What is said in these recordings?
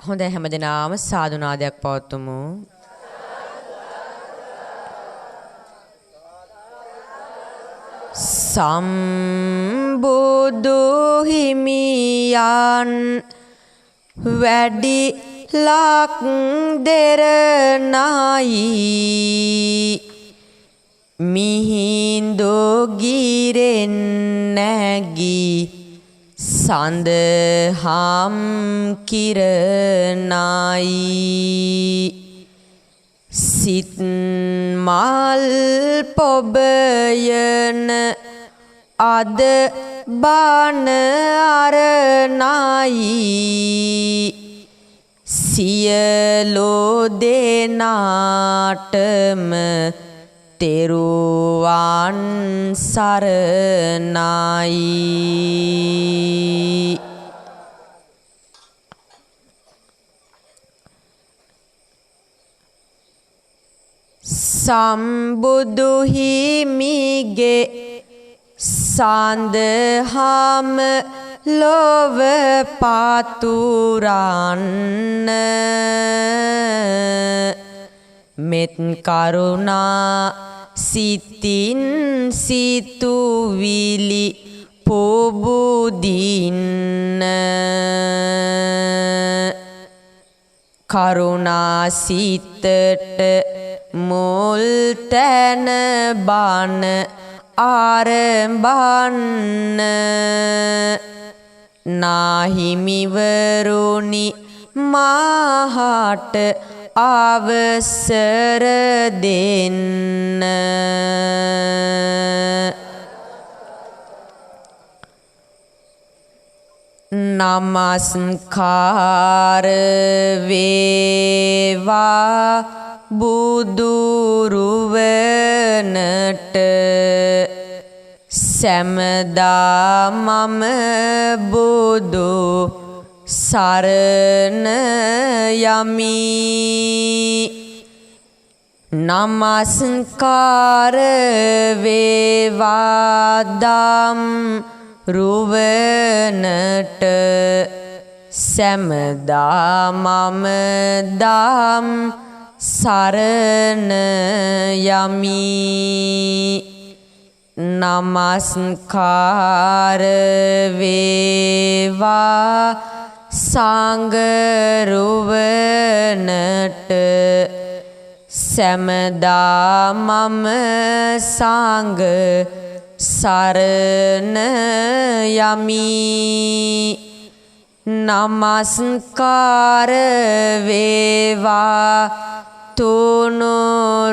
හොඳයි හැමදෙනාම සාදු නාදයක් පවත්වමු. සම්බුදු හිමියන් වැඩි ලක් දෙරණයි මිහිඳු ගිරෙන් නැගී සඳහම් කිරණයි සිත් මල් පොබයන අද බණ අරණයි සියලු දෙනාටම තෙරුවන් සරණයි. සම්බුදු හිමිගේ සඳහම ලොව පතුරන්න මෙත් කරුණා සිතින් සිතුවිලි පුබුදින්න කරුණා සිතට මුල් තැන බණ ආරම්භන්න නාහිමිවරුනි මාහට අවසර දෙන්න නමස්කාර වේවා බුදුරුවනට සැමදා මම බුදු සරණ යමි. නමස්කාර වේවා දම් රුවනට සැමදා මම දම් සරණ යමි. නමස්කාර වේවා සංඝරුවනට සැමදා මම සංඝ සරණ යමි. නමස්කාර වේවා තුනුරුවනට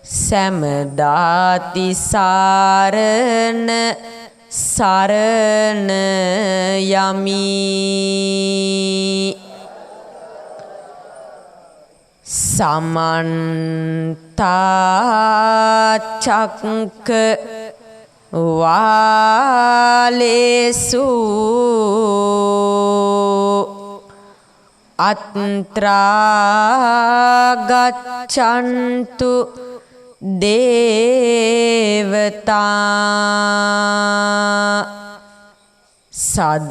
සැමදාති සාරණ සරණ යමි. සමන්තා චක්ක වාලේසු අත්‍රා ගච්ඡන්තු දේවතා සද්දම්මං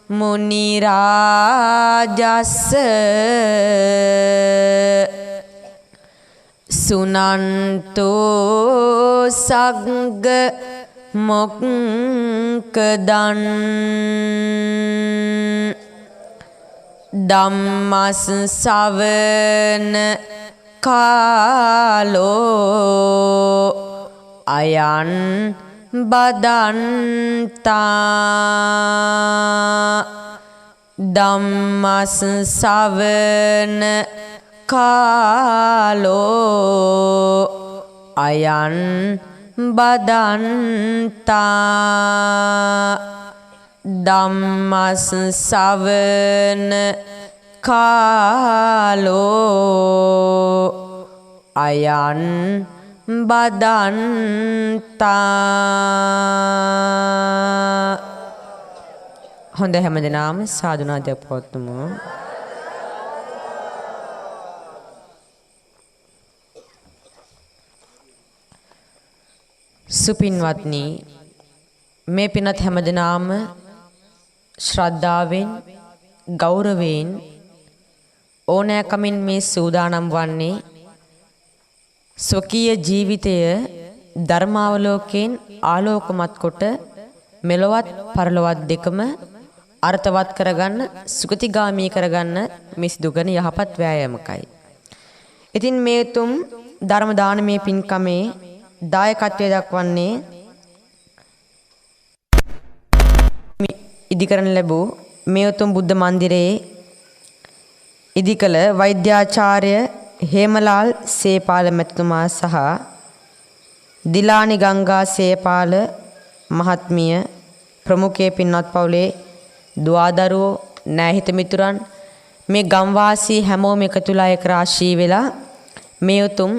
මුනි රාජස්ස සුනන්තෝ සග්ග මොක්කදන් ධම්මස් සවන කාලෝ අයන් බදන්තා ධම්මස් සවන කාලෝ අයන් බදන්තා ධම්මස් සවන කාලෝ අයන් බදන්තා. හොඳ හැමදෙනාම සාදු නාදයක් පවත්වමු. සුපින්වත්නි මේ පින්වත් හැමදෙනාම ශ්‍රද්ධාවෙන් ගෞරවයෙන් ඕනෑකමින් මේ සූදානම් වන්නේ ස්වකීය ජීවිතය ධර්මාවලෝකයෙන් ආලෝකමත් කොට මෙලොවත් පරලොවත් දෙකම අර්ථවත් කරගන්න සුගතිගාමී කරගන්න මිස්දු කරන යහපත් වෑයමකයි. ඉතින් මේ තුම් ධර්ම දානමේ පින්කමේ දායකත්වය දක්වන්නේ ඉදිකරන ලැබූ මේ උතුම් බුද්ධ මන්දිරයේ ඉදිකළ වෛද්‍යාචාර්ය හේමලාල් සේපාල මැතිතුමා සහ දිලානි ගංගා සේපාල මහත්මිය ප්‍රමුඛයේ පින්වත් පවුලේ දුවදරුවෝ නෑහිත මිතුරන් මේ ගම්වාසී හැමෝම එකතුලා එක රාශී වෙලා මේ උතුම්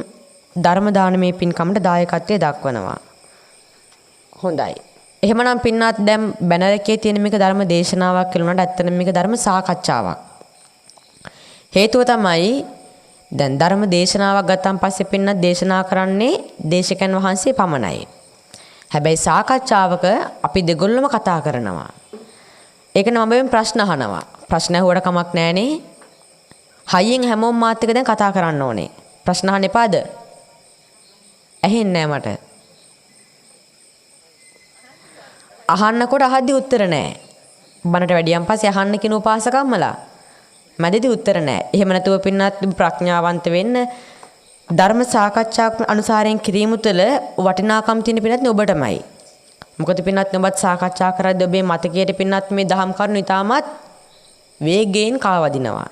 ධර්ම දානමේ පින්කමට දායකත්වය දක්වනවා. හොඳයි. එහෙමනම් පින්වත් දැන් බැනර් එකේ තියෙන මේක ධර්ම දේශනාවක් කියලා උනට ඇත්තටම මේක ධර්ම සාකච්ඡාවක්. හේතුව තමයි දැන් ධර්ම දේශනාවක් ගත්තාන් පස්සේ පින්නත් දේශනා කරන්නේ දේශකයන් වහන්සේ පමණයි. හැබැයි සාකච්ඡාවක අපි දෙගොල්ලම කතා කරනවා. ඒක නමෙන් ප්‍රශ්න අහනවා. ප්‍රශ්න අහුවට කමක් නැහනේ. හයියෙන් හැමෝම මාත් එක්ක දැන් කතා කරන්න ඕනේ. ප්‍රශ්න අහන්න එපාද? ඇහෙන්නේ නැහැ මට. අහන්නකොට අහද්දි උත්තර නැහැ. බණට වැඩියන් පස්සේ අහන්න කියන උපාසකම්මලා මැදදී උත්තර නැහැ. එහෙම නැතුව පින්නත් ප්‍රඥාවන්ත වෙන්න ධර්ම සාකච්ඡාවක් අනුසාරයෙන් කිරීම තුළ වටිනාකම් තියෙන පින්නත් ඔබටමයි. මොකද පින්නත් ඔබත් සාකච්ඡා කරද්දී ඔබේ මතකයේ පින්නත් මේ දහම් කරුණු ඉතාමත් වේගයෙන් කාවදිනවා.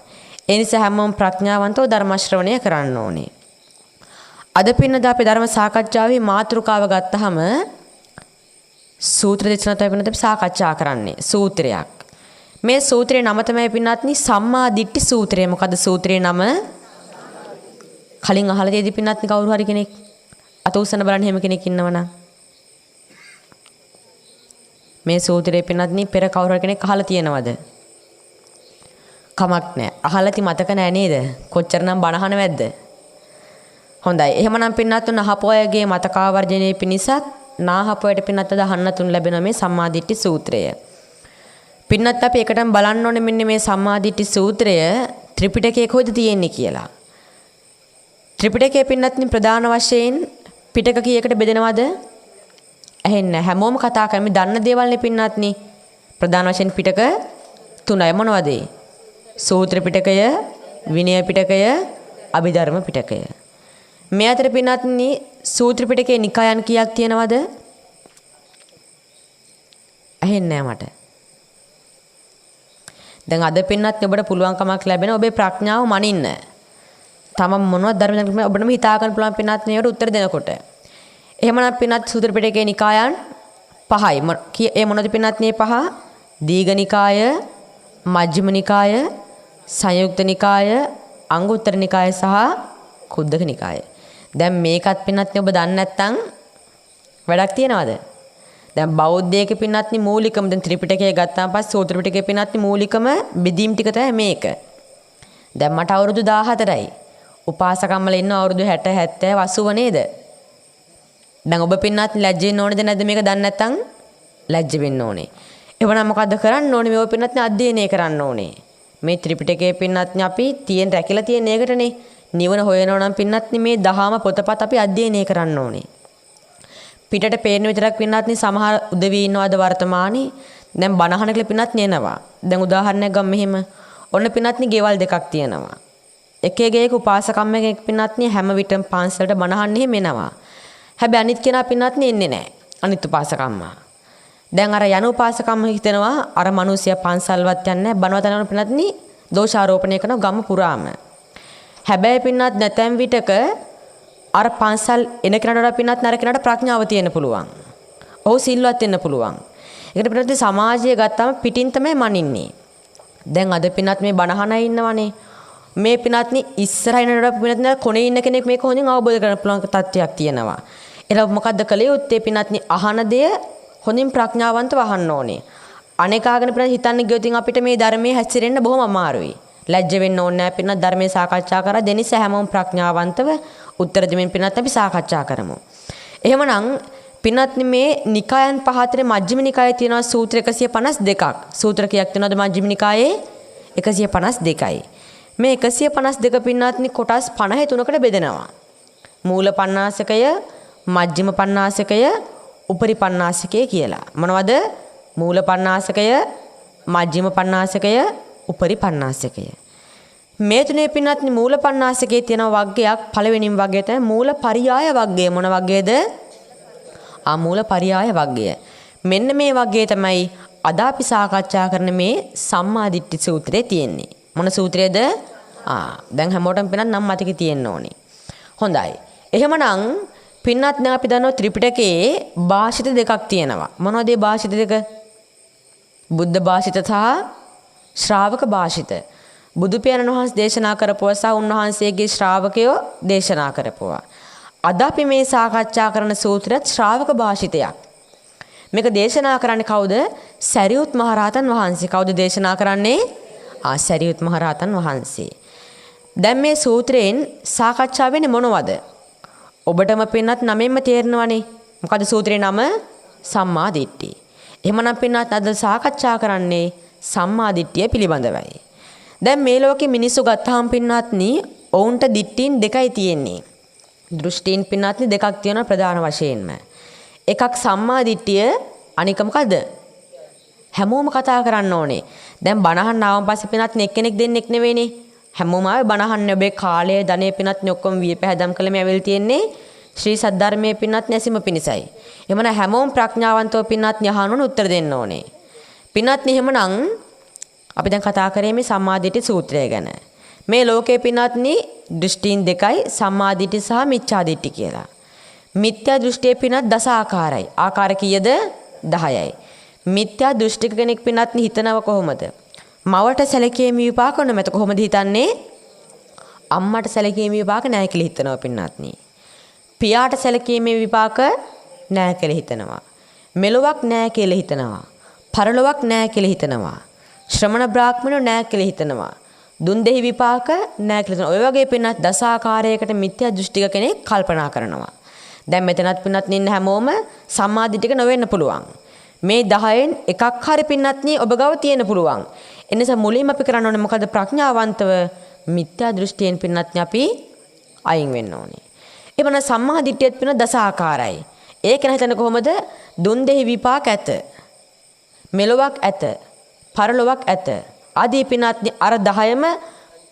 ඒ නිසා හැමෝම ප්‍රඥාවන්තව ධර්ම ශ්‍රවණය කරන්න ඕනේ. අද පින්නද අපි ධර්ම සාකච්ඡාවේ මාතෘකාව ගත්තාම සූත්‍ර දේශනා තමයි පින්නත් සාකච්ඡා කරන්නේ. සූත්‍රයක්. මේ සූත්‍රයේ නම තමයි පින්නත්නි සම්මා දිට්ඨි සූත්‍රය. මොකද සූත්‍රයේ නම කලින් අහලා තියෙදි පින්නත්නි කවුරු හරි කෙනෙක් අත උස්සන බලන්න එහෙම කෙනෙක් ඉන්නවනම් මේ සූත්‍රයේ පින්නත්නි පෙර කවුරු හරි කෙනෙක් අහලා තියෙනවද? කමක් නැහැ. අහලා ති මතක නැහැ නේද? කොච්චරනම් බණ අහනවද? හොඳයි. එහෙමනම් පින්නත්තුන් අහපොයගේ මතකාවර්ජනයේ පිණිසත් නාහපොයට පින්නත් අහන්න තුන් ලැබෙන මේ සම්මා දිට්ඨි සූත්‍රය. පින්නත් අපි එකටම බලන්න ඕනේ මෙන්න මේ සම්මා දිට්ඨි සූත්‍රය ත්‍රිපිටකයේ කොහෙද තියෙන්නේ කියලා. ත්‍රිපිටකයේ පින්නත්නි ප්‍රධාන වශයෙන් පිටක කීයකට බෙදෙනවද? ඇහෙන්නේ හැමෝම කතා කරන්නේ දන්න දේවල් නේ පින්නත්නි. ප්‍රධාන වශයෙන් පිටක තුනයි මොනවද? සූත්‍ර පිටකය, විනය පිටකය, අභිධර්ම පිටකය. මේ අතර පින්නත්නි සූත්‍ර පිටකයේ නිකායන් කීයක් තියෙනවද? ඇහෙන්නේ මට. දැන් අද පින්නත් ඔබට පුළුවන්කමක් ලැබෙන ඔබේ ප්‍රඥාව මනින්න. තම මොනවද ධර්ම දැනගන්න ඔබටම හිතා ගන්න පුළුවන් පින්නත් මේකට උත්තර දෙනකොට. එහෙමනම් පින්නත් සූත්‍ර පිටකයේ නිකායන් 5යි. ඒ මොනවද පින්නත් මේ 5? දීඝ නිකාය, මජ්ක්‍ධිම නිකාය, සංයුක්ත නිකාය, අංගුත්තර නිකාය සහ කුද්දක නිකාය. දැන් මේකත් පින්නත් ඔබ දන්නේ නැත්නම් වැඩක් තියනවද? දැන් බෞද්ධයක පින්නත්නි මූලිකම දැන් ත්‍රිපිටකය ගත්තාම පස්සේ සූත්‍ර පිටකයේ පින්නත්නි මූලිකම බෙදීම් ටික තමයි මේක. දැන් මට අවුරුදු 14යි. උපාසකම්මල ඉන්න අවුරුදු 60 70 80 නේද? දැන් ඔබ පින්නත් ලැජ්ජ වෙන්න ඕනේද නැද්ද මේක දන්නේ නැත්නම් ලැජ්ජ වෙන්න ඕනේ. එවනම් මොකද්ද කරන්න ඕනේ? මේ ඔය පින්නත්නි අධ්‍යයනය කරන්න ඕනේ. මේ ත්‍රිපිටකයේ පින්නත්නි අපි තියෙන රැකිලා තියෙන එකටනේ නිවන හොයනවා නම් පින්නත්නි මේ දහම පොතපත් අපි අධ්‍යයනය කරන්න ඕනේ. පිටට පේන විතරක් පින්නත්නි සමහර උදවි ඉන්නවද වර්තමානයේ දැන් බණහන කියලා පින්නත්නි එනවා. දැන් උදාහරණයක් ගමු මෙහෙම. ඔන්න පින්නත්නි ගෙවල් දෙකක් තියෙනවා. එකේ ගෙයක උපාසකම්ම කෙනෙක් පින්නත්නි හැම විටම පන්සලට බණහන්න එහෙම එනවා. හැබැයි අනිත් කෙනා පින්නත්නි එන්නේ නැහැ. අනිත් උපාසකම්මා. දැන් අර යන උපාසකම්ම හිතනවා අර මිනිසියා පන්සල්වත් යන්නේ නැහැ බණවත් යනවා පින්නත්නි දෝෂාරෝපණය කරන ගම පුරාම. හැබැයි පින්නත් නැතැම් විටක අර පන්සල් එන කෙනාට වඩා පින්නත් නර කෙනාට ප්‍රඥාව තියෙන්න පුළුවන්. ඔහු සිල්වත් වෙන්න පුළුවන්. ඒකට පින්නත් සමාජය ගත්තාම පිටින් තමයි මනින්නේ. දැන් අද පින්නත් මේ බණහනයි ඉන්නවනේ. මේ පින්නත්නි ඉස්සරහින් වඩා පින්නත් කොනේ ඉන්න කෙනෙක් මේක හොඳින් අවබෝධ කරගන්න පුළුවන් තත්ත්වයක් තියෙනවා. ඒක මොකද්ද කලේ උත්තේ පින්නත්නි අහන දෙය හොඳින් ප්‍රඥාවන්තව අහන්න ඕනේ. අනේකාගෙන පින්නත් හිතන්නේ ගියොත් අපිට මේ ධර්මයේ හැසිරෙන්න බොහොම අමාරුයි. ලැජ්ජ වෙන්න ඕනේ නැහැ පින්නත් ධර්මයේ සාකච්ඡා කරා දෙනිස හැමෝම ප්‍රඥාවන්තව උත්තර දෙමින් පින්නත් අපි සාකච්ඡා කරමු. එහෙමනම් පින්වත්නි මේ නිකායන් පහ අතරේ මජ්ක්‍ධිම නිකායේ තියෙනවා සූත්‍ර 152ක්. සූත්‍ර කීයක් තියෙනවද මජ්ක්‍ධිම නිකායේ? 152යි. මේ 152 පින්වත්නි කොටස් 53කට බෙදෙනවා. මූල පණ්ණාසකය, මජ්ක්‍ධිම පණ්ණාසකය, උපරි පණ්ණාසකය කියලා. මොනවද? මූල පණ්ණාසකය, මජ්ක්‍ධිම පණ්ණාසකය, උපරි පණ්ණාසකය. මේ තුනේ පින්වත්නි මූල පණ්ණාසකයේ තියෙන වග්ගයක් පළවෙනිම වග්ගය තමයි මූල පරියාය වග්ගය. මොන වග්ගයද? මූල පරියාය වග්ගය. මෙන්න මේ වග්ගය තමයි අද අපි සාකච්ඡා කරන මේ සම්මා දිට්ඨි සූත්‍රයේ තියෙන්නේ. මොන සූත්‍රයේද? දැන් හැමෝටම පින්නත් නම් මතකෙ තියෙන්න ඕනේ. හොඳයි. එහෙමනම් පින්නත් දැන් අපි දන්නවා ත්‍රිපිටකයේ භාෂිත දෙකක් තියෙනවා. මොනවද මේ භාෂිත දෙක? බුද්ධ භාෂිත සහ ශ්‍රාවක භාෂිත. බුදු පියාණන් වහන්සේ දේශනා කරපුවා සහ උන්වහන්සේගේ ශ්‍රාවකයෝ දේශනා කරපුවා. අද අපි මේ සාකච්ඡා කරන සූත්‍රයත් ශ්‍රාවක භාෂිතයක්. මේක දේශනා කරන්නේ කවුද? සරියුත් මහරහතන් වහන්සේ. කවුද දේශනා කරන්නේ? සරියුත් මහරහතන් වහන්සේ. දැන් මේ සූත්‍රයෙන් සාකච්ඡා වෙන්නේ මොනවද? ඔබටම පින්නත් නමෙන්ම තේරෙනවනේ. මොකද සූත්‍රේ නම? සම්මා දිට්ඨිය. එහෙමනම් පින්නත් අද සාකච්ඡා කරන්නේ සම්මා දිට්ඨිය පිළිබඳවයි. දැන් මේ ලෝකේ මිනිස්සු ගත්තාම පින්නත්නි ඔවුන්ට දිට්ඨීන් දෙකයි තියෙන්නේ. දෘෂ්ටීන් පින්නත්නි දෙකක් තියෙනවා ප්‍රධාන වශයෙන්ම. එකක් සම්මා දිට්ඨිය, අනික මොකද? හැමෝම කතා කරන්න ඕනේ. දැන් බණහන් ආවන් පස්සේ පින්නත්නි එක්කෙනෙක් දෙන්නෙක් නෙවෙයිනේ. හැමෝම ආවේ බණහන්නේ. ඔබේ කාලය, ධනෙ පින්නත්නි ඔක්කොම වියපැහැදම් කළේ මේ ඇවිල් තියෙන්නේ ශ්‍රී සද්ධර්මයේ පින්නත්නි ඇසීම පිණිසයි. එහෙමනම් හැමෝම ප්‍රඥාවන්තව පින්නත්නි අහන්න උත්තර දෙන්න ඕනේ. පින්නත්නි එහෙමනම් අපි දැන් කතා කරේ මේ සම්මා දිට්ඨි සූත්‍රය ගැන. මේ ලෝකේ පින්නත්නි දෘෂ්ටීන් දෙකයි සම්මා දිට්ඨි සහ මිච්ඡා දිට්ඨි කියලා. මිත්‍යා දෘෂ්ටියේ පින්නත් දස ආකාරයි. ආකාර කීයද? 10යි. මිත්‍යා දෘෂ්ටික කෙනෙක් පින්නත්නි හිතනව කොහොමද? මවට සැලකීමේ විපාක නැමෙත කොහොමද හිතන්නේ? අම්මට සැලකීමේ විපාක නැහැ කියලා හිතනවා පින්නත්නි. පියාට සැලකීමේ විපාක නැහැ කියලා හිතනවා. මෙලොවක් නැහැ කියලා හිතනවා. පරලොවක් නැහැ කියලා හිතනවා. ශ්‍රමණ බ්‍රාහ්මණයෝ නැහැ කියලා හිතනවා. දුන් දෙහි විපාක නැහැ කියලා හිතනවා. ඔය වගේ පින්නත් දස ආකාරයකට මිත්‍යා දෘෂ්ටික කෙනෙක් කල්පනා කරනවා. දැන් මෙතනත් පින්නත් නින්න හැමෝම සම්මා දිට්ඨික නොවෙන්න පුළුවන්. මේ 10න් එකක් හරි පින්නත්නි ඔබ ගාව තියෙන්න පුළුවන්. එනිසා මුලින්ම අපි කරන්න ඕනේ මොකද? ප්‍රඥාවන්තව මිත්‍යා දෘෂ්ටියෙන් පින්නත්නි අපි අයින් වෙන්න ඕනේ. එවන සම්මා දිට්ඨියත් පින්න දස ආකාරයි. ඒක නැතන කොහොමද? දුන් දෙහි විපාක ඇත. මෙලොවක් ඇත. පරලොවක් ඇත. ආදී පින්නත්නි අර 10ම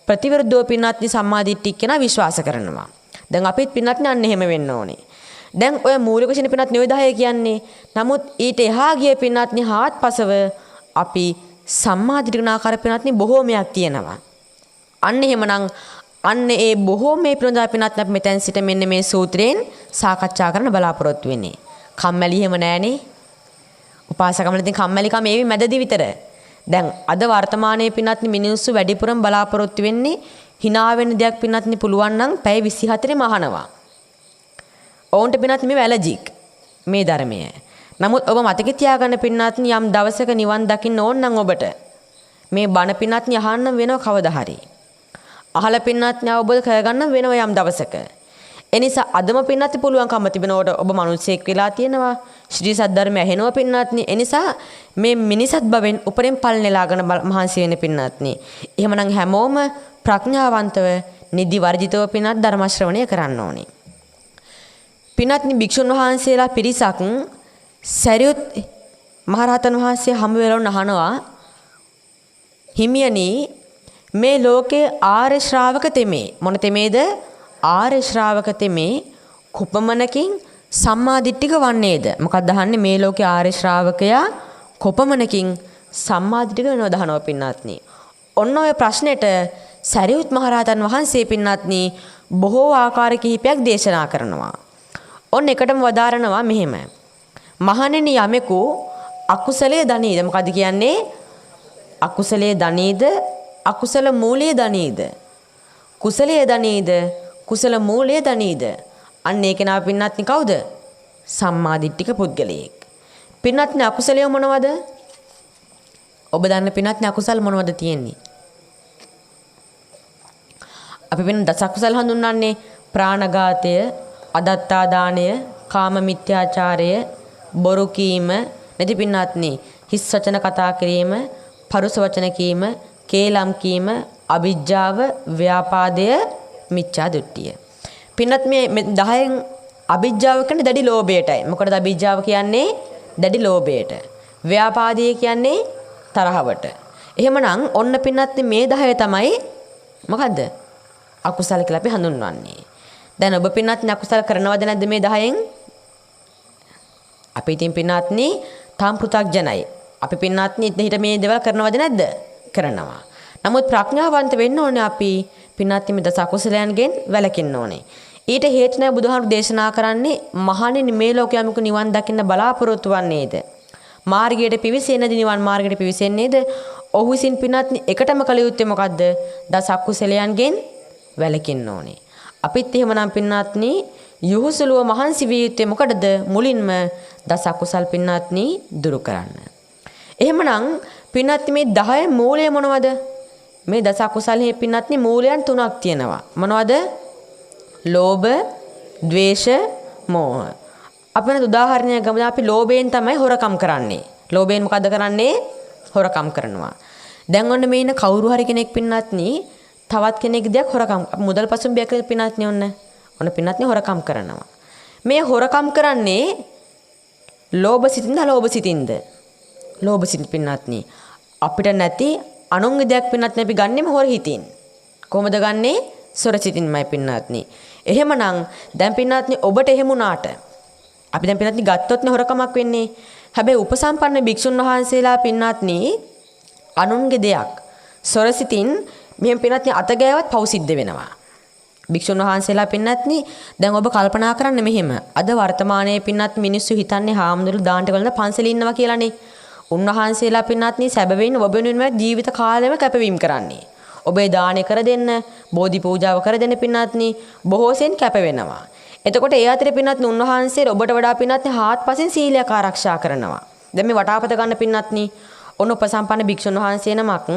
ප්‍රතිවිරුද්ධව පින්නත්නි සම්මා දිට්ඨිය කියන විශ්වාස කරනවා. දැන් අපිත් පින්නත්නි අන්න එහෙම වෙන්න ඕනේ. දැන් ඔය මූලික වශයෙන් පින්නත්නි ඔය 10 කියන්නේ. නමුත් ඊට එහා ගිය පින්නත්නි හාත්පසව අපි සම්මා දිට්ඨිය ආකාර පින්නත්නි බොහෝමයක් තියෙනවා. අන්න එහෙමනම් අන්න ඒ බොහෝමයේ පිළිබඳව පින්නත්නි අපි මෙතෙන් සිට මෙන්න මේ සූත්‍රයෙන් සාකච්ඡා කරන්න බලාපොරොත්තු වෙන්නේ. කම්මැලි එහෙම නැහනේ. උපාසකමල ඉතින් කම්මැලිකම ඒවි මැදදි විතර. දැන් අද වර්තමානයේ පින්නත්නි මිනිස්සු වැඩිපුරම බලාපොරොත්තු වෙන්නේ hina වෙන දෙයක් පින්නත්නි පුළුවන් නම් පැය 24ෙම අහනවා. ඔවුන්ට පින්නත්නි මේ ඇලර්ජික් මේ ධර්මය. නමුත් ඔබ මතක තියාගන්න පින්නත්නි යම් දවසක නිවන් දකින්න ඕන නම් ඔබට මේ බණ පින්නත්නි අහන්න වෙනව කවදා හරි. අහලා පින්නත්නි අවබෝධ කරගන්න වෙනව යම් දවසක. එනිසා අදම පින්නත්නි පුළුවන්කම තිබෙනකොට ඔබ මිනිසෙක් වෙලා තියෙනවා. ශ්‍රී සද්ධර්මය ඇහෙනවා පින්නත්නි. එනිසා මේ මිනිසත් බවෙන් උපරිම ඵල නෙලාගෙන මහන්සි වෙන පින්නත්නි. එහෙමනම් හැමෝම ප්‍රඥාවන්තව නිදි වර්ජිතව පින්නත් ධර්ම ශ්‍රවණය කරන්න ඕනේ. පින්නත්නි භික්ෂුන් වහන්සේලා පිරිසක් සරියුත් මහරහතන් වහන්සේ හමු වෙලා අහනවා, හිමියනි මේ ලෝකේ ආර්ය ශ්‍රාවක තෙමේ. මොන තෙමේද? ආර්ය ශ්‍රාවක තෙමේ කොපමණකින් සම්මා දිට්ඨික වන්නේද? මොකක්ද අහන්නේ? මේ ලෝකේ ආර්ය ශ්‍රාවකයා කොපමණකින් සම්මා දිට්ඨික වෙනවද අහනවා පින්නත්නි. ඔන්න ඔය ප්‍රශ්නෙට සරියුත් මහරහතන් වහන්සේ පින්නත්නි බොහෝ ආකාර කිහිපයක් දේශනා කරනවා. ඔන්න එකටම වදාරනවා මෙහෙම. මහණෙනි යමෙකු අකුසලයේ දනීද? මොකද කියන්නේ? අකුසලයේ දනීද? අකුසල මූලයේ දනීද? කුසලයේ දනීද? කුසල මූලයේ දනීද? අන්න ඒක නා පින්නත්නි කවුද? සම්මා දිට්ඨික පුද්ගලයෙක්. පින්නත්නි අකුසලයේ මොනවද? ඔබ දන්න පින්නත්නි අකුසල් මොනවද තියෙන්නේ? අපි වෙන දස අකුසල් හඳුන්වන්නේ ප්‍රාණඝාතය, අදත්තා දාණය, කාම මිත්‍යාචාරය, බොරු කීම, නැති පින්වත්නි, හිස් වචන කතා කිරීම, පරුස වචන කීම, කේලම් කීම, අවිජ්ජාව, ව්‍යාපාදය, මිච්ඡා දෘෂ්ටිය. පින්වත් මේ 10න් අවිජ්ජාව කියන්නේ දැඩි ලෝභයටයි. මොකටද අවිජ්ජාව කියන්නේ? දැඩි ලෝභයට. ව්‍යාපාදය කියන්නේ තරහවට. එහෙමනම් ඔන්න පින්වත්නි මේ 10 තමයි මොකද්ද? අකුසල කියලා අපි හඳුන්වන්නේ. දැන් ඔබ පින්වත්නි අකුසල කරනවද නැද්ද මේ 10න්? අපි ඉතින් පින්වත්නි තාම පෘථග්ජනයි. අපි පින්වත්නි හිත මේ දේවල් කරනවද නැද්ද? කරනවා. නමුත් ප්‍රඥාවන්ත වෙන්න ඕනේ අපි පින්වත්නි මේ දස අකුසලයන්ගෙන් වැළකෙන්න ඕනේ. ඊට හේතු නැහැ බුදුහාමුදුරු දේශනා කරන්නේ මහණෙනි මේ ලෝකයේ යමක නිවන් දකින්න බලාපොරොත්තු වන්නේද? මාර්ගයට පිවිසෙන්නේද නිවන් මාර්ගයට පිවිසෙන්නේද? ඔහු විසින් පින්වත්නි එකටම කළ යුත්තේ මොකද්ද? දස අකුසලයන්ගෙන් වැළකෙන්න ඕනේ. අපිත් එහෙමනම් පින්වත්නි යහුසලුව මහන්සි විය යුත්තේ මොකටද? මුලින්ම දස අකුසල් පින්වත්නි දුරු කරන්න. එහෙමනම් පින්වත්නි මේ 10 මූලය මොනවද? මේ දස අකුසලෙහි පින්වත්නි මූලයන් 3ක් තියෙනවා. මොනවද? ලෝභ, ද්වේෂ, මෝහ. අපි වෙන උදාහරණයක් ගමු. අපි ලෝභයෙන් තමයි හොරකම් කරන්නේ. ලෝභයෙන් මොකද කරන්නේ? හොරකම් කරනවා. දැන් ඔන්න මේ ඉන්න කවුරු හරි කෙනෙක් පින්වත්නි තවත් කෙනෙක්ගේ දෙයක් හොරකම් මුදල් පසුම්බියක් පින්වත්නි ඔන්න පින්වත්නි හොරකම් කරනවා. මේ හොරකම් කරන්නේ ලෝභ සිතින්ද අලෝභ සිතින්ද? ලෝභ සිතින් පින්වත්නි. අපිට නැති අනුන්ගේ දෙයක් පින්වත්නි අපි ගන්නෙම හොර හිතින්. කොහොමද ගන්නෙ? සොර සිතින්මයි පින්වත්නි. එහෙමනම් දැන් පින්වත්නි ඔබට එහෙම වුණාට අපි දැන් පින්වත්නි ගත්තොත් නේ හොරකමක් වෙන්නේ. හැබැයි උපසම්පන්න භික්ෂුන් වහන්සේලා පින්වත්නි අනුන්ගේ දෙයක් සොර සිතින් මෙහෙම පින්වත්නි අත ගෑවත් පව් සිද්ධ වෙනවා. භික්ෂුන් වහන්සේලා පින්වත්නි දැන් ඔබ කල්පනා කරන්න මෙහෙම. අද වර්තමානයේ පින්වත් මිනිස්සු හිතන්නේ හාමුදුරු දාන්ට ගලන පන්සලේ ඉන්නවා කියලානේ. උන්වහන්සේලා පින්වත්නි සැබවින්ම ඔබ වෙනුවෙන් ජීවිත කාලෙම කැපවීම කරන්නේ. ඔබේ දානය කර දෙන්න, බෝධි පූජාව කර දෙන්න පින්වත්නි බොහෝසෙන් කැප වෙනවා. එතකොට ඒ අතරේ පින්වත්නි උන්වහන්සේ ඔබට වඩා පින්වත්නි හාත්පසින් සීලයක් ආරක්ෂා කරනවා. දැන් මේ වටාපත ගන්න පින්වත්නි ඔන්න උපසම්පන්න භික්ෂුන් වහන්සේ නමක්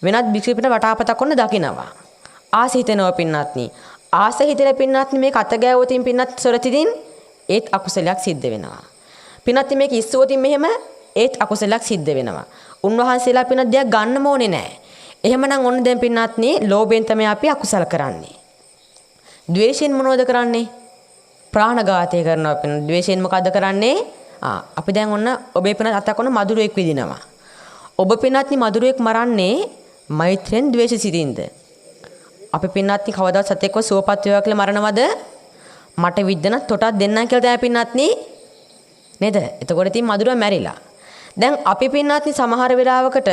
වෙනත් භික්ෂුවෙකුට වටාපතක් ඔන්න දකිනවා. ආස හිතෙනවා පින්වත්නි. ආස හිතෙන පින්වත්නි මේක අත ගෑවොතින් පින්වත් සොරතිදින් ඒත් අකුසලයක් සිද්ධ වෙනවා. පින්වත්නි මේක ඉස්සුවොතින් මෙහෙම ඒත් අකුසලයක් සිද්ධ වෙනවා. උන්වහන්සේලා පින්වත් දෙයක් ගන්නම ඕනේ නැහැ. එහෙමනම් ඔන්න දැන් පින්වත්නි ලෝභයෙන් තමයි අපි අකුසල කරන්නේ. ද්වේෂයෙන් මොනවද කරන්නේ? ප්‍රාණඝාතය කරනවා පින්වත්නි. ද්වේෂයෙන් මොකද්ද කරන්නේ? අපි දැන් ඔන්න ඔබේ පින්වත් අතක් ඔන්න මදුරුවෙක් විදිනවා. ඔබ පින්වත්නි මදුරුවෙක් මරන්නේ මෛත්‍රියෙන් ද්වේෂ සිතින්ද? අපි පින්වත්නි කවදාවත් සතෙක්ව සුවපත් වේවා කියලා මරනවද? මට විද්දන තොටක් දෙන්නම් කියලා තමයි පින්වත්නි නේද? එතකොට ඉතින් මදුරුවා මැරිලා. දැන් අපි පින්වත්නි සමහර වෙලාවකට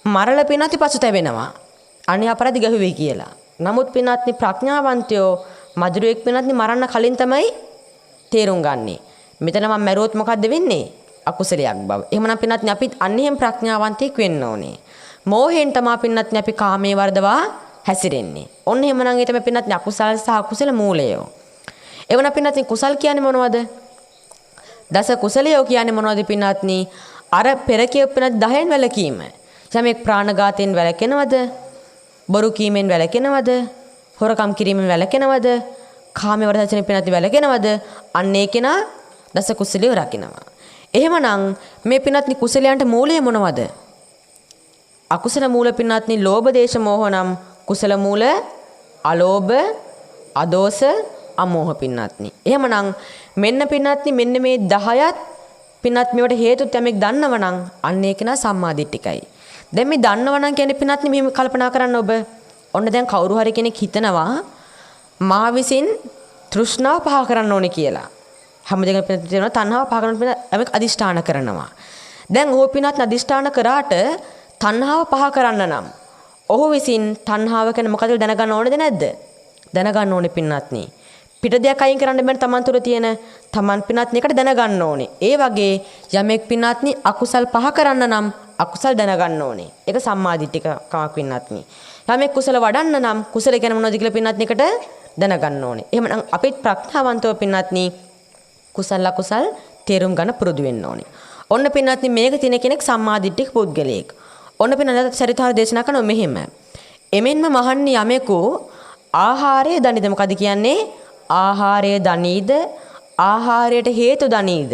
මරල පින්වත්නි පසුතැවෙනවා. අනේ අපරාධි ගහුවේ කියලා. නමුත් පින්වත්නි ප්‍රඥාවන්තයෝ මදුරුවෙක් පින්වත්නි මරන්න කලින් තමයි තේරුම් ගන්නෙ. මෙතන මම මැරුවොත් මොකද්ද වෙන්නේ? අකුසලයක් බව. එහෙමනම් පින්වත්නි අපිත් අන්න එහෙම ප්‍රඥාවන්තයෙක් වෙන්න ඕනේ. මෝහයෙන් තමයි පින්වත්නි අපි කාමයේ වර්ධවා හැසිරෙන්නේ. ඔන්න එහෙමනම් ඒ තමයි පින්වත්නි අකුසල සහ අකුසල මූලය. එවන පින්වත්නි කුසල් කියන්නේ මොනවද? දස කුසලයෝ කියන්නේ මොනවද පින්වත්නි? අර පෙර කියපු පින්වත්නි 10න් වැළකීම. යමෙක් ප්‍රාණඝාතයෙන් වැළකෙනවද? බොරු කීමෙන් වැළකෙනවද? හොරකම් කිරීමෙන් වැළකෙනවද? කාමයේ වර්ධනයෙන් පින්වත්නි වැළකෙනවද? අන්න ඒ කෙනා දස කුසලිය රකින්නවා. එහෙමනම් මේ පින්වත්නි කුසලයන්ට මූලය මොනවද? අකුසල මූල පින්වත්නි ලෝභ දේශ මොහ නම් කුසල මූල අලෝභ අදෝස අමෝහ පින්වත්නි. එහෙමනම් මෙන්න පින්වත්නි මෙන්න මේ 10ත් පින්වත් මේවට හේතුත් යමෙක් දන්නවනම් අන්න ඒක නා සම්මාදිට්ඨිකයි. දැන් මේ දන්නවනම් කියන්නේ පින්වත්නි මෙහෙම කල්පනා කරන්න ඔබ. ඔන්න දැන් කවුරු හරි කෙනෙක් හිතනවා මා විසින් තෘෂ්ණාව පහ කරන්න ඕනේ කියලා. හැමදේම පින්වත්නි කියනවා තණ්හාව පහ කරන්න යමෙක් අදිෂ්ඨාන කරනවා. දැන් ඕ පින්වත්නි අදිෂ්ඨාන කරාට තණ්හාව පහ කරන්න නම් ඔහු විසින් තණ්හාව කියන්නේ මොකද දැනගන්න ඕනේද නැද්ද? දැනගන්න ඕනේ පින්වත්නි. පිට දෙයක් අයින් කරන්න බෑ තමන් තුළ තියෙන තමන් පින්වත්නි එකට දැනගන්න ඕනේ. ඒ වගේ යමෙක් පින්වත්නි අකුසල් පහ කරන්න නම් අකුසල් දැනගන්න ඕනේ. ඒක සම්මාදිට්ඨිකකමක් පින්වත්නි. යමෙක් කුසල වඩන්න නම් කුසල කියන්නේ මොනවද කියලා පින්වත්නි එකට දැනගන්න ඕනේ. එහෙමනම් අපිත් ප්‍රඥාවන්තව පින්වත්නි කුසල අකුසල් තේරුම් ගන්න පුරුදු වෙන්න ඕනේ. ඔන්න පින්වත්නි මේක තියෙන කෙනෙක් සම්මාදිට්ඨික පුද්ගලයෙක්. ඔන්න පින්වත්නි චරිතාර දේශනා කරනවා මෙහෙම. එමෙන්ම මහන්නි යමෙකු ආහාරය දනිද මොකද කියන්නේ? ආහාරය දනීද ආහාරයට හේතු දනීද?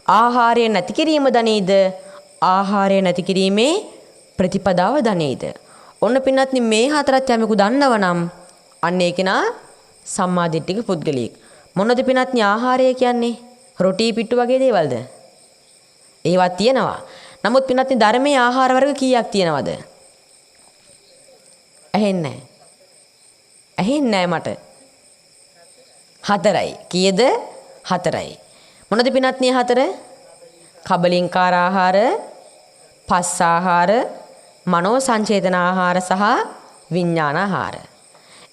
ආහාරය නැති කිරීම දනීද? ආහාරය නැති කිරීමේ ප්‍රතිපදාව දනීද? ඔන්න පින්වත්නි මේ හතරත් යමෙකු දන්නව නම් අන්න ඒ කෙනා සම්මාදිට්ඨික පුද්ගලයෙක්. මොනවද පින්වත්නි ආහාරය කියන්නේ? රොටි පිට්ටු වගේ දේවල්ද? ඒවත් තියෙනවා. නමුත් පින්වත්නි ධර්මයේ ආහාර වර්ග කීයක් තියෙනවද? ඇහෙන්නේ නැහැ. ඇහෙන්නේ නැහැ මට. 4යි. කීයද? 4යි. මොනවද පින්වත්නි 4? කබලින්කාර ආහාර, පස්ස ආහාර, මනෝ සංචේතන ආහාර සහ විඥාන ආහාර.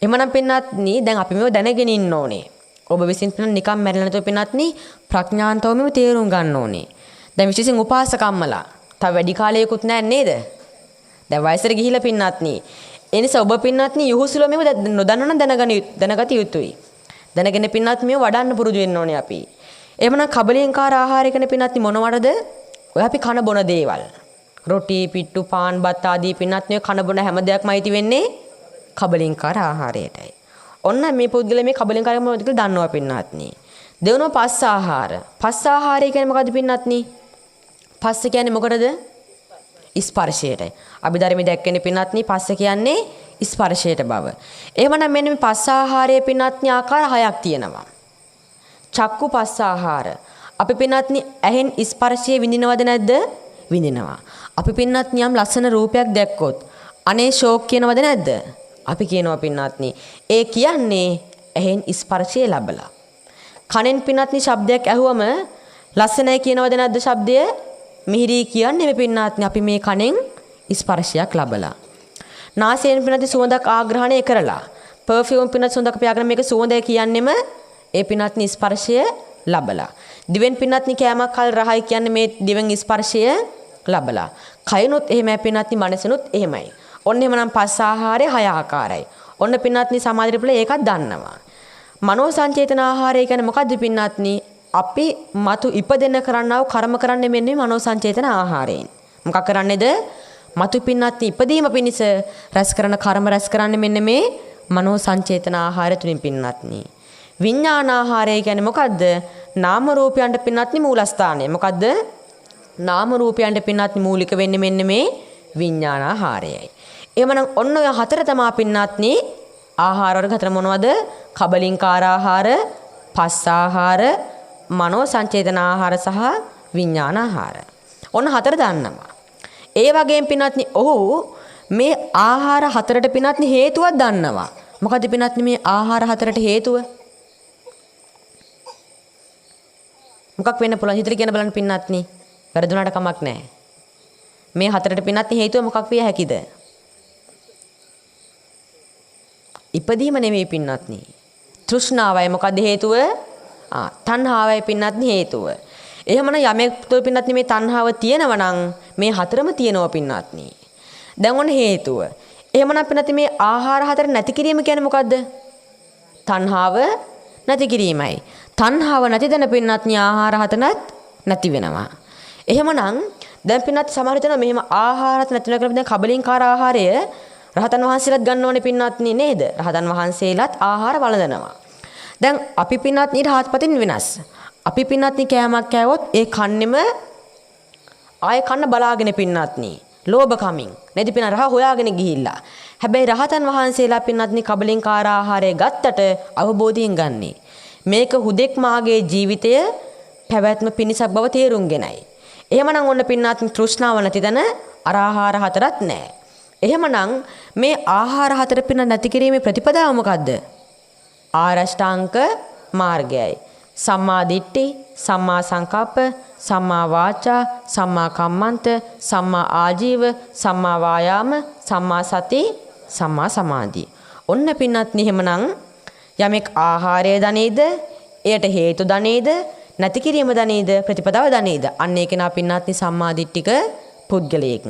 එමනම් පින්වත්නි දැන් අපි මේව දැනගෙන ඉන්න ඕනේ. ඔබ විසින් නිකම් මැරෙලා නැතුව පින්වත්නි ප්‍රඥාන්තව මේව තේරුම් ගන්න ඕනේ. දැන් විශේෂයෙන් උපාසකම්මලා තව වැඩි කාලයකුත් නැහැ නේද? දැන් වයසට ගිහිලා පින්වත්නි. ඒ නිසා ඔබ පින්වත්නි යහුසුල මේව නොදන්නන දැනගත යුතුයි. දැනගෙන පින්වත් මේව වඩන්න පුරුදු වෙන්න ඕනේ අපි. එහෙමනම් කබලින්කාර ආහාරය කියන පින්වත්නි මොනවටද? ඔය අපි කන බොන දේවල්. රොටි, පිට්ටු, පාන්, බත් ආදී පින්වත්නි කන බොන හැම දෙයක්ම අයිති වෙන්නේ කබලින්කාර ආහාරයටයි. ඔන්න මේ පුද්ගලයා මේ කබලින්කාර මොනවද කියලා දන්නවා පින්වත්නි. දෙවනෝ පස්ස ආහාර. පස්ස ආහාරය කියන්නේ මොකද්ද පින්වත්නි? පස්ස කියන්නේ මොකටද? ස්පර්ශයටයි. අභිධර්මයේ දැක්කනේ පින්වත්නි පස්ස කියන්නේ ස්පර්ශයට බව. එහෙමනම් මෙන්න මේ පස්ස ආහාරයේ පින්වත්නි ආකාර 6ක් තියෙනවා. චක්කු පස්ස ආහාර. අපි පින්වත්නි ඇහෙන් ස්පර්ශය විඳිනවද නැද්ද? විඳිනවා. අපි පින්වත්නි යම් ලස්සන රූපයක් දැක්කොත් අනේ ෂෝක් කියනවද නැද්ද? අපි කියනවා පින්වත්නි. ඒ කියන්නේ ඇහෙන් ස්පර්ශය ලැබලා. කනෙන් පින්වත්නි ශබ්දයක් ඇහුවම ලස්සනයි කියනවද නැද්ද ශබ්දය? මිහිරි කියන්නේ මේ පින්වත්නි අපි මේ කනෙන් ස්පර්ශයක් ලැබලා. නාසයෙන් පින්වත්නි සුවඳක් ආග්‍රහණය කරලා. පර්ෆියුම් පින්වත්නි සුවඳක් අපි ආග්‍රහණය මේක සුවඳයි කියන්නෙම ඒ පින්වත්නි ස්පර්ශය ලැබලා. දිවෙන් පින්වත්නි කෑමක් කල් රහයි කියන්නේ මේ දිවෙන් ස්පර්ශය ලැබලා. කයනොත් එහෙමයි පින්වත්නි මනසනොත් එහෙමයි. ඔන්න එහෙමනම් පස්ස ආහාරය 6 ආකාරයි. ඔන්න පින්වත්නි සමාධි පිළ ඒකත් දන්නවා. මනෝ සංචේතන ආහාරය කියන්නේ මොකද්ද පින්වත්නි? අපි මතු ඉපදෙන කරන්නව කර්ම කරන්නේ මෙන්න මේ මනෝ සංචේතන ආහාරයෙන්. මොකක් කරන්නේද? මතු පින්වත්නි ඉපදීම පිණිස රැස් කරන කර්ම රැස් කරන්නේ මෙන්න මේ මනෝ සංචේතන ආහාරය තුලින් පින්වත්නි. විඥාන ආහාරය කියන්නේ මොකද්ද? නාම රූපයන්ට පින්වත්නි මූලස්ථානය. මොකද්ද? නාම රූපයන්ට පින්වත්නි මූලික වෙන්නේ මෙන්න මේ විඥාන ආහාරයයි. එහෙමනම් ඔන්න ඔය හතර තමයි පින්වත්නි ආහාර වර්ග හතර මොනවද? කබලින්කාර ආහාර, පස්ස ආහාර, මනෝ සංචේතන ආහාර සහ විඥාන ආහාර. ඔන්න හතර දන්නවා. ඒ වගේම පින්වත්නි ඔහු මේ ආහාර හතරට පින්වත්නි හේතුවක් දන්නවා. මොකද පින්වත්නි මේ ආහාර හතරට හේතුව? මොකක් වෙන්න පුළුවන්? හිතට කියන බලන්න පින්වත්නි. වැරදුනාට කමක් නැහැ. මේ හතරට පින්වත්නි හේතුව මොකක් විය හැකිද? ඉපදීම නෙමෙයි පින්වත්නි. තෘෂ්ණාවයි මොකද්ද හේතුව? තණ්හාවයි පින්වත්නි හේතුව. එහෙමනම් යමෙක් තුළ පින්වත්නි මේ තණ්හාව තියෙනවා නම් මේ හතරම තියෙනවා පින්වත්නි. දැන් ඔන්න හේතුව. එහෙමනම් පින්වත්නි මේ ආහාර හතර නැති කිරීම කියන්නේ මොකද්ද? තණ්හාව නැති කිරීමයි. තණ්හාව නැති දෙන පින්වත්නි ආහාර හතරත් නැති වෙනවා. එහෙමනම් දැන් පින්වත්නි සමහර විට මෙහෙම ආහාර හතර නැති වෙනවා කියලා දැන් කබලින්කාර ආහාරය රහතන් වහන්සේලාත් ගන්න ඕනේ පින්වත්නි නේද? රහතන් වහන්සේලාත් ආහාර වළඳනවා. දැන් අපි පින්වත්නි රහත්පතින් වෙනස්. අපි පින්වත්නි කෑමක් කෑවොත් ඒ කන්නෙම ආයෙ කන්න බලාගෙන පින්වත්නි. ලෝභ කමින්. නැති පින රහ හොයාගෙන ගිහිල්ලා. හැබැයි රහතන් වහන්සේලා පින්වත්නි කබලින්කාර ආහාරය ගත්තට අවබෝධයෙන් ගන්නේ. මේක හුදෙක් මාගේ ජීවිතය පැවැත්ම පිණිසක් බව තේරුම්ගෙනයි. එහෙමනම් ඔන්න පින්වත්නි තෘෂ්ණාව නැති තැන ආහාර හතරක් නැහැ. එහෙමනම් මේ ආහාර හතර පින නැති කිරීමේ ප්‍රතිපදාව මොකද්ද? ආරෂ්ඨාංග මාර්ගයයි. සම්මා දිට්ඨි, සම්මා සංකප්ප, සම්මා වාචා, සම්මා කම්මන්ත, සම්මා ආජීව, සම්මා වායාම, සම්මා සති, සම්මා සමාධි. ඔන්න පින්වත්නි එහෙමනම් යමෙක් ආහාරය දනේද, එයට හේතු දනේද, නැති කිරීම දනේද, ප්‍රතිපදාව දනේද? අන්න ඒක නා පින්වත්නි සම්මා දිට්ඨික පුද්ගලයෙක්.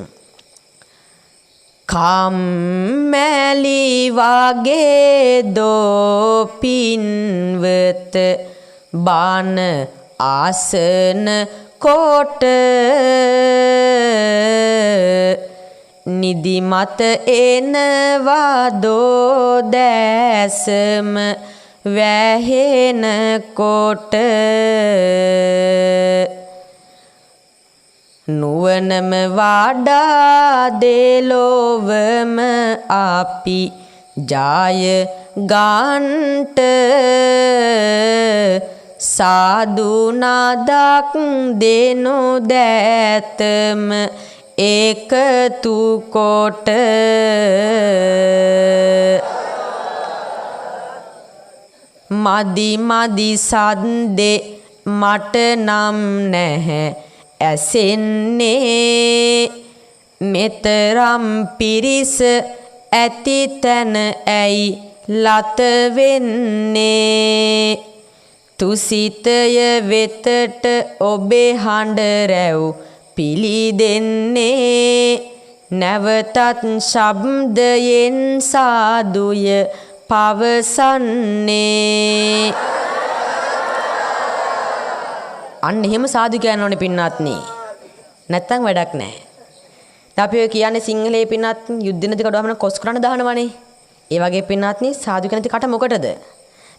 කම්මැලි වගේ දෝ පින්වත බාන ආසන කොට නිදිමත එනවා දෝ දැසම වැහෙන කොට නුවණම වඩා දෙලොවම අපි ජය ගන්නට සාදු නාදක් දෙනු දැතම ඒකතු කොට මදි මදි සද්දේ මට නම් නැහැ ඇසෙන්නේ මෙතරම් පිරිස ඇති තැන ඇයි ලත වෙන්නේ තුසිතය වෙතට ඔබේ හඬ රැව් පිළිදෙන්නේ නැවතත් ශබ්දයෙන් සාදුය පවසන්නේ අන්න එහෙම සාදු කියන්න ඕනේ පින්වත්නි නැත්තම් වැඩක් නැහැ. අපි ඔය කියන්නේ සිංහලයේ පින්වත් යුද්ධ නැති කඩවම කොස් කරන්න දානවනේ. ඒ වගේ පින්වත්නි සාදු කියන කට මොකටද?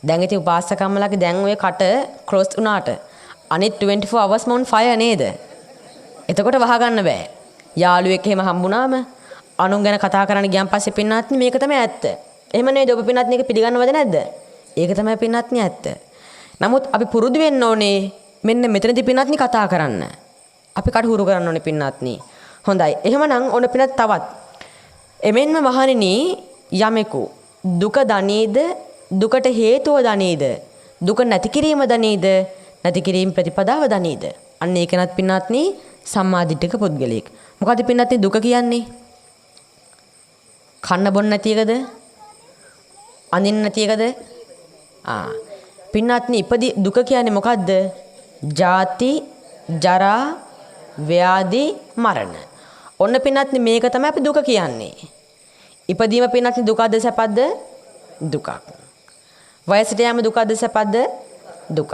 දැන් ඉතින් උපාසකම්මලාගේ දැන් ඔය කට ක්ලෝස් වුණාට අනිත් 24 hours on fire නේද? එතකොට වහගන්න බෑ. යාළුවෙක් එහෙම හම්බුනාම අනුන් ගැන කතා කරන්න ගියන් පස්සේ පින්වත්නි මේක තමයි ඇත්ත. එහෙම නේද ඔබ පින්වත්නි එක පිළිගන්නවද නැද්ද? ඒක තමයි පින්වත්නි ඇත්ත. නමුත් අපි පුරුදු වෙන්න ඕනේ මෙන්න මෙතනදී පින්වත්නි කතා කරන්න. අපි කටහුරු කරන්න ඕනේ පින්වත්නි. හොඳයි. එහෙමනම් ඔන්න පින්වත් තවත්. එමෙන්ම මහණෙනි යමෙකු දුක දනේද දුකට හේතුව දනේද දුක නැති කිරීම දනේද නැති කිරීම ප්‍රතිපදාව දනේද අන්න ඒකනත් පින්වත්නි සම්මාදිට්ඨික පුද්ගලයෙක්. මොකද පින්වත්නි දුක කියන්නේ? කන්න බොන්න නැති එකද? අඳින්න නැති එකද? පින්වත්නි ඉපදි දුක කියන්නේ මොකද්ද? ජාති ජරා ව්‍යාධි මරණ. ඔන්න පින්වත්නි මේක තමයි අපි දුක කියන්නේ. ඉපදීම පින්වත්නි දුකද සැපද? දුකක්. වයසට යෑම දුකද සැපද? දුකක්.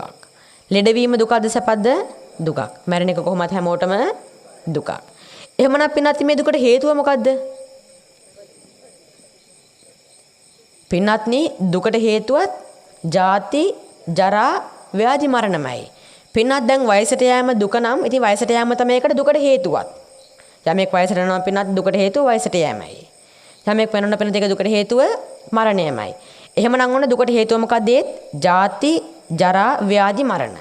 ලෙඩවීම දුකද සැපද? දුකක්. මැරෙන එක කොහොමද හැමෝටම දුකක්. එහෙමනම් පින්වත්නි මේ දුකට හේතුව මොකද්ද? පින්වත්නි දුකට හේතුවත් ජාති ජරා ව්‍යාධි මරණමයි. පින්වත් දැන් වයසට යෑම දුක නම් ඉතින් වයසට යෑම තමයි ඒකට දුකට හේතුවත්. යමෙක් වයසට යනවා පින්වත් දුකට හේතුව වයසට යෑමයි. යමෙක් වෙනොන පින්වත් ඒක දුකට හේතුව මරණයමයි. එහෙමනම් ඔන්න දුකට හේතුව මොකක්ද? ජාති ජරා ව්‍යාධි මරණ.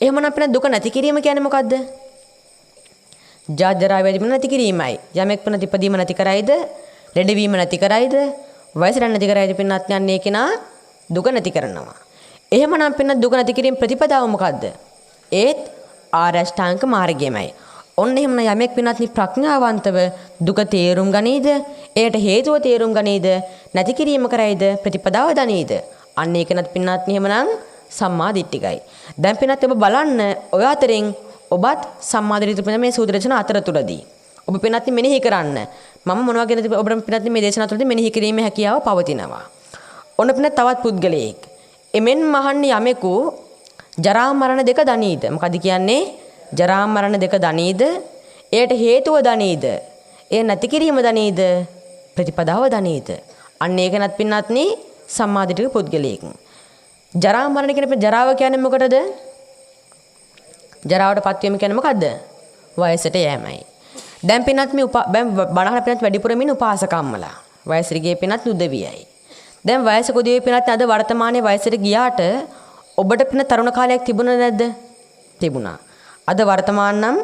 එහෙමනම් පින්වත් දුක නැති කිරීම කියන්නේ මොකද්ද? ජාති ජරා ව්‍යාධි මරණ නැති කිරීමයි. යමෙක් පින්වත් ඉපදීම නැති කරයිද? ලෙඩවීම නැති කරයිද? වයසට නැති කරයිද පින්වත් යන්නේ කෙනා දුක නැති කරනවා. එහෙමනම් පින්වත් දුක නැති කිරීම ප්‍රතිපදාව මොකද්ද? ඒත් ආරෂ්ඨාංග මාර්ගයමයි. ඔන්න එහෙමනම් යමෙක් පින්වත්නි ප්‍රඥාවන්තව දුක තේරුම් ගනීද? එයට හේතුව තේරුම් ගනීද? නැති කිරීම කරයිද? ප්‍රතිපදාව දනීද? අන්න ඒකනත් පින්වත්නි එහෙමනම් සම්මා දිට්ඨිකයි. දැන් පින්වත්නි ඔබ බලන්න ඔය අතරින් ඔබත් සම්මා දිට්ඨිය මේ සූත්‍ර දේශනා අතරතුරදී ඔබ පින්වත්නි මෙනෙහි කරන්න. මම මොනවා ගැනද ඔබට පින්වත්නි මේ දේශනා තුළදී මෙනෙහි කිරීමේ හැකියාව පවතිනවා. ඔන්න පින්වත්නි තවත් පුද්ගලයෙක්. එමෙන් මහන්නේ යමෙකු ජරා මරණ දෙක දනීද? මොකද කියන්නේ? ජරා මරණ දෙක දනීද? එයට හේතුව දනීද? එය නැති කිරීම දනීද? ප්‍රතිපදාව දනීද? අන්න ඒකනත් පින්වත්නි සම්මාදිට්ඨික පුද්ගලයෙක්. ජරා මරණ කියන්නේ ජරාව කියන්නේ මොකටද? ජරාවට පත්වීම කියන්නේ මොකද්ද? වයසට යෑමයි. දැන් පින්වත් මේ බණහන පින්වත් වැඩිපුරම ඉන්න උපාසකම්මලා. වයසට ගියේ පින්වත් උදවියයි. දැන් වයසක උදවිය පින්වත් අද වර්තමානයේ වයසට ගියාට ඔබට පින තරුණ කාලයක් තිබුණා නැද්ද? තිබුණා. අද වර්තමාන නම්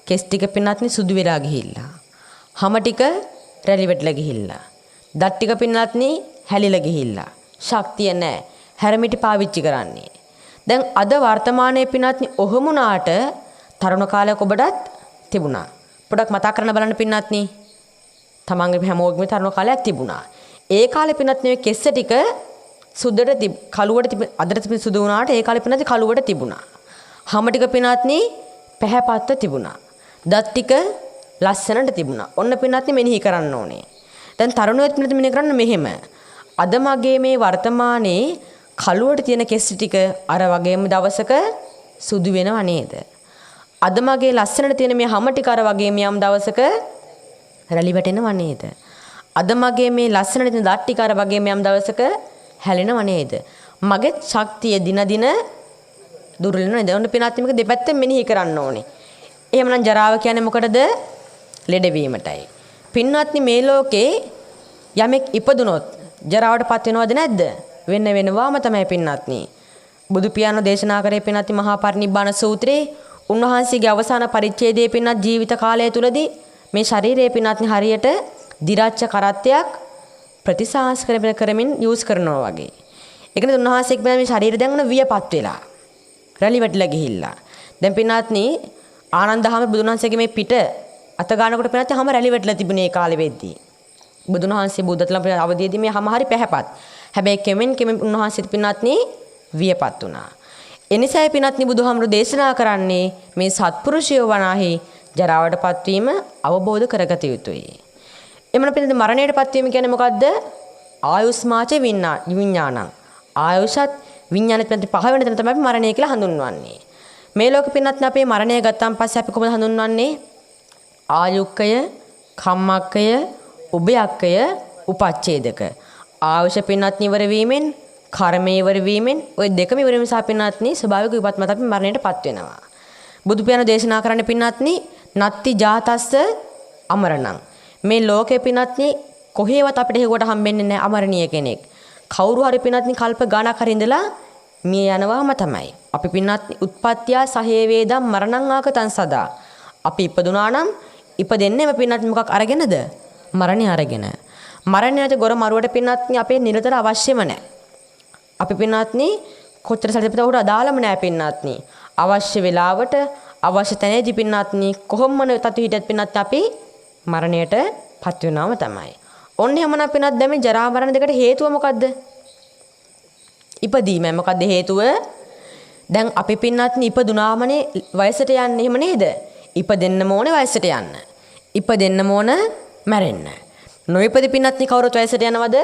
කෙස් ටික පින්වත්නි සුදු වෙලා ගිහිල්ලා. හම ටික රැලි වැටලා ගිහිල්ලා. දත් ටික පින්වත්නි හැලිලා ගිහිල්ලා. ශක්තිය නැහැ. හැරමිටි පාවිච්චි කරන්නේ. දැන් අද වර්තමානයේ පින්වත්නි ඔහොමුණාට තරුණ කාලයක් ඔබටත් තිබුණා. පොඩක් මතක් කරන්න බලන්න පින්වත්නි. තමන්ගේ හැමෝගෙම තරුණ කාලයක් තිබුණා. ඒ කාලේ පින්වත්නි මේ කෙස්ස ටික සුදට කළුවට අදට සුදු වුණාට ඒ කාලේ පින්වත්නි කළුවට තිබුණා. හම ටික පින්වත්නි පැහැපත්ව තිබුණා. දත් ටික ලස්සනට තිබුණා. ඔන්න පින්වත්නි මෙනෙහි කරන්න ඕනේ. දැන් තරුණයෝත් පින්වත්නි මෙනෙහි කරන්න මෙහෙම. අද මගේ මේ වර්තමානයේ කළුවට තියෙන කෙස් ටික අර වගේම දවසක සුදු වෙනව නේද? අද මගේ ලස්සනට තියෙන මේ හම ටික අර වගේම යම් දවසක රැලි වැටෙනව නේද? අද මගේ මේ ලස්සනට තියෙන දත් ටික අර වගේම යම් දවසක හැලෙනව නේද? මගේ ශක්තිය දින දින දුර්වල වෙනවා නේද? ඔන්න පින්වත්නි මේක දෙපැත්තෙන් මෙනෙහි කරන්න ඕනේ. එහෙමනම් ජරාව කියන්නේ මොකටද? ලෙඩවීමටයි. පින්වත්නි මේ ලෝකේ යමෙක් ඉපදුනොත් ජරාවටපත් වෙනවද නැද්ද? වෙනවාම තමයි පින්වත්නි. බුදු පියාණෝ දේශනා කරේ පින්වත්නි මහා පරිනිබ්බාන සූත්‍රයේ උන්වහන්සේගේ අවසාන පරිච්ඡේදයේ පින්වත් ජීවිත කාලය තුලදී මේ ශරීරයේ පින්වත්නි හරියට දිරච්ච කරත්තයක් ප්‍රතිසංස්කරණය කරමින් යූස් කරනවා වගේ. ඒ කියන්නේ උන්වහන්සේගේ මේ ශරීරය දැන් උන වියපත් වෙලා රැලි වැටිලා ගිහිල්ලා. දැන් පින්වත්නි ආනන්දහම බුදුන් වහන්සේගේ මේ පිට අත ගන්නකොට පින්වත්නි හැම රැලි වැටිලා තිබුණේ කාලෙ වෙද්දී. බුදුන් වහන්සේ බුද්ධත්වයට අවදීදී මේ හැම හරි පැහැපත්. හැබැයි කෙමෙන් උන්වහන්සේට පින්වත්නි වියපත් වුණා. එනිසායි පින්වත්නි බුදුහාමුදුරු දේශනා කරන්නේ මේ සත්පුරුෂයෝ වනාහි ජරාවටපත් වීම අවබෝධ කරගත යුතුයි. එමණ පින්වත්නි මරණයටපත් වීම කියන්නේ මොකද්ද? ආයුස්මාච විඥානං. ආයුෂත් විඥානෙත් පින්වත්නි පහ වෙන තැන තමයි මරණය කියලා හඳුන්වන්නේ. මේ ලෝකෙ පින්වත්නි අපේ මරණය ගත්තාන් පස්සේ අපි කොහොමද හඳුන්වන්නේ? ආයුක්කය, කම්මක්කය, උභයක්කය, උපච්ඡේදක. ආයුෂ පින්වත්නි ඉවර වීමෙන් කර්මය ඉවර වීමෙන් ওই දෙකම ඉවර වීම සහ පින්වත්නි ස්වභාවික විපත් මත අපි මරණයටපත් වෙනවා. බුදු පියාණෝ දේශනා කරන්න පින්වත්නි නත්ති ජාතස්ස අමරණං. මේ ලෝකේ පින්වත්නි කොහේවත් අපිට හේකුවට හම්බෙන්නේ නැහැ අමරණීය කෙනෙක්. කවුරු හරි පින්වත්නි කල්ප ගාණක් හරි ඉඳලා මිය යනවාම තමයි. අපි පින්වත්නි උත්පත්තිය සහේ වේදම් මරණං ආකතං සදා. අපි ඉපදුනා නම් ඉපදෙන්නේම පින්වත්නි මොකක් අරගෙනද? මරණය අරගෙන. මරණයට ගොර මරුවට පින්වත්නි අපේ නිරතර අවශ්‍යම නැහැ. අපි පින්වත්නි කොච්චර සැලපෙත උඩ අදාළම නැහැ පින්වත්නි. අවශ්‍ය වෙලාවට අවශ්‍ය තැනදී පින්වත්නි කොහොමන තතු හිටියත් පින්වත්නි අපි මරණයටපත් වෙනවම තමයි. ඔන්න එහෙමනම් පින්වත්නි දැන් මේ ජරා මරණ දෙකට හේතුව මොකද්ද? ඉපදීම. මොකද්ද හේතුව? දැන් අපි පින්වත්නි ඉපදුනාමනේ වයසට යන්නේ එහෙම නේද? ඉපදෙන්නම ඕනේ වයසට යන්න. ඉපදෙන්නම ඕන මැරෙන්න. නොඉපදි පින්වත්නි කවුරුත් වයසට යනවද?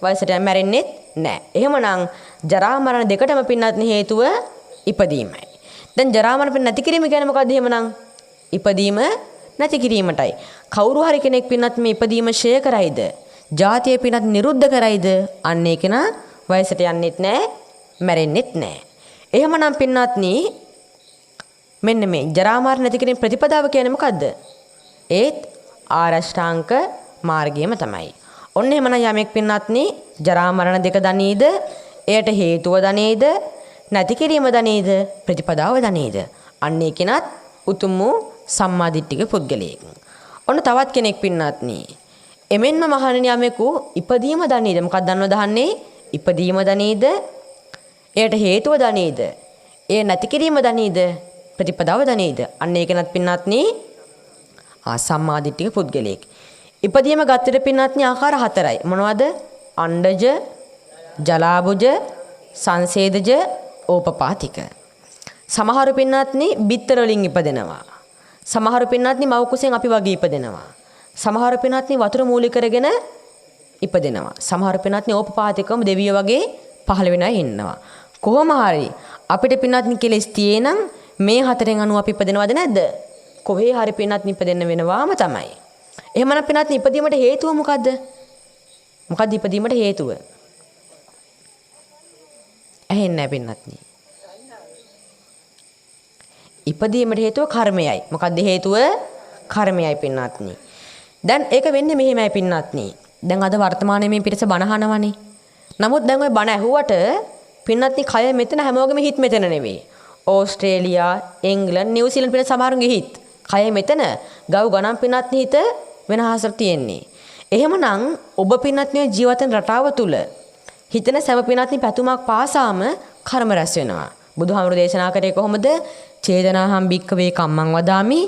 වයසට යන්න මැරෙන්නේ නැහැ. එහෙමනම් ජරා මරණ දෙකටම පින්වත්නි හේතුව ඉපදීමයි. දැන් ජරා මරණ නැති කිරීම කියන්නේ මොකද්ද එහෙමනම්? ඉපදීම නැති කිරීමටයි. කවුරු හරි කෙනෙක් පින්වත් මේ ඉපදීම ෂය කරයිද? ජාතිය පින්වත් නිරුද්ධ කරයිද? අන්න ඒක නා වයසට යන්නෙත් නැහැ, මැරෙන්නෙත් නැහැ. එහෙමනම් පින්වත්නි මෙන්න මේ ජරා මරණ නැති කිරීම ප්‍රතිපදාව කියන්නේ මොකද්ද? ඒත් ආරෂ්ඨාංග මාර්ගයම තමයි. ඔන්න එහෙමනම් යමෙක් පින්වත්නි ජරා මරණ දෙක දනීද? එයට හේතුව දනීද? නැති කිරීම දනීද? ප්‍රතිපදාව දනීද? අන්න ඒ කෙනත් උතුම් වූ සම්මාදිට්ඨික පුද්ගලයෙක්. ඔන්න තවත් කෙනෙක් පින්වත්නි. එමෙන්ම මහණෙනි යමෙකු ඉපදීම දනීද? මොකක්ද දන්නවද අහන්නේ? ඉපදීම දනීද? එයට හේතුව දනීද? ඒ නැති කිරීම දනීද? ප්‍රතිපදාව දනීද? අන්න ඒ කෙනත් පින්වත්නි සම්මාදිට්ඨික පුද්ගලයෙක්. ඉපදීම ගත්තට පින්වත්නි ආකාර හතරයි. මොනවද? අණ්ඩජ, ජලාබුජ, සංසේදජ, ඕපපාතික. සමහර පින්වත්නි බිත්තර වලින් ඉපදෙනවා. සමහර පින්වත්නි මව් කුසෙන් අපි වගේ ඉපදෙනවා. සමහර පින්වත්නි වතුර මූලික කරගෙන ඉපදෙනවා. සමහර පින්වත්නි ඕපපාතිකවම දෙවියෝ වගේ පහළ වෙන අය ඉන්නවා. කොහොම හරි අපිට පින්වත්නි කෙලස් තියෙන නම් මේ හතරෙන් අනුව අපි ඉපදෙනවද නැද්ද? කොහේ හරි පින්වත්නි ඉපදෙන්න වෙනවාම තමයි. එහෙමනම් පින්වත්නි ඉපදීමට හේතුව මොකද්ද? මොකද්ද ඉපදීමට හේතුව? ඇහෙන්නේ නැහැ පින්වත්නි. ඉපදීමට හේතුව කර්මයයි. මොකද්ද හේතුව? කර්මයයි පින්වත්නි. දැන් ඒක වෙන්නේ මෙහෙමයි පින්වත්නි. දැන් අද වර්තමානයේ මේ පිටස බණ අහනවනේ. නමුත් දැන් ওই බණ ඇහුවට පින්වත්නි කය මෙතන හැමෝගෙම හිත මෙතන නෙවෙයි. ඕස්ට්‍රේලියා, එංගලන්ත, නිව්සීලන්ත පින සමහරුන්ගේ හිත. කය මෙතන ගව් ගණන් පින්වත්නි හිත වෙනහසට තියෙන්නේ. එහෙමනම් ඔබ පින්වත්නි ජීවිතේ රටාව තුල හිතන සෑම පින්වත්නි පැතුමක් පාසාම කර්ම රැස් වෙනවා. බුදුහාමුදුරු දේශනා කරේ කොහොමද? චේතනාහම් භික්ඛවේ කම්මං වදාමි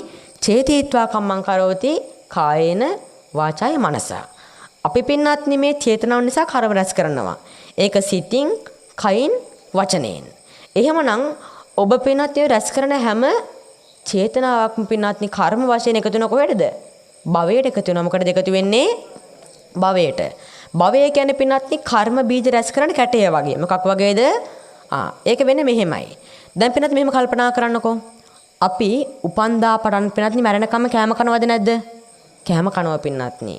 චේතීත්වා කම්මං කරෝති කායේන වාචාය මනසා. අපි පින්වත්නි මේ චේතනාව නිසා කර්ම රැස් කරනවා. ඒක සිතින්, කයින්, වචනයෙන්. එහෙමනම් ඔබ පින්වත්නි රැස් කරන හැම චේතනාවක්ම පින්වත්නි කර්ම වශයෙන් එකතු වෙන කොහෙටද? භවයට එකතු වෙනවා. මොකටද එකතු වෙන්නේ? භවයට. භවය කියන්නේ පින්වත්නි කර්ම බීජ රැස් කරන කැටය වගේ. මොකක් වගේද? ඒක වෙන්නේ මෙහෙමයි. දැන් පින්වත්නි මෙහෙම කල්පනා කරන්නකෝ. අපි උපන්දා පටන් පින්වත්නි මැරෙනකම් කෑම කනවද නැද්ද? කෑම කනවා පින්වත්නි.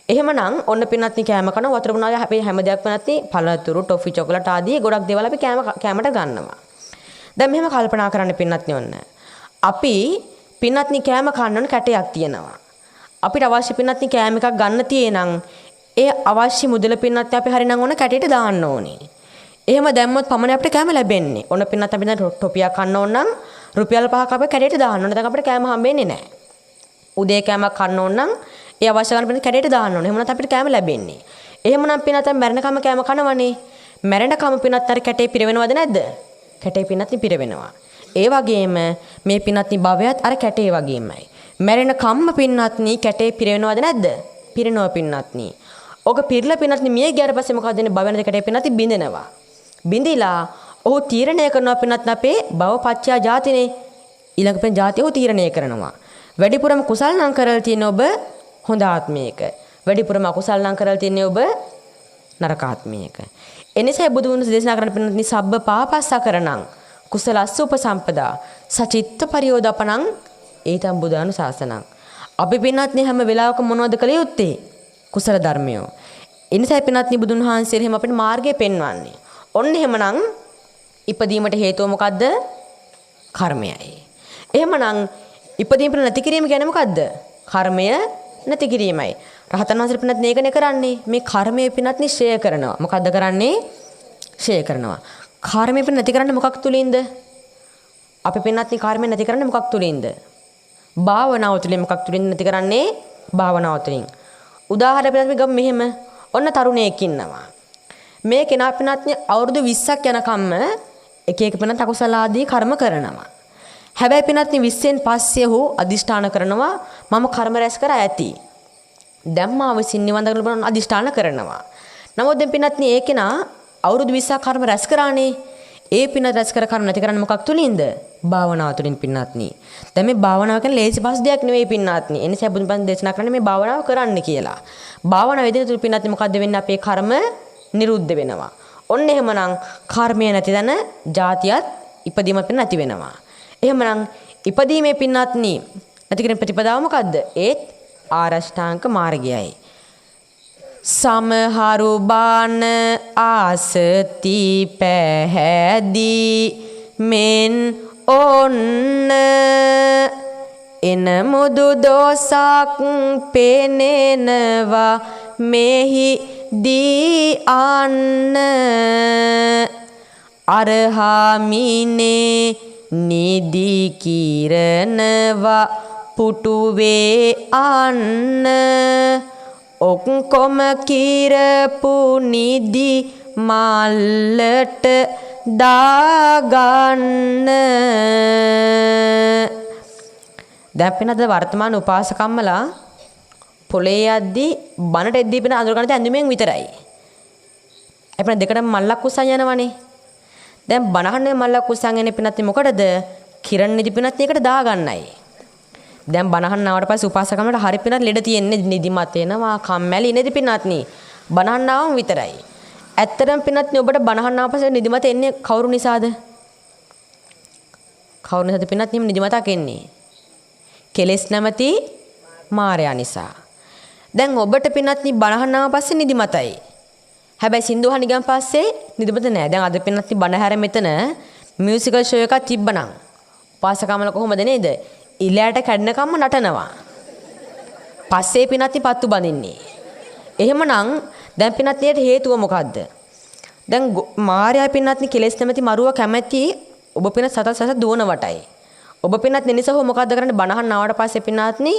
එහෙමනම් ඔන්න පින්නත්නි කෑම කන වතුර බොනවා අපි හැම දෙයක් වෙනත්නි පළතුරු ටොෆි චොකලට් ආදී ගොඩක් දේවල් අපි කෑමට ගන්නවා. දැන් මෙහෙම කල්පනා කරන්න පින්නත්නි ඔන්න. අපි පින්නත්නි කෑම කන්න ඕන කැටයක් තියෙනවා. අපිට අවශ්‍ය පින්නත්නි කෑම එකක් ගන්න තියෙනම් ඒ අවශ්‍ය මුදල පින්නත්නි අපි හරිනම් ඔන්න කැටයට දාන්න ඕනේ. එහෙම දැම්මොත් පමණයි අපිට කෑම ලැබෙන්නේ. ඔන්න පින්නත් අපි දැන් ටොපියක් කන්න ඕන නම් රුපියල් 5ක් අපි කැටයට දාන්න ඕනේ. දැන් අපිට කෑම හම්බෙන්නේ නැහැ. උදේ කෑමක් කන්න ඕන නම් ඒ අවශ්‍ය කරන පින්නත් කැටයට දාන්න ඕනේ. එහෙම නැත්නම් අපිට කෑම ලැබෙන්නේ. එහෙමනම් පින්නත් මැරෙනකම කෑම කනවනේ. මැරෙනකම පින්නත් අර කැටේ පිරවෙනවද නැද්ද? කැටේ පින්නත් පිරවෙනවා. ඒ වගේම මේ පින්නත් භවයත් අර කැටේ වගේමයි. මැරෙනකම්ම පින්නත්නි කැටේ පිරවෙනවද නැද්ද? පිරෙනවා පින්නත්නි. ඔක පිරලා පින්නත්නි මිය ගියාට පස්සේ මොකද වෙන්නේ? භවයන්ද කැටේ පින්නත්නි බිඳෙනවා. බිඳිලා ඔහු තීරණය කරනවා පින්නත්නි අපේ භවපච්චයා ජාතිනේ. ඊළඟ පෙන් ජාතිය ඔහු තීරණය කරනවා. වැඩිපුරම කුසල් නම් කරලා තියෙන ඔබ හොඳ ආත්මයක. වැඩිපුරම අකුසල් නම් කරලා තියෙන්නේ ඔබ නරක ආත්මයක. එනිසා බුදුන් දේශනා කරන පින්නත්නි සබ්බ පාපස්සකරණං කුසලස්ස උපසම්පදා සචිත්ත පරියෝදපණං ඒතම් බුදානු ශාසනං. අපි පින්නත්නි හැම වෙලාවකම මොනවද කළ යුත්තේ? කුසල ධර්මයෝ. එනිසා පින්නත්නි බුදුන් වහන්සේ එහෙම අපිට මාර්ගය පෙන්වන්නේ. ඔන්න එහෙමනම් ඉපදීමට හේතුව මොකද්ද? කර්මයයි. එහෙමනම් ඉපදීම නැති කිරීම කියන්නේ මොකද්ද? කර්මය නැති කිරීමයි. රහතන් වහන්සේ පින්නත් මේකනේ කරන්නේ. මේ කර්මයේ පින්නත් නිශ්චය කරනවා. මොකද්ද කරන්නේ? ෂය කරනවා. කර්මය පින්න නැති කරන්නේ මොකක් තුලින්ද? අපි පින්නත් කර්මය නැති කරන්නේ මොකක් තුලින්ද? භාවනාව තුලින්. මොකක් තුලින්ද නැති කරන්නේ? භාවනාව තුලින්. උදාහරණ පින්නත් ගම මෙහෙම. ඔන්න තරුණයෙක් ඉන්නවා. මේ කෙනා පින්නත් අවුරුදු 20ක් යනකම්ම එක එක පින්නත් අකුසල ආදී කර්ම කරනවා. හැබැයි පින්නත් 20න් පස්සේ ඔහු අදිෂ්ඨාන කරනවා මම කර්ම රැස් කර ඇති. ධම්මා විසින් නිවන් දකින්න බලන අදිෂ්ඨාන කරනවා. නමුත් දැන් පින්නත් ඒ කෙනා අවුරුදු 20ක් කර්ම රැස් කරානේ. ඒ පින්න රැස් කර කර්ම නැති කරන්නේ මොකක් තුලින්ද? භාවනාව තුලින් පින්නත්නි. දැන් මේ භාවනාව කියන්නේ ලේසි පහසු දෙයක් නෙවෙයි පින්නත්නි. ඒ නිසා බුදුන් දේශනා කරන්නේ මේ භාවනාව කරන්න කියලා. භාවනාව වේදින තුල පින්නත්නි මොකද්ද වෙන්නේ? අපේ කර්ම නිරුද්ධ වෙනවා. ඔන්න එහෙමනම් කර්මය නැති දන જાතියත් ඉපදීමත් පින්න නැති වෙනවා. එහෙමනම් ඉපදීමේ පින්නත්නි නැති කියන ප්‍රතිපදාව මොකද්ද? ඒත් ආරෂ්ඨාංග මාර්ගයයි. සමහරු බාන ආසති පැහැදී මෙන් ඔන්න එන මුදු දෝසක් පෙනෙනවා මෙහි දී අන්න අරහාමිනේ නිදි කිරණවා පුටුවේ අන්න ඔක්කොම කිරපු නිදි මල්ලට දාගන්න. දැන් පින්නද වර්තමාන උපාසකම්මලා පොලේ යද්දී බනට එද්දී පින්න අඳුරගන්න ඇඳුමෙන් විතරයි. අපේ දෙකටම මල්ලක් උස්සන් යනවනේ. දැන් බනහන්නේ මල්ලක් උස්සන් යන්නේ පින්නත් මොකටද? කිරණ නිදි පින්නත් එකට දාගන්නයි. දැන් බනහන් ආවට පස්සේ උපාසකම්මලට හරි පින්නත් ලෙඩ තියෙන්නේ නිදිමත එනවා කම්මැලි නේද පින්නත්නි. බනහන් ආවම විතරයි. ඇත්තටම පින්නත්නි ඔබට බනහන් ආපස්සේ නිදිමත එන්නේ කවුරු නිසාද? කවුරු නිසාද පින්නත්නි නිදිමතක් එන්නේ? කෙලෙස් නැමැති මායя නිසා. දැන් ඔබට පින්නත්නි බනහන් ආව පස්සේ නිදිමතයි. හැබැයි සින්දු අහන ගියන් පස්සේ නිදිමත නෑ. දැන් අද පින්නත්නි බන හැර මෙතන මියුසිකල් ෂෝ එකක් තිබ්බනම් උපාසකම්මල කොහොමද නේද? ඉලයට කැඩනකම්ම නටනවා. පස්සේ පින්නත්නි පත්තු බඳින්නේ. එහෙමනම් දැන් පින්නත්නියට හේතුව මොකද්ද? දැන් මායя පින්නත්නි කෙලෙස් නැමැති මරුව කැමැති ඔබ පින්නත් සතත් දුවන වටයි. ඔබ පින්නත් නිසහව මොකද්ද කරන්නේ? බනහන් ආවට පස්සේ පින්නත්නි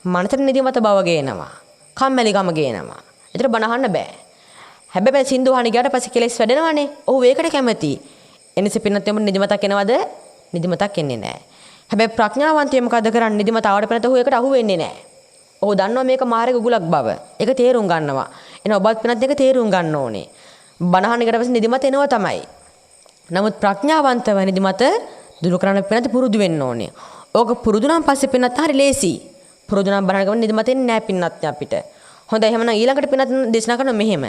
මනසට නිදිමත බව ගේනවා. කම්මැලිකම ගේනවා. ඒතර බනහන්න බෑ. හැබැයි සින්දු අහන ගියාට පස්සේ කෙලෙස් වැඩෙනවනේ. ඔහු ඒකට කැමැති. එනිසා පින්නත් එමුට නිදිමතක් එනවද? නිදිමතක් එන්නේ නැහැ. හැබැයි ප්‍රඥාවන්තයා මොකද කරන්නේ? නිදිමත ආවට පස්සේ ඔහු ඒකට අහු වෙන්නේ නැහැ. ඔහු දන්නවා මේක මාර්ග ගුලක් බව. ඒක තේරුම් ගන්නවා. එහෙනම් ඔබත් පින්නත් ඒක තේරුම් ගන්න ඕනේ. බනහන එකට පස්සේ නිදිමත එනවා තමයි. නමුත් ප්‍රඥාවන්තව නිදිමත දුරු කරන්න පින්නත් පුරුදු වෙන්න ඕනේ. ඕක පුරුදු නම් පස්සේ පින්නත් හරි ලේසි. පුරුදු නම් බනහන ගමන් නිදිමත එන්නේ නැහැ පින්නත් අපිට. හොඳයි එහෙනම් ඊළඟට පින්නත් දේශනා කරනවා මෙහෙම.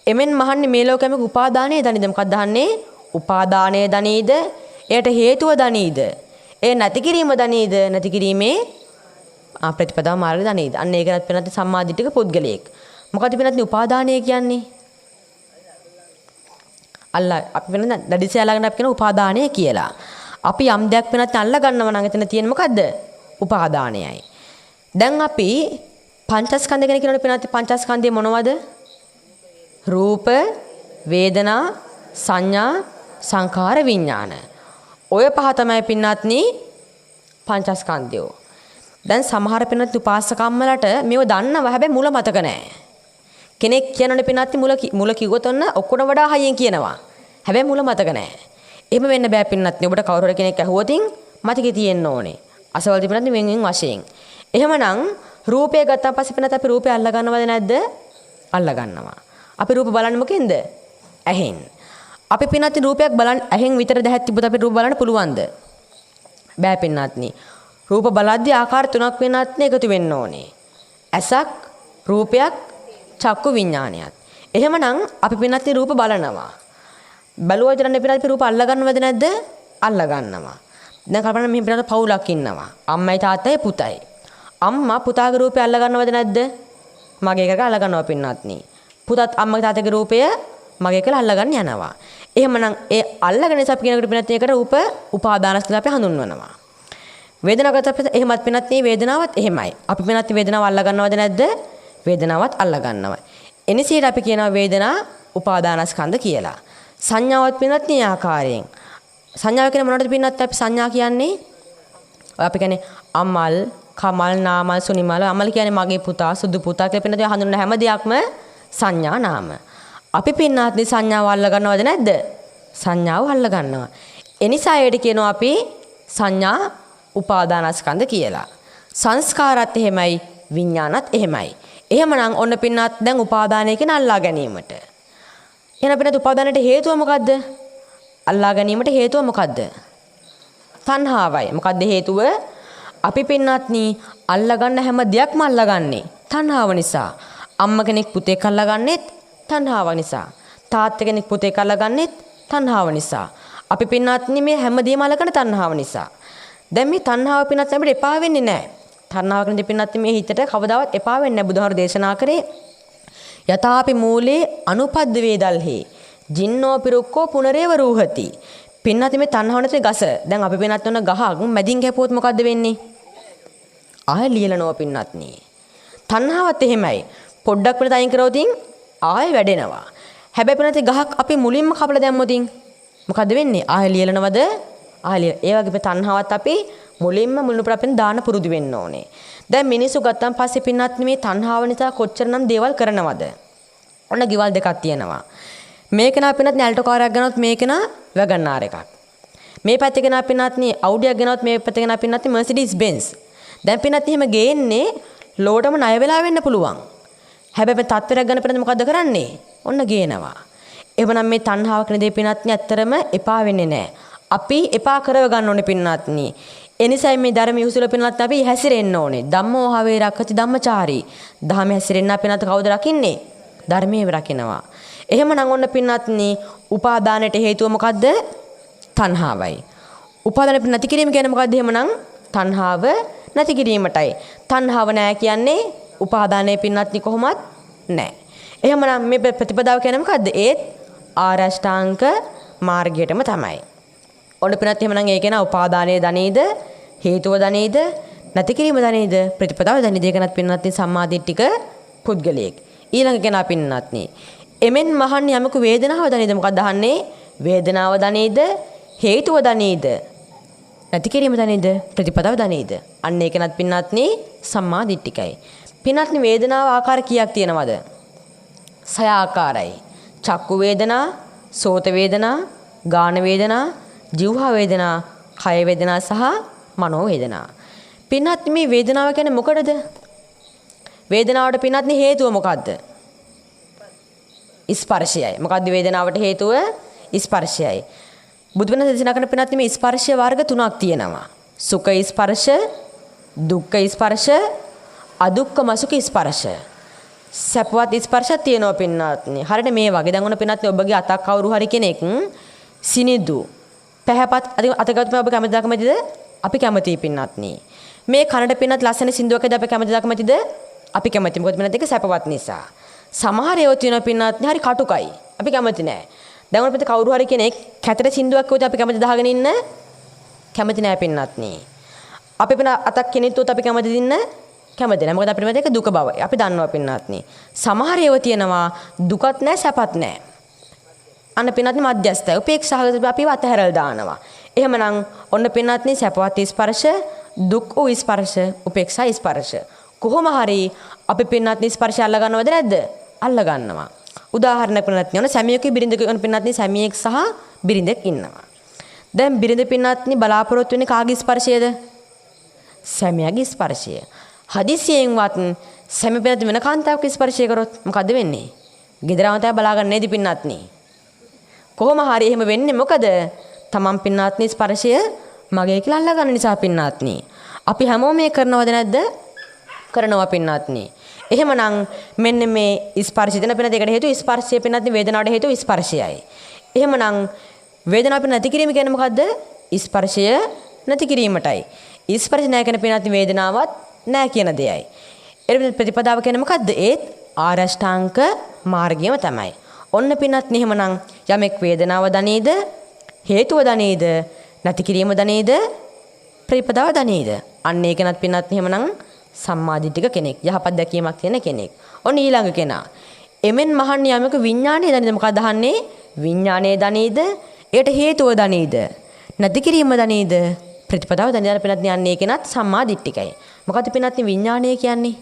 එමෙන් මහන්නේ මේ ලෝකෙම උපාදානයේ දනීද? මොකක්ද අහන්නේ? උපාදානයේ දනීද? එයට හේතුව දනීද? ඒ නැති කිරීම දනීද? නැති කිරීමේ ප්‍රතිපදාව මාර්ග දනේද. අන්න ඒකවත් පින්නත් සම්මාදිටික පුද්ගලයෙක්. මොකද පින්නත් උපාදානය කියන්නේ? අපි වෙන දැඩිසේ අල්ලගෙන අපි කියන උපාදානය කියලා. අපි යම් දෙයක් වෙනත් අල්ල ගන්නවා නම් එතන තියෙන්නේ මොකද්ද? උපාදානයයි. දැන් අපි පංචස්කන්ධ ගැන කියනකොට වෙනත් පංචස්කන්ධය මොනවද? රූප, වේදනා, සංඥා, සංඛාර, විඥාන. ඔය පහ තමයි පින්නත්නි පංචස්කන්ධයෝ. දැන් සමහර පින්නත් උපාසකම්මලට මේව දන්නවා හැබැයි මුල මතක නැහැ. කෙනෙක් කියනනේ පින්නත්නි මුල කිව්වොත් ඔන්න ඔක්කොම වඩා හයියෙන් කියනවා. හැබැයි මුල මතක නැහැ. එහෙම වෙන්න බෑ පින්නත්නි. ඔබට කවුරු හරි කෙනෙක් ඇහුවොතින් මතකේ තියෙන්න ඕනේ. අසවල් පින්නත්නි වෙනින් වශයෙන්. එහෙමනම් රූපය ගත්තා පස්සේ පින්නත් අපි රූපය අල්ල ගන්නවද නැද්ද? අල්ල ගන්නවා. අපි රූප බලන්නේ මොකෙන්ද? ඇහෙන්. අපි පින්නත්නි රූපයක් බලන්න ඇහෙන් විතර දැහැත් තිබුත් අපි රූප බලන්න පුළුවන්ද? බෑ පින්නත්නි. රූප බලද්දී ආකාර තුනක් වෙනත් එකතු වෙන්න ඕනේ. ඇසක්, රූපයක්, චක්කු විඥානයත්. එහෙමනම් අපි පින්නත්නි රූප බලනවා. බලුවා විතරනේ පින්නත් අපි රූප අල්ල ගන්නවද නැද්ද? අල්ල ගන්නවා. දැන් කල්පනා මෙහෙම පින්නත් පවුලක් ඉන්නවා. අම්මයි තාත්තයි පුතයි. අම්මා පුතාගේ රූපය අල්ල ගන්නවද නැද්ද? මගේ එකක අල්ල ගන්නවා පින්නත්නි. පුතත් අම්මගේ තාත්තගේ රූපය මගේ එකල අල්ල ගන්න යනවා. එහෙමනම් ඒ අල්ලගෙන ඉස අපි කියනකොට පින්නත් ඒකට රූප උපාදානස්කන්ධ අපි හඳුන්වනවා. වේදනාවකට අපි එහෙමත් පින්නත් මේ වේදනාවත් එහෙමයි. අපි පින්නත් වේදනාව අල්ල ගන්නවද නැද්ද? වේදනාවත් අල්ල ගන්නවා. එනිසීට අපි කියනවා වේදනා උපාදානස්කන්ධ කියලා. සංඥාවත් පින්නත් මේ ආකාරයෙන්. සංඥාව කියන්නේ මොනවද පින්නත් අපි සංඥා කියන්නේ? අපි කියන්නේ අමල්, කමල්, නාමල්, සුනිමල්. අමල් කියන්නේ මගේ පුතා, සුදු පුතා කියලා පින්නත් හඳුන්වන හැම දෙයක්ම සංඥා නාම. අපි පින්නත් සංඥාව අල්ල ගන්නවද නැද්ද? සංඥාව අල්ල ගන්නවා. එනිසා ඒකට කියනවා අපි සංඥා උපාදානස්කන්ධ කියලා. සංස්කාරات එහෙමයි, විඥානත් එහෙමයි. එහෙමනම් ඔන්න පින්නත් දැන් උපාදානය කියන අල්ලා ගැනීමට. එහෙනම් පින්නත් උපාදානයට හේතුව මොකද්ද? අල්ලා ගැනීමට හේතුව මොකද්ද? තණ්හාවයි. මොකද්ද හේතුව? අපි පින්නත්නි අල්ලා ගන්න හැම දෙයක්ම අල්ලාගන්නේ තණ්හාව නිසා. අම්ම කෙනෙක් පුතෙක් අල්ලාගන්නෙත් තණ්හාව නිසා. තාත්තා කෙනෙක් පුතෙක් අල්ලාගන්නෙත් තණ්හාව නිසා. අපි පින්නත්නි මේ හැමදේම අල්ලගන්න තණ්හාව නිසා. දැන් මේ තණ්හාව පින්නත් අපිට එපා වෙන්නේ නැහැ. තණ්හාව කියන දේ පින්නත් මේ හිතට කවදාවත් එපා වෙන්නේ නැහැ. බුදුහාර දේශනා කරේ යතාපි මූලේ අනුපද්ද වේදල්හි ජින්නෝ පිරුක්කෝ පුනරේව රූහති. පින්නත් මේ තණ්හාව නැති ගස. දැන් අපි පින්නත් ඔන්න ගහක් මැදින් කැපුවොත් මොකද්ද වෙන්නේ? ආය ලියලනවා පින්නත්නි. තණ්හාවත් එහෙමයි. පොඩ්ඩක් වෙන තයින් කරවතින් ආය වැඩෙනවා. හැබැයි පින්නත් ගහක් අපි මුලින්ම කපලා දැම්මොතින් මොකද්ද වෙන්නේ? ආය ලියලනවද? ඒ වගේ තණ්හාවත් අපි මුලින්ම අපෙන් දාන පුරුදු වෙන්න ඕනේ. දැන් මිනිස්සු ගත්තන් පස්සේ පින්නත් මේ තණ්හාව නිසා කොච්චරනම් දේවල් කරනවද? ඔන්න ගෙවල් දෙකක් තියෙනවා. මේක නා පින්නත් ඇල්ටෝ කාරයක් ගනොත් මේක නා වැගන්ආර් එකක්. මේ පැත්තේ ගෙනා පින්නත් නේ අවුඩියක් ගනොත් මේ පැත්තේ ගෙනා පින්නත් මර්සිඩීස් බෙන්ස්. දැන් පින්නත් එහෙම ගේන්නේ ලෝඩම ණය වෙලා වෙන්න පුළුවන්. හැබැයි මේ තත්ත්වයක් ගන්න පින්නත් මොකද්ද කරන්නේ? ඔන්න ගේනවා. එහෙමනම් මේ තණ්හාව කියන දේ පින්නත් නේ ඇත්තරම එපා වෙන්නේ නැහැ. අපි එපා කරව ගන්න ඕනේ පින්නත්නි. එනිසයි මේ ධර්ම යොසුල පින්නත් අපි හැසිරෙන්න ඕනේ. ධම්මෝ හවේ රක්කති ධම්මචාරී. ධර්ම හැසිරෙන්න අපි නැත කවුද රකින්නේ? ධර්මයේ රකින්නවා. එහෙමනම් ඔන්න පින්නත්නි උපාදානයට හේතුව මොකද්ද? තණ්හාවයි. උපාදාන නැති කිරීම කියන්නේ මොකද්ද? එහෙමනම් තණ්හාව නැති කිරීමටයි. තණ්හාව නැහැ කියන්නේ උපාදානයේ පින්නත්නි කොහොමත් නැහැ. එහෙමනම් මේ ප්‍රතිපදාව කියන්නේ මොකද්ද? ඒත් ආරෂ්ඨාංග මාර්ගයටම තමයි. ඔන්න පින්නත් එහෙමනම් ඒ කියන උපාදානයේ දනේද හේතුව දනේද නැති කිරීම දනේද ප්‍රතිපදාව දනේද ඒකනත් පින්නත් සම්මාදිට්ඨික පුද්ගලයෙක්. ඊළඟ කෙනා පින්නත්නි එමෙන් මහන්නේ යමක වේදනාව දනේද මොකක්ද අහන්නේ? වේදනාව දනේද හේතුව දනේද නැති කිරීම දනේද ප්‍රතිපදාව දනේද? අන්න ඒකනත් පින්නත්නි සම්මාදිට්ඨිකයි. පින්නත්නි වේදනාව ආකාර කීයක් තියෙනවද? 6 ආකාරයි. චක්කු වේදනා, සෝත වේදනා, ගාන වේදනා, ජීවහා වේදනා, කය වේදනා සහ මනෝ වේදනා. පින්නත් මේ වේදනාව කියන්නේ මොකටද? වේදනාවට පින්නත් හේතුව මොකද්ද? ස්පර්ශයයි. මොකද්ද වේදනාවට හේතුව? ස්පර්ශයයි. බුදුන් වහන්සේ දේශනා කරන පින්නත් මේ ස්පර්ශ වර්ග තුනක් තියෙනවා. සුඛ ස්පර්ශ, දුක්ඛ ස්පර්ශ, අදුක්ඛම සුඛ ස්පර්ශ. සපවත් ස්පර්ශයක් තියෙනවා පින්නත්. හරියට මේ වගේ දැන් ඔන්න පින්නත් ඔබගේ අතක් කවුරු හරි කෙනෙක් සිනිදු පැහැපත් අතගත්ම ඔබ කැමතිද? අපි කැමතියි පින්නත්නි. මේ කනට පින්නත් ලස්සන සින්දුවකද අපි කැමතිද? අපි කැමති. මොකද පින්නත් ඒක සැපවත් නිසා. සමහර ඒවා තියෙනවා පින්නත් හරි කටුකයි. අපි කැමති නෑ. දැන් අපිට කවුරු හරි කෙනෙක් කැතර සින්දුවක් කිව්වොත් අපි කැමති දහගෙන ඉන්න කැමති නෑ පින්නත් නේ. අපි පින්න අතක් කෙනෙක්වත් අපි කැමති දින්න කැමති නෑ. මොකද අපිට මේක දුක බව. අපි දන්නවා පින්නත් නේ. සමහර ඒවා තියෙනවා දුකත් නෑ සැපත් නෑ. අන්න පින්නත් මධ්‍යස්ථය. උපේක්ෂාව අපිව අතහැරලා දානවා. එහෙමනම් ඔන්න පින්නත් නේ සැපවත් ස්පර්ශ, දුක් වූ ස්පර්ශ, උපේක්ෂා ස්පර්ශ. කොහොම හරි අපි පින්නත් නේ ස්පර්ශය අල්ල ගන්නවද නැද්ද? අල්ල ගන්නවා. උදාහරණයක් පින්නත් නේ ඔන්න සැමියෙකුගේ බිරිඳක ඔන්න පින්නත් නේ සැමියෙක් සහ බිරිඳෙක් ඉන්නවා. දැන් බිරිඳ පින්නත් නේ බලාපොරොත්තු වෙන්නේ කාගේ ස්පර්ශයද? සැමියාගේ ස්පර්ශය. හදිසියෙන්වත් සැමිය පින්නත් වෙන කාන්තාවක ස්පර්ශය කරොත් මොකද වෙන්නේ? ගෙදරම තමයි බලාගන්න නේද පින්නත් නේ. කොහොම හරි එහෙම වෙන්නේ මොකද? තමන් පින්නත් නේ ස්පර්ශය මගේ කියලා අල්ල ගන්න නිසා පින්නත් නේ. අපි හැමෝම මේ කරනවද නැද්ද? කරනවා පින්නත් නේ. එහෙමනම් මෙන්න මේ ස්පර්ශය දෙන පින්නත් එකට හේතුව ස්පර්ශය පින්නත් නේ වේදනාවට හේතුව ස්පර්ශයයි. එහෙමනම් වේදනාව පින්න නැති කිරීම කියන්නේ මොකද්ද? ස්පර්ශය නැති කිරීමටයි. ස්පර්ශ නැහැ කියන පින්නත් වේදනාවක් නැහැ කියන දෙයයි. ඒ ප්‍රතිපදාව කියන්නේ මොකද්ද? ඒත් ආරෂ්ඨාංග මාර්ගයම තමයි. ඔන්න පින්නත් නේ එහෙමනම් යමෙක් වේදනාව දනේද? හේතුව දනේද? නැති කිරීම දනේද? ප්‍රතිපදාව දනේද? අන්න ඒකනත් පින්නත් නේ එහෙමනම් සම්මාදිටික කෙනෙක්. යහපත් දැකීමක් තියෙන කෙනෙක්. ඔන්න ඊළඟ කෙනා. එමෙන් මහන්නේ යමක විඥානයේ දනේද? මොකක්ද අහන්නේ? විඥානයේ දනේද? ඒට හේතුව දනේද? නැති කිරීම දනේද? ප්‍රතිපදාව දනේද? පින්නත් නේ යන්නේ කෙනත් සම්මාදිටිකයි. මොකද පින්නත් නේ විඥානය කියන්නේ?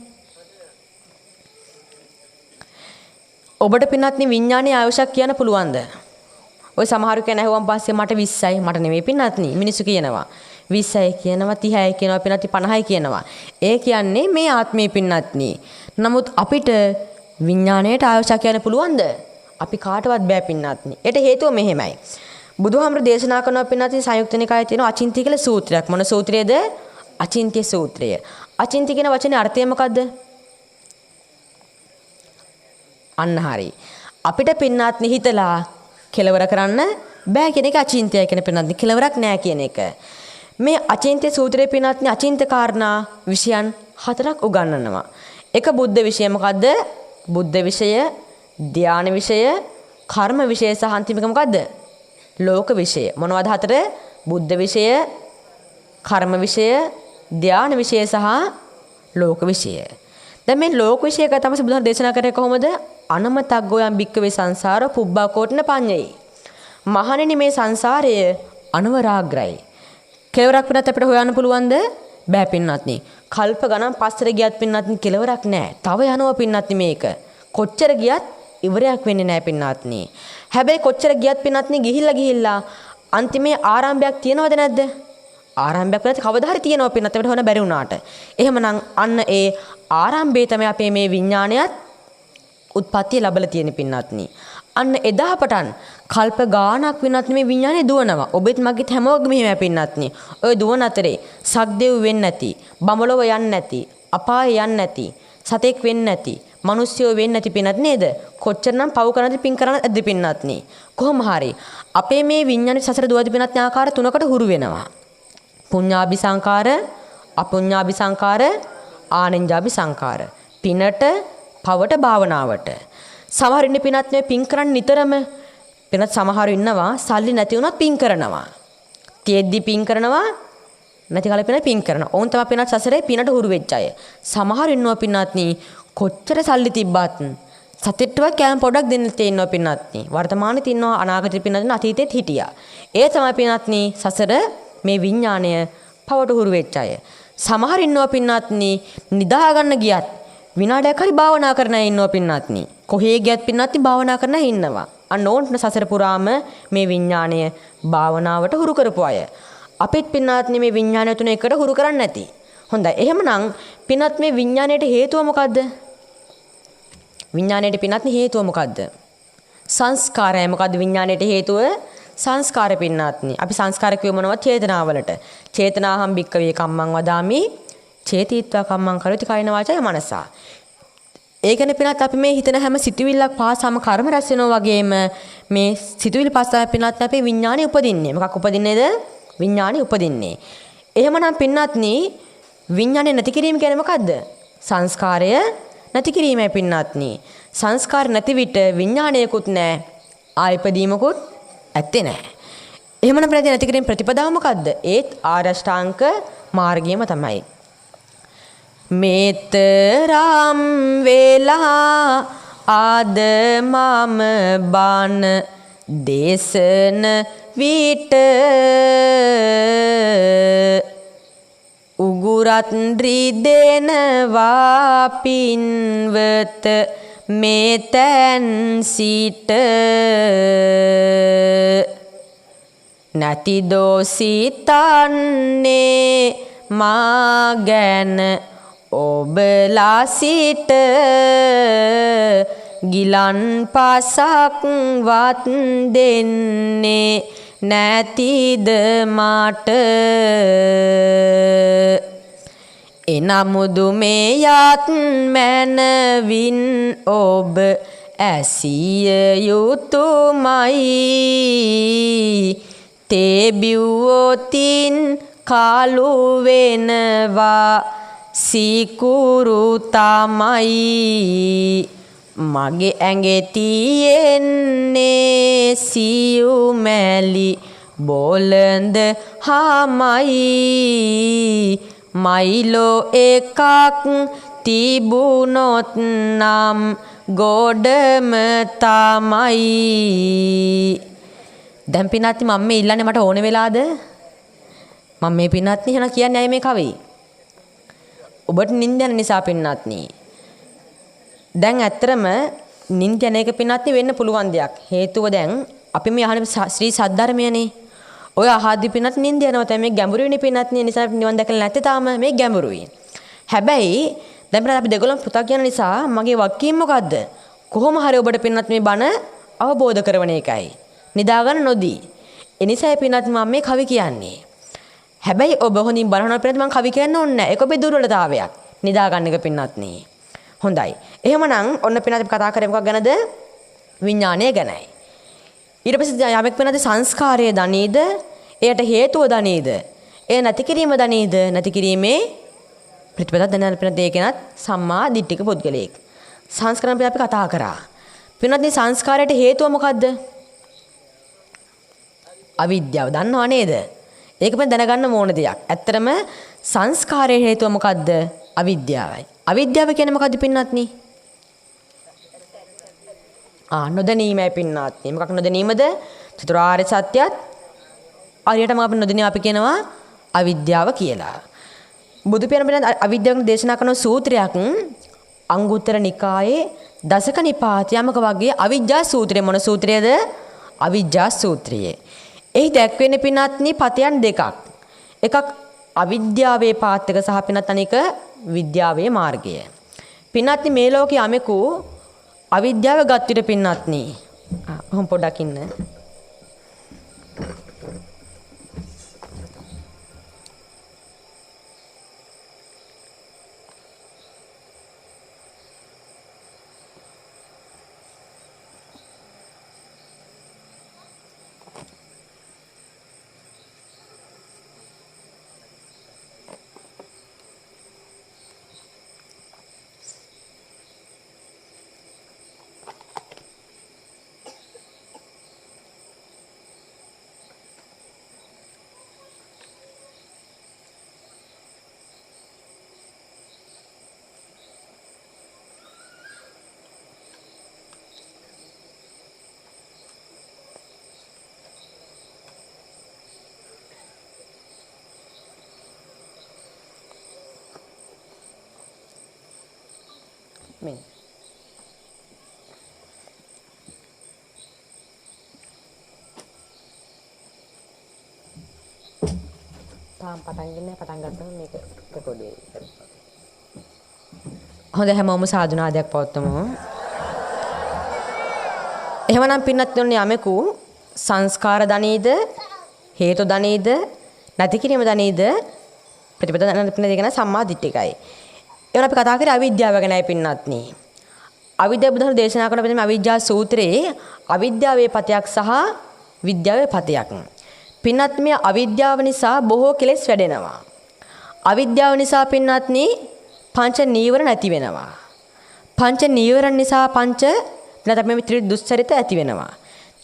ඔබට පින්නත් නේ විඥානයේ ආයුෂක් කියන්න පුළුවන්ද? ඔය සමහරු කියන ඇහුවම් පස්සේ මට 20යි මට නෙමෙයි පින්නත් නේ මිනිස්සු කියනවා 20යි කියනවා 30යි කියනවා පින්නත් 50යි කියනවා. ඒ කියන්නේ මේ ආත්මේ පින්නත් නේ. නමුත් අපිට විඥාණයට ආයුෂක් කියන්න පුළුවන්ද? අපි කාටවත් බෑ පින්නත් නේ. ඒට හේතුව මෙහෙමයි. බුදුහාමර දේශනා කරන පින්නත් නේ සංයුක්ත නිකායේ තියෙන අචින්ත්‍ය කියලා සූත්‍රයක්. මොන සූත්‍රයේද? අචින්ත්‍ය සූත්‍රය. අචින්ත්‍ය කියන වචනේ අර්ථය මොකද්ද? අන්න හරි. අපිට පින්නත් නේ හිතලා කෙලවර කරන්න බෑ කියන එක අචින්ත්‍යයි කියන පින්නත් නේ කෙලවරක් නෑ කියන එක. මේ අචින්ත්‍ය සූත්‍රයේ පින්නත් නේ අචින්ත්‍ය කාරණා විෂයන් 4ක් උගන්වනවා. එක බුද්ධ විෂය මොකද්ද? බුද්ධ විෂය, ධාන විෂය, කර්ම විෂය සහ අන්තිම එක මොකද්ද? ලෝක විෂය. මොනවද 4? බුද්ධ විෂය, කර්ම විෂය, ධාන විෂය සහ ලෝක විෂය. දැන් මේ ලෝක විෂය එක තමයි බුදුහාම දේශනා කරේ කොහොමද? අනමතග්ගෝයන් භික්කවේ සංසාර පුබ්බා කෝටන පඤ්ඤයි. මහණෙනි මේ සංසාරය අනවරාග්‍රයි. කෙලවරක් වෙනත් අපිට හොයන්න පුළුවන්ද? බෑ පින්නත් නේ. කල්ප ගණන් පස්සට ගියත් පින්නත් නේ කෙලවරක් නෑ. තව යනවා පින්නත් මේක. කොච්චර ගියත් ඉවරයක් වෙන්නේ නෑ පින්නත් නේ. හැබැයි කොච්චර ගියත් පින්නත් නේ ගිහිල්ලා අන්තිමේ ආරම්භයක් තියනවද නැද්ද? ආරම්භයක් නැති කවදා හරි තියනවා පින්නත් අපිට හොන බැරි වුණාට. එහෙමනම් අන්න ඒ ආරම්භයේ තමයි අපේ මේ විඥාණයත් උත්පත්තිය ලැබලා තියෙන පින්නත් නේ. අන්න එදා පටන් කල්ප ගාණක් වෙනත් මේ විඥානේ දුවනවා. ඔබෙත් මගෙත් හැමෝගෙම මෙහෙම පින්නත් නේ. ඔය දුවන අතරේ සක්දෙව් වෙන්නේ නැති, බඹලොව යන්නේ නැති, අපායේ යන්නේ නැති, සතෙක් වෙන්නේ නැති, මිනිස්සුયો වෙන්නේ නැති පින්නත් නේද? කොච්චරනම් පව් කරනද පින් කරනද ඇද්ද පින්නත් නේ. කොහොම හරි අපේ මේ විඥානේ සසර දුවද පින්නත් ආකාර 3කට හුරු වෙනවා. පුඤ්ඤාභි සංකාර, අපුඤ්ඤාභි සංකාර, ආනෙන්ජාභි සංකාර. පිනට, පවට, භාවනාවට. සමහර ඉන්නේ පිනත් මේ පින් කරන්නේ නිතරම. පිනත් සමහරු ඉන්නවා සල්ලි නැති වුණත් පින් කරනවා. තියෙද්දි පින් කරනවා, නැති කාලේ පින් කරනවා. ඕන් තමයි පිනත් සසරේ පිනට හුරු වෙච්ච අය. සමහරු ඉන්නවා පිනත් නී කොච්චර සල්ලි තිබ්බත් සතෙට්ටුවක් කෑම පොඩක් දෙන්න තියෙනවා පිනත් නී. වර්තමානයේ තින්නවා අනාගතේ පිනත් අතීතෙත් හිටියා. ඒ තමයි පිනත් නී සසර මේ විඥාණය පවට හුරු වෙච්ච අය. සමහර ඉන්නවා පින්නත් නී නිදා ගන්න ගියත් විනාඩයක් හරි භාවනා කරන අය ඉන්නවා පින්නත් නී. කොහේ ගියත් පින්නත් භාවනා කරන අය ඉන්නවා. අන්න ඕන්ට සසර පුරාම මේ විඥාණය භාවනාවට හුරු කරපු අය. අපිත් පින්නත් මේ විඥාණය තුන එකට හුරු කරන්නේ නැති. හොඳයි. එහෙමනම් පින්නත් මේ විඥාණයට හේතුව මොකද්ද? විඥාණයට පින්නත් හේතුව මොකද්ද? සංස්කාරය. මොකද්ද විඥාණයට හේතුව? සංස්කාර පින්නත්නි. අපි සංස්කාර කියව මොනවද? චේතනාවලට. චේතනාහම් භික්කවේ කම්මං වදාමි චේතීත්වා කම්මං කරති කයින වාචය මනසා. ඒකනේ පින්නත් අපි මේ හිතන හැම සිතුවිල්ලක් පාසම කර්ම රැස් වෙනවා වගේම මේ සිතුවිලි පස්සම පින්නත් අපේ විඥානෙ උපදින්නේ. මොකක් උපදින්නේද? විඥානෙ උපදින්නේ. එහෙමනම් පින්නත්නි විඥානේ නැති කිරීම කියන්නේ මොකද්ද? සංස්කාරය නැති කිරීමයි පින්නාත්නි. සංස්කාර නැති විට විඥානයකුත් නැහැ. ආයිපදීමකුත් ඇත්තේ නැහැ. එහෙමනම් නැති කිරීම ප්‍රතිපදාව මොකද්ද? ඒත් ආරෂ්ඨාංග මාර්ගයම තමයි. මේතරම් වේලා ආද මම බාන දේශන විට උගුරත් රිදෙනවා පින්වත මේතැන් සිට නැති දෝසිතන්නේ මා ගැන ඔබලා සිට ගිලන් පසක් වත් දෙන්නේ නැතිද මට එනමුදු මේ යත් මැනවින් ඔබ ඇසිය යුතුමයි තේ බිව්වොතින් කාලු වෙනවා සීකුරු තමයි මගේ ඇඟේ තියෙන්නේ සියු මැලි බොළඳ හාමයි මයිලෝ එකක් තිබුණොත් නම් ගොඩම තමයි දැන් පින්නාත්නි මම මේ ඉල්ලන්නේ මට ඕන වෙලාද මම මේ පින්නාත්නි එහෙනම් කියන්නේ අය මේ කවේ ඔබට නිින්ද යන නිසා පින්නාත්නි දැන් ඇත්තරම නිින්ද යන එක පින්නාත්නි වෙන්න පුළුවන් දෙයක් හේතුව දැන් අපි මේ අහන ශ්‍රී සද්ධර්මයනේ ඔය අහද්දි පින්නාත්නි නිින්ද යනවා තමයි මේ ගැඹුරුනේ පින්නාත්නි නිසා නිවන් දැකලා නැත්තේ තාම මේ ගැඹුරුයි හැබැයි දැන් අපි දෙගොල්ලන් පු탁 යන නිසා මගේ වක්කීම් මොකද්ද කොහොම හරි ඔබට පින්නාත්නි මේ බණ අවබෝධ කරවන එකයි නිදාගන්න නොදී එනිසා පින්නාත්නි මම මේ කවි කියන්නේ හැබැයි ඔබ හොඳින් බලනවා පින්නත් මම කවි කියන්න ඕනේ නැහැ. ඒක ඔබේ දුර්වලතාවයක්. නිදා ගන්න එක පින්නත් නේ. හොඳයි. එහෙමනම් ඔන්න පින්නත් අපි කතා කරේ මොකක් ගැනද? විඥානය ගැනයි. ඊට පස්සේ යමෙක් පින්නත් සංස්කාරය දනීද? එයට හේතුව දනීද? ඒ නැති කිරීම දනීද? නැති කිරීමේ ප්‍රතිපදාව දැනන පින්නත් ඒකෙනත් සම්මා දිට්ඨික පුද්ගලයෙක්. සංස්කාරණ අපි කතා කරා. පින්නත් මේ සංස්කාරයට හේතුව මොකද්ද? අවිද්‍යාව. දන්නව නේද? ඒක පෙන් දැනගන්න ඕන දෙයක්. ඇත්තටම සංස්කාරයේ හේතුව මොකද්ද? අවිද්‍යාවයි. අවිද්‍යාව කියන්නේ මොකද්ද පින්නාත්නි? නොදැනීමයි පින්නාත්නි. මොකක් නොදැනීමද? චතුරාර්ය සත්‍යයත් හරියටම අපි නොදැනීම අපි කියනවා අවිද්‍යාව කියලා. බුදු පියාණන් අවිද්‍යාව ගැන දේශනා කරන සූත්‍රයක් අංගුත්තර නිකායේ දසක නිපාතයමක වගේ අවිජ්ජා සූත්‍රය මොන සූත්‍රයේද? අවිජ්ජා සූත්‍රයේ. එහි දැක්වෙන්නේ පින්නාත්නි පතයන් දෙකක්. එකක් අවිද්‍යාවේ පාත් එක සහ පින්නාත් අනික විද්‍යාවේ මාර්ගය. පින්නාත්නි මේ ලෝකයේ යමෙකු අවිද්‍යාව ගත් විට පින්නාත්නි ඔහොම පොඩ්ඩක් ඉන්න. මේ තාම පටන් ගන්න මේක රෙකෝඩ් වෙයි. හොඳ හැමෝම සාදුනාදයක් පවත්වමු. එහෙමනම් පින්නත් ඔන්නේ යමෙකු සංස්කාර දනීද හේතු දනීද නැති කිරීම දනීද ප්‍රතිපදාව දනීද පින්න දෙකන සම්මා දිට්ඨිකයි. එවන අපි කතා කරේ අවිද්‍යාව ගැනයි පින්නත්නි. අවිද්‍යාව බුදුහාම දේශනා කරන මේ අවිද්‍යා සූත්‍රයේ අවිද්‍යාවේ පතයක් සහ විද්‍යාවේ පතයක්. පින්නත් මේ අවිද්‍යාව නිසා බොහෝ කෙලෙස් වැඩෙනවා. අවිද්‍යාව නිසා පින්වත්නි පංච නීවරණ ඇති වෙනවා. පංච නීවරණ නිසා පංච නැත්නම් මේ ත්‍රි දුස්චරිත ඇති වෙනවා.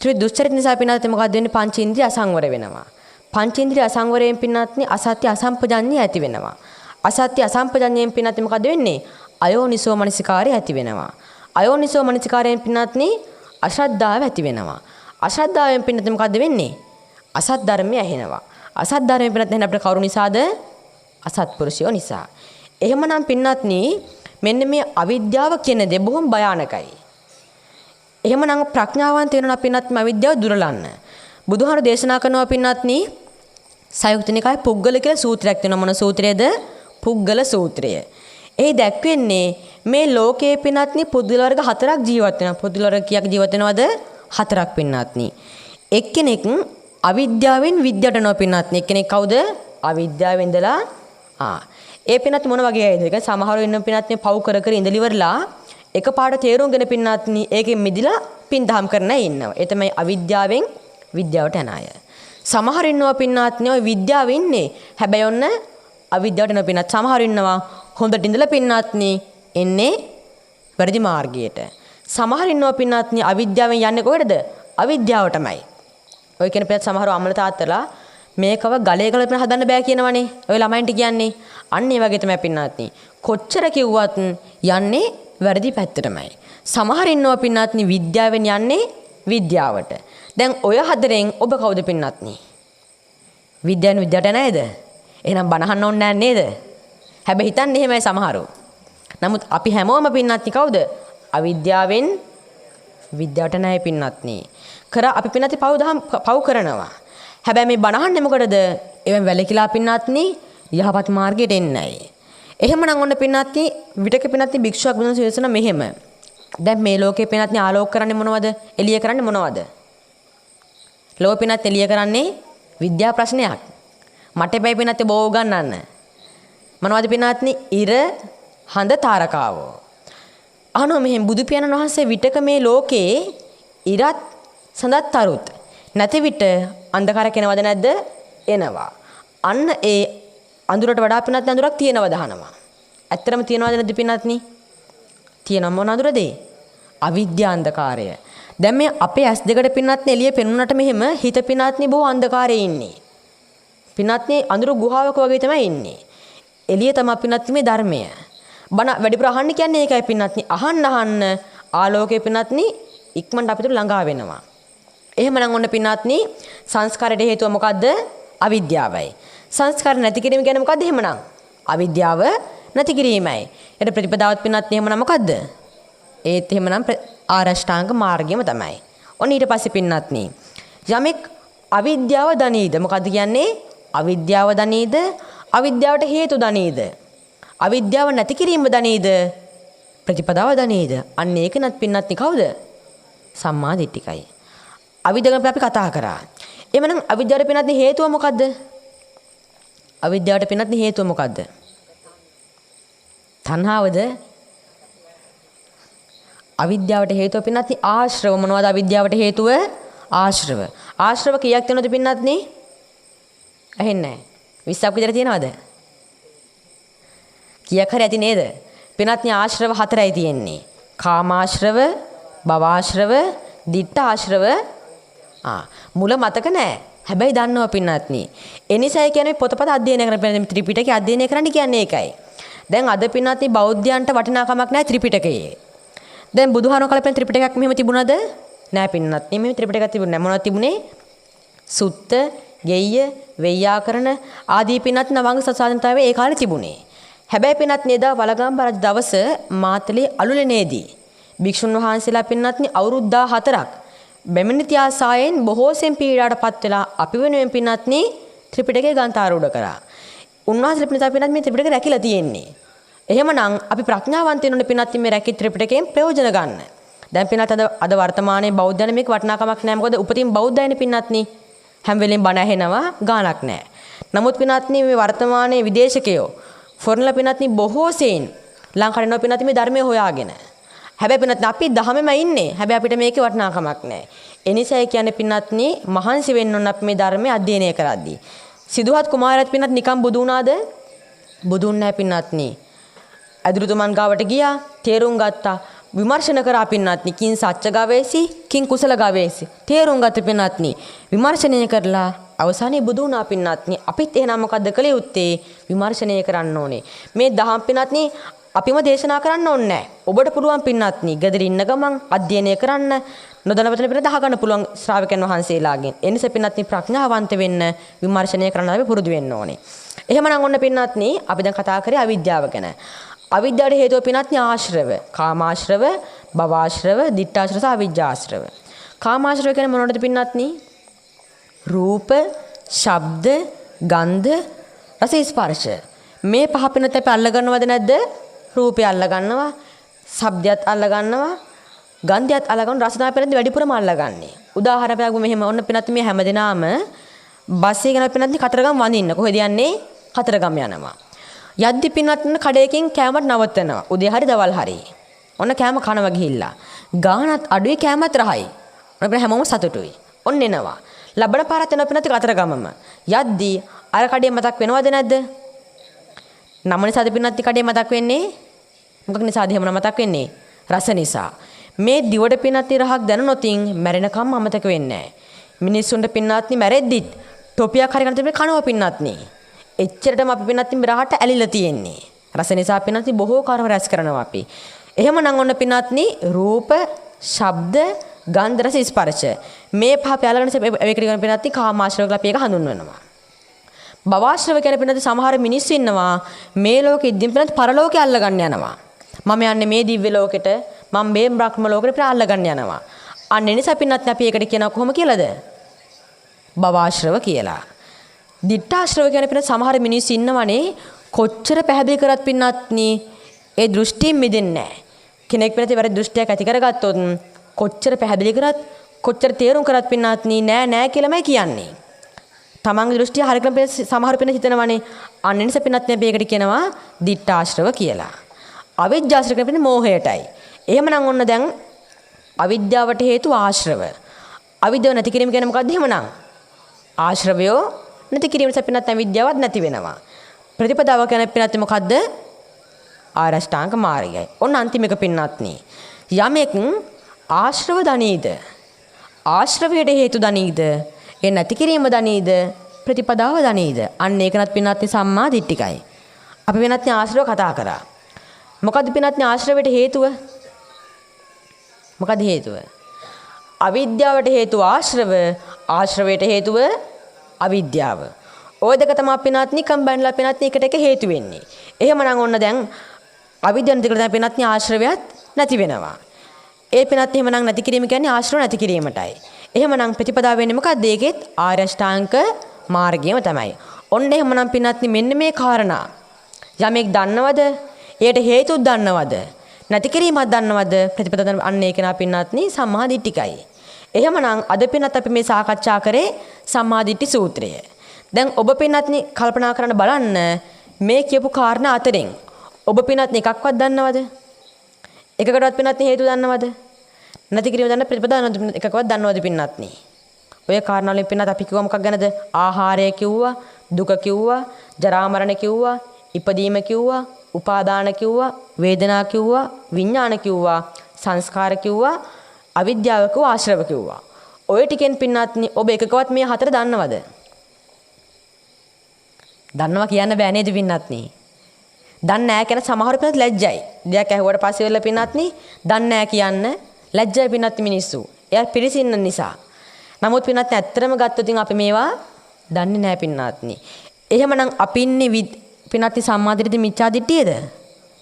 ත්‍රි දුස්චරිත නිසා පින්වත්නි මොකක්ද වෙන්නේ? පංච ඉන්ද්‍රිය අසංවර වෙනවා. පංච ඉන්ද්‍රිය අසංවරයෙන් පින්වත්නි අසත්‍ය අසම්පජඤ්ඤය ඇති වෙනවා. අසත්‍ය අසම්පජඤ්ඤයෙන් පින්වත්නි මොකද වෙන්නේ? අයෝනිසෝ මනසිකාරය ඇති වෙනවා. අයෝනිසෝ මනසිකාරයෙන් පින්වත්නි අශ්‍රද්ධාව ඇති වෙනවා. අශ්‍රද්ධාවෙන් පින්වත්නි මොකද වෙන්නේ? අසත් ධර්මය ඇහෙනවා. අසත් ධර්මයෙන් පින්වත්නි අපිට කවුරු නිසාද? අසත්පුරුෂයෝ නිසා. එහෙමනම් පින්වත්නි මෙන්න මේ අවිද්‍යාව කියන දේ බොහොම භයානකයි. එහෙමනම් ප්‍රඥාවන්ත වෙනවා පින්වත්නි අවිද්‍යාව දුරලන්න. බුදුහාර දේශනා කරනවා පින්වත්නි සයුක්ත නිකායේ පුග්ගල කියලා සූත්‍රයක් තියෙනවා. මොන සූත්‍රයේද? පුග්ගල සූත්‍රය. ඒ දැක්වෙන්නේ මේ ලෝකයේ පින්වත්නි පුදුල වර්ග හතරක් ජීවත් වෙනවා. පුදුල වර්ග කීයක් ජීවත් වෙනවද? හතරක් පින්වත්නි. එක්කෙනෙක් අවිද්‍යාවෙන් විද්‍යාවට යනවා පින්වත්නි. එක්කෙනෙක් කවුද? අවිද්‍යාවෙන් ඉඳලා ඒ පින්වත්නි මොන වගේ අයද? ඒක සමහරව ඉන්න පින්වත්නි පව් කර කර ඉඳලිවරලා එකපාරට තේරුම්ගෙන පින්වත්නි ඒකෙන් මිදිලා පින් දහම් කරන අය ඉන්නවා. ඒ තමයි අවිද්‍යාවෙන් විද්‍යාවට යන අය. සමහර ඉන්නවා පින්වත්නි ඔය විද්‍යාව ඉන්නේ. හැබැයි ඔන්න අවිද්‍යාවට යන පින්වත් සමහර ඉන්නවා හොඳට ඉඳලා පින්වත්නි එන්නේ වැරදි මාර්ගයට. සමහර ඉන්නවා පින්වත්නි අවිද්‍යාවෙන් යන්නේ කොහෙටද? අවිද්‍යාවටමයි. ඔය කියන පින්වත් සමහරව අම්මලා තාත්තලා මේකව ගලේ ගලපෙන හදන්න බෑ කියනවනේ. ඔය ළමයින්ට කියන්නේ. අන්න ඒ වගේ තමයි පින්වත්නි. කොච්චර කිව්වත් යන්නේ වැරදි පැත්තටමයි. සමහර ඉන්නවා පින්වත්නි විද්‍යාවෙන් යන්නේ විද්‍යාවට. දැන් ඔය හතරෙන් ඔබ කවුද පින්වත්නි? විද්‍යාවෙන් විද්‍යාවට නේද? එහෙනම් බනහන්න ඕනේ නැහැ නේද? හැබැයි හිතන්නේ එහෙමයි සමහරව. නමුත් අපි හැමෝම පින්වත්නි කවුද? අවිද්‍යාවෙන් විද්‍යාවට නැහැ පින්වත්නි. අපි පින්වත්නි පව් කරනවා. හැබැයි මේ බනහන්නේ මොකටද? එවෙන් වැලකිලා පින්වත්නි යහපත් මාර්ගයට එන්නයි. එහෙමනම් ඔන්න පින්වත්නි විතක පින්වත්නි භික්ෂුවක් බුදුන් සේසන මෙහෙම. දැන් මේ ලෝකේ පින්වත්නි ආලෝක කරන්නේ මොනවද? එළිය කරන්නේ මොනවද? ලෝක පින්වත්නි එළිය කරන්නේ විද්‍යා ප්‍රශ්නයක්. මට බෑ පින්වත්නි බෝ උගන්නන්න. මොනවද පින්වත්නි? ඉර හඳ තාරකාවෝ. අහනවා මෙහෙම බුදු පියාණන් වහන්සේ විතක මේ ලෝකේ ඉරත් සඳත් තරුත් නැති විට අන්ධකාරයක් එනවද නැද්ද? එනවා. අන්න ඒ අඳුරට වඩා පින්වත්නි අඳුරක් තියෙනවද අහනවා. ඇත්තටම තියෙනවද නැද්ද පින්වත්නි? තියෙනවා. මොන අඳුරද? අවිද්‍යා අන්ධකාරය. දැන් මේ අපේ ඇස් දෙකට පින්වත්නි එළිය පෙනුනට මෙහෙම හිත පින්වත්නි බොහෝ අන්ධකාරයේ ඉන්නේ. පින්වත්නි අඳුර ගුහාවක වගේ තමයි ඉන්නේ. එළිය තමයි පින්වත්නි මේ ධර්මය. බණ වැඩිපුර අහන්න කියන්නේ ඒකයි පින්වත්නි. අහන්න ආලෝකයේ පින්වත්නි ඉක්මනට අපිට ළඟා වෙනවා. එහෙමනම් ඔන්න පින්වත්නි සංස්කාරයට හේතුව මොකද්ද? අවිද්‍යාවයි. සංස්කාර නැති කිරීම කියන්නේ මොකද්ද එහෙමනම්? අවිද්‍යාව නැති කිරීමයි. ඒකට ප්‍රතිපදාවත් පින්වත්නි එහෙමනම් මොකද්ද? ඒත් එහෙමනම් ආරෂ්ඨාංග මාර්ගයම තමයි. ඔන්න ඊට පස්සේ පින්වත්නි යමෙක් අවිද්‍යාව දනීද? මොකද්ද කියන්නේ? අවිද්‍යාව දනීද? අවිද්‍යාවට හේතු දනීද? අවිද්‍යාව නැති කිරීම දනීද? ප්‍රතිපදාව දනීද? අන්න ඒක නත් පින්වත්නි කවුද? සම්මා දිට්ඨිකයි. අවිද්‍යාව අපි කතා කරා. එමනම් අවිද්‍යාවට පින්වත්නි හේතුව මොකද්ද? අවිද්‍යාවට පින්වත්නි හේතුව මොකද්ද? තණ්හාවද? අවිද්‍යාවට හේතුව පින්වත්නි ආශ්‍රව. මොනවද අවිද්‍යාවට හේතුව? ආශ්‍රව. ආශ්‍රව කීයක් තියෙනවද පින්වත්නි? ඇහෙන්නේ නැහැ. 20ක් විතර තියෙනවද? කීයක් හරි ඇති නේද? පින්වත්නි ආශ්‍රව 4යි තියෙන්නේ. කාමාශ්‍රව, භවආශ්‍රව, දිට්ඨ ආශ්‍රව. මුල මතක නැහැ. හැබැයි දන්නවා පින්වත්නි. ඒ නිසා කියන්නේ පොතපත අධ්‍යයනය කරන ත්‍රිපිටකය අධ්‍යයනය කරන්න කියන්නේ ඒකයි. දැන් අද පින්වත්නි බෞද්ධයන්ට වටිනාකමක් නැහැ ත්‍රිපිටකයේ. දැන් බුදුහාම කලපෙන් ත්‍රිපිටකයක් මෙහෙම තිබුණාද? නෑ පින්වත්නි. මෙහෙම ත්‍රිපිටකයක් තිබුණේ නැහැ. මොනවද තිබුණේ? සුත්ත, ගෙය්‍ය, වෙය්‍යාකරණ ආදී පින්වත්නි නවංග සසාධනතාවේ ඒ කාලේ තිබුණේ. හැබැයි පින්වත්නි එදා වලගම්බ රජ දවස මාතලේ අලුලනේදී භික්ෂුන් වහන්සේලා පින්වත්නි අවුරුදු 14ක් බැමිණිතියාසායෙන් බොහෝසෙන් පීඩාවටපත් වෙලා අපි වෙනුවෙන් පින්වත්නි ත්‍රිපිටකය ග්‍රන්ථාරූඪ කරා. උන්වහන්සේ පින්වත්නි මේ ත්‍රිපිටකය රැකිලා තියෙන්නේ. එහෙමනම් අපි ප්‍රඥාවන්තයින් උනේ පින්වත්නි මේ රැකී ත්‍රිපිටකයෙන් ප්‍රයෝජන ගන්න. දැන් පින්වත්නි අද වර්තමානයේ බෞද්ධයන් මේක වටිනාකමක් නැහැ. මොකද උපතින් බෞද්ධයනේ පින්වත්නි. හැම වෙලෙම බණ ඇහෙනවා ගාණක් නැහැ. නමුත් පින්වත්නි මේ වර්තමානයේ විදේශකයෝ ෆොරන්ලා පින්වත්නි බොහෝසෙයින් ලංකාවේ ඉන්න පින්වත්නි මේ ධර්මය හොයාගෙන. හැබැයි පින්වත්නි අපි දහමෙම ඉන්නේ. හැබැයි අපිට මේකේ වටිනාකමක් නැහැ. ඒ නිසා කියන්නේ පින්වත්නි මහන්සි වෙන්න ඕන අපි මේ ධර්මය අධ්‍යයනය කරද්දී. සිදුහත් කුමාරයාත් පින්වත්නි නිකම් බුදු වුණාද? බුදුන් නැහැ පින්වත්නි. අදුරුතුමන් ගාවට ගියා, තේරුම් ගත්තා. විමර්ශන කරා පින්වත්නි. කිං සච්ච ගවේසි, කිං කුසල ගවේසි. තේරුම් ගත්ත පින්වත්නි. විමර්ශනය කරලා අවසානයේ බුදු වුණා පින්වත්නි. අපිත් එහෙනම් මොකද්ද කළ යුත්තේ? විමර්ශනය කරන්න ඕනේ. මේ දහම් පින්වත්නි අපිම දේශනා කරන්න ඕනේ නැහැ. ඔබට පුළුවන් පින්වත්නි, ගෙදර ඉන්න ගමන් අධ්‍යයනය කරන්න, නොදන්න වචන පිට දහගන්න පුළුවන් ශ්‍රාවකයන් වහන්සේලාගෙන්. ඒ නිසා පින්වත්නි ප්‍රඥාවන්ත වෙන්න, විමර්ශනය කරන්න අපි පුරුදු වෙන්න ඕනේ. එහෙමනම් ඔන්න පින්වත්නි අපි දැන් කතා කරේ අවිද්‍යාව ගැන. අවිද්‍යාවට හේතුව පින්වත්නි ආශ්‍රව, කාමාශ්‍රව, භවආශ්‍රව, ditthාශ්‍රව, අවිජ්ජාශ්‍රව. කාමාශ්‍රව කියන්නේ මොනවද පින්වත්නි? රූප, ශබ්ද, ගන්ධ, රස, ස්පර්ශ. මේ පහ පින්වත්නි අපි අල්ල ගන්නවද නැද්ද? රූපය අල්ල ගන්නවා, ශබ්දයත් අල්ල ගන්නවා, ගන්ධයත් අල්ල ගන්නවා, රස තමයි පින්වත්නි වැඩිපුරම අල්ලගන්නේ. උදාහරණයක් මෙහෙම ඔන්න පින්වත්නි මේ හැමදෙනාම බස් එකේ යන පින්වත්නි කතරගම වඳින්න. කොහෙද යන්නේ? කතරගම යනවා. යද්දි පින්වත්නි කඩේකින් කෑමට නවත්තනවා. උදේ හරි දවල් හරි. ඔන්න කෑම කනවා ගිහිල්ලා. ගානත් අඩුයි කෑමත් රහයි. ඔන්න හැමෝම සතුටුයි. ඔන්න එනවා. ලබන පාරත් යන පින්වත්නි කතරගමම. යද්දි අර කඩේ මතක් වෙනවද නැද්ද? නම නිසාද පින්වත්නි කඩේ මතක් වෙන්නේ? මොකක් නිසාද එහෙම මතක් වෙන්නේ? රස නිසා. මේ දිවට පින්වත්නි රහක් දැනුනොතින් මැරෙනකම් අමතක වෙන්නේ නැහැ. මිනිස්සුන්ට පින්වත්නි මැරෙද්දිත් ටොපියක් හරි ගන්න තිබුණේ කනවා පින්වත්නි. එච්චරටම අපි පින්වත්නි රහට ඇලිලා තියෙන්නේ. රස නිසා පින්වත්නි බොහෝ කර්ම රැස් කරනවා අපි. එහෙමනම් ඔන්න පින්වත්නි රූප, ශබ්ද, ගන්ධ, රස, ස්පර්ශ මේ පහ පැලගෙන ඒකට කියන පින්වත්නි කාමාශ්‍රව කියලා අපි ඒක හඳුන්වනවා. භවආශ්‍රව කියන පින්වත්නි සමහර මිනිස්සු ඉන්නවා මේ ලෝකෙ ඉඳන් පින්වත්නි පරලෝකේ අල්ලගන්න යනවා. මම යන්නේ මේ දිව්‍ය ලෝකෙට, මම මේ බ්‍රහ්ම ලෝකෙට පිට අල්ලගන්න යනවා. අන්න ඒ නිසා පින්වත්නි අපි ඒකට කියනවා කොහොම කියලාද? භවආශ්‍රව කියලා. ditthාශ්‍රව කියන පින්න සමහර මිනිස්සු ඉන්නවනේ කොච්චර පැහැදිලි කරත් පින්නත්නි ඒ දෘෂ්ටියෙන් මිදෙන්නේ නැහැ. කෙනෙක් වෙනත් වැරදි දෘෂ්ටියක් ඇති කරගත්තොත් කොච්චර පැහැදිලි කරත් කොච්චර තේරුම් කරත් පින්නත්නි නෑ කියලාමයි කියන්නේ. තමන්ගේ දෘෂ්ටිය හරියටම සමහර පින්න හිතනවනේ. අන්න ඒ නිසා පින්නත්නි අපි ඒකට කියනවා ditthාශ්‍රව කියලා. අවිජ්ජාශ්‍රව කියන පින්න මෝහයටයි. එහෙමනම් ඔන්න දැන් අවිද්‍යාවට හේතු ආශ්‍රව. අවිද්‍යාව නැති කිරීම කියන්නේ මොකක්ද එහෙමනම්? ආශ්‍රවයෝ නැති කිරීම නිසා පින්නත් අවිද්‍යාවක් නැති වෙනවා. ප්‍රතිපදාව කියන්නේ පින්නත් මොකද්ද? ආරෂ්ඨාංග මාර්ගයයි. ඔන්න අන්තිම එක පින්නත්නි. යමෙක් ආශ්‍රව දනීද? ආශ්‍රවයට හේතු දනීද? ඒ නැති කිරීම දනීද? ප්‍රතිපදාව දනීද? අන්න ඒකනත් පින්නත්නි සම්මා දිට්ඨිකයි. අපි වෙනත්නි ආශ්‍රව කතා කරා. මොකද්ද පින්නත්නි ආශ්‍රවයට හේතුව? මොකද හේතුව? අවිද්‍යාවට හේතුව ආශ්‍රව, ආශ්‍රවයට හේතුව අවිද්‍යාව. ඔය දෙක තමයි පින්වත්නි කම්බයින්ලා පින්වත්නි එකට එක හේතු වෙන්නේ. එහෙමනම් ඔන්න දැන් අවිද්‍යාව නැති කරලා පින්වත්නි ආශ්‍රවයත් නැති වෙනවා. ඒ පින්වත්නි එහෙමනම් නැති කිරීම කියන්නේ ආශ්‍රව නැති කිරීමටයි. එහෙමනම් ප්‍රතිපදාව වෙන්නේ මොකක්ද? ඒකෙත් ආර්ය අෂ්ටාංග මාර්ගයම තමයි. ඔන්න එහෙමනම් පින්වත්නි මෙන්න මේ කාරණා යමෙක් දන්නවද? ඒකට හේතුත් දන්නවද? නැති කිරීමක් දන්නවද? ප්‍රතිපදාව අන්න ඒක නා පින්වත්නි සම්මා දිට්ඨිකයි. එහෙමනම් අද පින්නත් අපි මේ සාකච්ඡා කරේ සම්මා දිට්ඨි සූත්‍රය. දැන් ඔබ පින්නත්නි කල්පනා කරන්න බලන්න මේ කියපු කාරණා අතරින් ඔබ පින්නත්නි එකක්වත් දන්නවද? එකකටවත් පින්නත්නි හේතු දන්නවද? නැති කිරීම දන්න ප්‍රතිපදාව එකකවත් දන්නවද පින්නත්නි? ඔය කාරණා වලින් පින්නත් අපි කිව්වා මොකක් ගැනද? ආහාරය කිව්වා, දුක කිව්වා, ජරා මරණ කිව්වා, ඉපදීම කිව්වා, උපාදාන කිව්වා, වේදනා කිව්වා, විඥාන කිව්වා, සංස්කාර කිව්වා, අවිද්‍යාව කිව්වා, ආශ්‍රව කිව්වා. ඔය ටිකෙන් පින්නත්නි ඔබ එකකවත් මේ හතර දන්නවද? දන්නවා කියන්න බෑ නේද පින්නත්නි? දන්නේ නැහැ කියන සමහර පින්නත් ලැජ්ජයි. දෙයක් ඇහුවට පස්සේ වෙලා පින්නත්නි දන්නේ නැහැ කියන්න ලැජ්ජයි පින්නත්නි මිනිස්සු. එයා පිළිසින්න නිසා. නමුත් පින්නත්නි ඇත්තටම ගත්තොත් අපි මේවා දන්නේ නැහැ පින්නත්නි. එහෙමනම් අපි ඉන්නේ පින්නත්නි සම්මාදිටද මිච්ඡා දිට්ඨියද?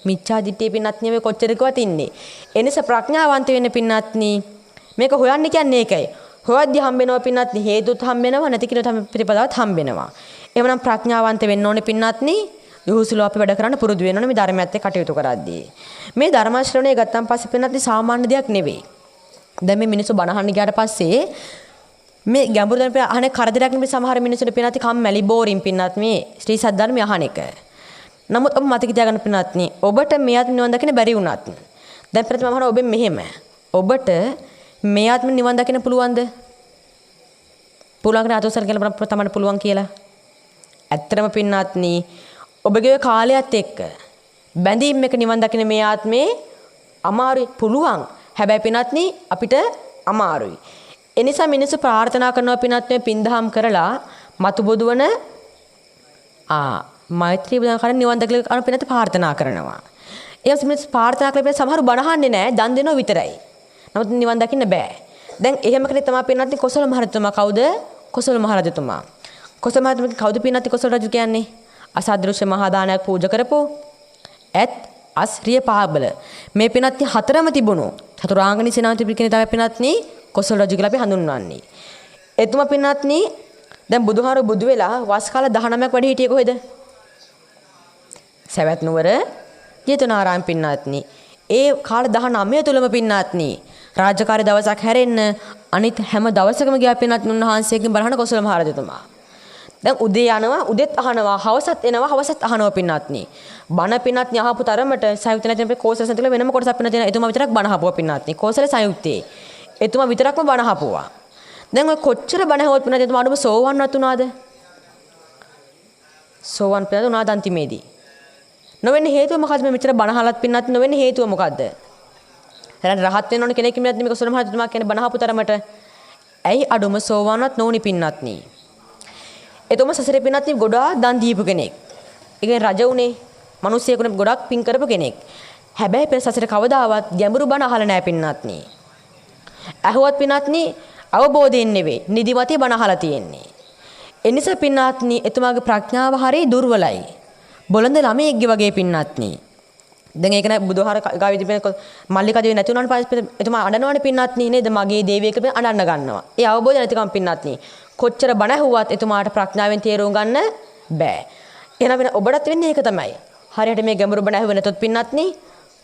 මිච්ඡා දිට්ඨිය පින්නත්නි මේ කොච්චරකවත් ඉන්නේ. ඒ නිසා ප්‍රඥාවන්ත වෙන්න පින්නත්නි මේක හොයන්න කියන්නේ ඒකයි. හොයද්දි හම්බෙනවා පින්නත්නි හේතුත් හම්බෙනවා නැති කියන ප්‍රතිපදාවත් හම්බෙනවා. එහෙමනම් ප්‍රඥාවන්ත වෙන්න ඕනේ පින්නත්නි. යොහුසුල අපි වැඩ කරන්න පුරුදු වෙන්න ඕනේ මේ ධර්මයත් එක්ක කටයුතු කරද්දී. මේ ධර්ම ශ්‍රවණය ගත්තාන් පස්සේ පින්නත්නි සාමාන්‍ය දෙයක් නෙවෙයි. දැන් මේ මිනිස්සු බණ අහන්න ගියාට පස්සේ මේ ගැඹුරු දැන් අහන්නේ කරදරයක් නෙවෙයි සමහර මිනිස්සුන්ට පින්නත්නි කම්මැලි බෝරින් පින්නත් මේ ශ්‍රී සද්ධර්මය අහන එක. නමුත් ඔබ මතක තියාගන්න පින්නත්නි ඔබට මෙයත් නිවන් දකින්න බැරි වුණත් දැන් ප්‍රථම අහන ඔබෙන් මෙහෙම ඔබට මෙයත් නිවන් දකින්න පුළුවන්ද? පුළුවන් කියලා අතෝසල් කියලා තමයි පුළුවන් කියලා. ඇත්තටම පින්නත්නි ඔබගේ කාලයත් එක්ක බැඳීම් එක නිවන් දකින්න මේ ආත්මේ අමාරුයි පුළුවන්. හැබැයි පින්වත්නි අපිට අමාරුයි. ඒ නිසා මිනිස්සු ප්‍රාර්ථනා කරනවා පින්වත්නි පින්දහම් කරලා මතු බුදුවන මෛත්‍රී බුදුන් කරන් නිවන් දකින්න අනුව පින්වත්නි ප්‍රාර්ථනා කරනවා. ඒ මිනිස්සු ප්‍රාර්ථනා කරලා සමහරු බණහන්නේ නැහැ දන් දෙනවා විතරයි. නමුත් නිවන් දකින්න බෑ. දැන් එහෙම කෙනෙක් තමයි පින්වත්නි කොසල් මහරජතුමා කවුද? කොසල් මහරජතුමා. කොසල් මහරජතුමා කවුද පින්වත්නි කොසල් රජු කියන්නේ? අසදෘශ්‍ය මහා දානයක් පූජා කරපෝ ඇත් අස්රිය පාබල මේ පින්වත්නි හතරම තිබුණු චතුරාංගනී සේනාපති පිරිකේ තමයි පින්වත්නි කොසල් රජු කියලා අපි හඳුන්වන්නේ. එතුමා පින්වත්නි දැන් බුදුහාර බුදු වෙලා වස් කාල 19ක් වැඩ හිටියේ කොහෙද? සවැත් නුවර ජේතවනාරාම පින්වත්නි. ඒ කාල 19 තුලම පින්වත්නි රාජකාරී දවසක් හැරෙන්න අනිත් හැම දවසකම ගියා පින්වත්නි උන්වහන්සේගෙන් බලහන කොසල් මහරජතුමා. දැන් උදේ යනවා උදෙත් අහනවා හවසත් එනවා හවසත් අහනවා පින්වත්නි. බණ පින්වත්නි අහපු තරමට සංයුක්ත නැතිනම් කෝසල සංයුක්ත වෙනම කොටසක් පින්වත්නි එතුමා විතරක් බණ අහපුවා පින්වත්නි. කෝසල සංයුක්තේ එතුමා විතරක්ම බණ අහපුවා. දැන් ඔය කොච්චර බණ ඇහුවත් පින්වත්නි එතුමා අඩුම සෝවන්වත් උනාද? සෝවන් පින්වත්නි උනාද අන්තිමේදී? නොවෙන්නේ හේතුව මොකද්ද? මේ මෙච්චර බණ අහලත් පින්වත්නි නොවෙන්නේ හේතුව මොකද්ද? දැන් රහත් වෙන්න ඕන කෙනෙක් පින්වත්නි මේක කොසල මහරජතුමා කියන්නේ බණ අහපු තරමට ඇයි අඩුම සෝවන්වත් නොවුනි පින්වත්නි? එතුම සසරේ පින්වත්නි ගොඩාක් දන් දීපු කෙනෙක්. ඒ කියන්නේ රජ උනේ, මිනිස්සෙකුනේ ගොඩාක් පින් කරපු කෙනෙක්. හැබැයි පෙර සසරේ කවදාවත් ගැඹුරු බණ අහලා නැහැ පින්වත්නි. ඇහුවත් පින්වත්නි අවබෝධයෙන් නෙවෙයි, නිදිමතේ බණ අහලා තියෙන්නේ. ඒ නිසා පින්වත්නි එතුමාගේ ප්‍රඥාව හරිය දුර්වලයි. බොළඳ ළමයෙක්ගේ වගේ පින්වත්නි. දැන් ඒක නේ බුදුහාර ගාවිදි මල්ලිකදේ නැති වුණාට පස්සේ එතුමා අඬනවනේ පින්වත්නි නේද? මගේ දේවියෙක් අඬන්න ගන්නවා. ඒ අවබෝධය නැතිකම පින්වත්නි. කොච්චර බණ ඇහුවත් එතුමාට ප්‍රඥාවෙන් තේරුම් ගන්න බෑ. එහෙනම් ඔබටත් වෙන්නේ ඒක තමයි. හරියට මේ ගැඹුරු බණ ඇහුවේ නැතොත් පින්වත්නි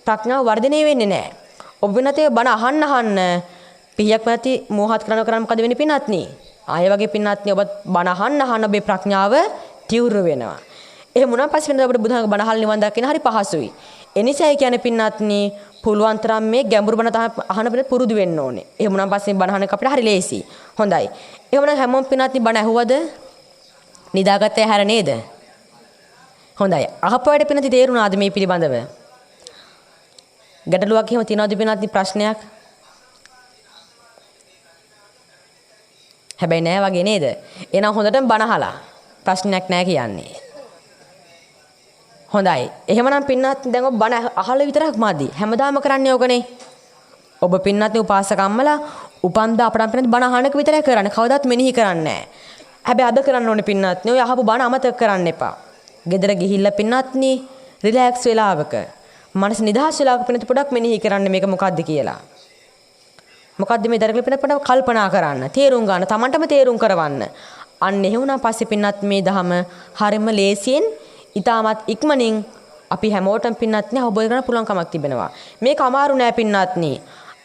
ප්‍රඥාව වර්ධනය වෙන්නේ නැහැ. ඔබ වෙනතේ බණ අහන්න පිහියක් නැති මෝහත් කරන මොකද වෙන්නේ පින්වත්නි? ආයෙ වගේ පින්වත්නි ඔබ බණ අහන්න ඔබේ ප්‍රඥාව තීව්‍ර වෙනවා. එහෙම වුණාන් පස්සේ වෙනද ඔබට බුදුහාමගේ බණ අහලා නිවන් දකින්න හරි පහසුයි. එනිසායි කියන්නේ පින්වත්නි පුළුවන් තරම් මේ ගැඹුරු බණ අහන පිට පුරුදු වෙන්න ඕනේ. එහෙම වුණාන් පස්සේ බණ අහන එක අපිට හරි ලේසි. හොඳයි. එහෙමනම් හැමෝම පින්වත්නි බණ ඇහුවද? නිදාගත්තේ හැර නේද? හොඳයි. අහපුවාට පින්වත්නි තේරුණාද මේ පිළිබඳව? ගැටලුවක් එහෙම තියනවද පින්වත්නි ප්‍රශ්නයක්? හැබැයි නෑ වගේ නේද? එහෙනම් හොඳටම බණ අහලා ප්‍රශ්නයක් නෑ කියන්නේ. හොඳයි. එහෙමනම් පින්වත්නි දැන් ඔබ බණ අහලා විතරක් මදි. හැමදාම කරන්නේ ඕකනේ. ඔබ පින්වත්නි උපාසකම්මලා උපන්දා අපරම් පින්වත්නි බණ අහන එක විතරයි කරන්නේ. කවදාවත් මෙනෙහි කරන්නේ නැහැ. හැබැයි අද කරන්න ඕනේ පින්වත්නි. ඔය අහපු බණ අමතක කරන්න එපා. ගෙදර ගිහිල්ලා පින්වත්නි රිලැක්ස් වෙලාවක මනස නිදහස් වෙලාවක පින්වත්නි පොඩක් මෙනෙහි කරන්න මේක මොකද්ද කියලා. මොකද්ද මේ දරකල පින්වත්නි පොඩක් කල්පනා කරන්න. තේරුම් ගන්න. Tamanටම තේරුම් කරවන්න. අන්න එහෙ වුණා පස්සේ පින්වත්නි මේ දහම හරියම ලේසියෙන් ඊටමත් ඉක්මනින් අපි හැමෝටම පින්වත්නි අවබෝධ කරගන්න පුළුවන් කමක් තිබෙනවා. මේක අමාරු නෑ පින්වත්නි.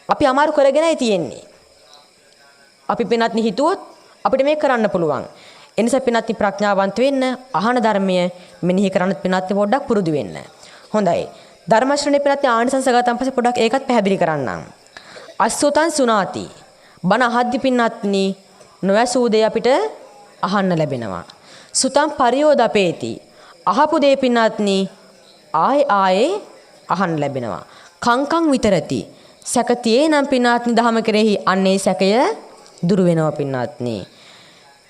අපි අමාරු කරගෙනයි තියෙන්නේ. අපි පින්වත්නි හිතුවොත් අපිට මේක කරන්න පුළුවන්. ඒ නිසා පින්වත්නි ප්‍රඥාවන්ත වෙන්න, අහන ධර්මය මෙනෙහි කරන්න පින්වත්නි පොඩ්ඩක් පුරුදු වෙන්න. හොඳයි. ධර්ම ශ්‍රවණේ පින්වත්නි ආනිසංස ගතන් පස්සේ පොඩ්ඩක් ඒකත් පැහැදිලි කරන්නම්. අස්සෝතං සුනාති. බණ අහද්දි පින්වත්නි නොඇසූ දේ අපිට අහන්න ලැබෙනවා. සුතං පරියෝදපේති. අහපු දේ පින්වත්නි ආයේ අහන්න ලැබෙනවා. කංකං විතරති. සැකතියේ නම් පින්වත්නි දහම කෙරෙහි අන්නේ සැකය දුරු වෙනවා පින්වත්නි.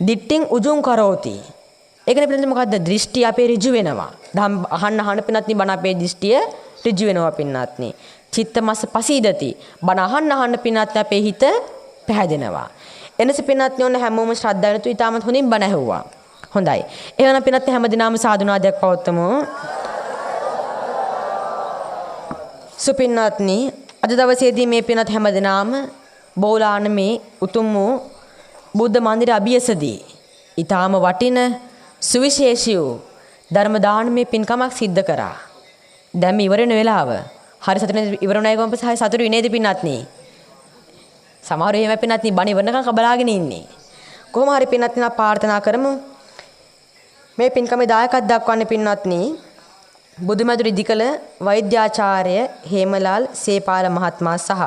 දිට්ඨින් උජුං කරෝති. ඒකනේ පින්වත්නි මොකද්ද? දෘෂ්ටි අපේ ඍජු වෙනවා. දහම් අහන්න පින්වත්නි බණ අපේ දෘෂ්ටිය ඍජු වෙනවා පින්වත්නි. චිත්තමස්ස පසීදති. බණ අහන්න පින්වත්නි අපේ හිත පැහැදෙනවා. එනස පින්වත්නි ඔන්න හැමෝම ශ්‍රද්ධාවන්ත ඊටමත් හොඳින් බණ ඇහුවා. හොඳයි. එහෙනම් පින්වත්නි හැමදිනම සාදුනාදයක් පවත්වමු. සුපින්වත්නි අද දවසේදී මේ පින්වත් හැමදිනම බෝලාන මේ උතුම් වූ බුද්ධ මන්දිර අභියසදී ඊටාම වටින සුවිශේෂී වූ ධර්ම දානමය පින්කමක් සිද්ධ කරා. දැන් මේ ඉවර වෙන වෙලාව. හරි සතුටින් ඉවර වුණායි ගමන් පස්සේ සතුටු විනේද පින්වත්නි. සමහර එහෙම පින්වත්නි බණ ඉවරනකම් කබලාගෙන ඉන්නේ. කොහොම හරි පින්වත්නි ප්‍රාර්ථනා කරමු. මේ පින්කමේ දායකත්වයක් දක්වන්නේ පින්වත්නි බුදුමැදුර ඉදිකල වෛද්‍යාචාර්ය හේමලාල් සේපාල මහත්මයා සහ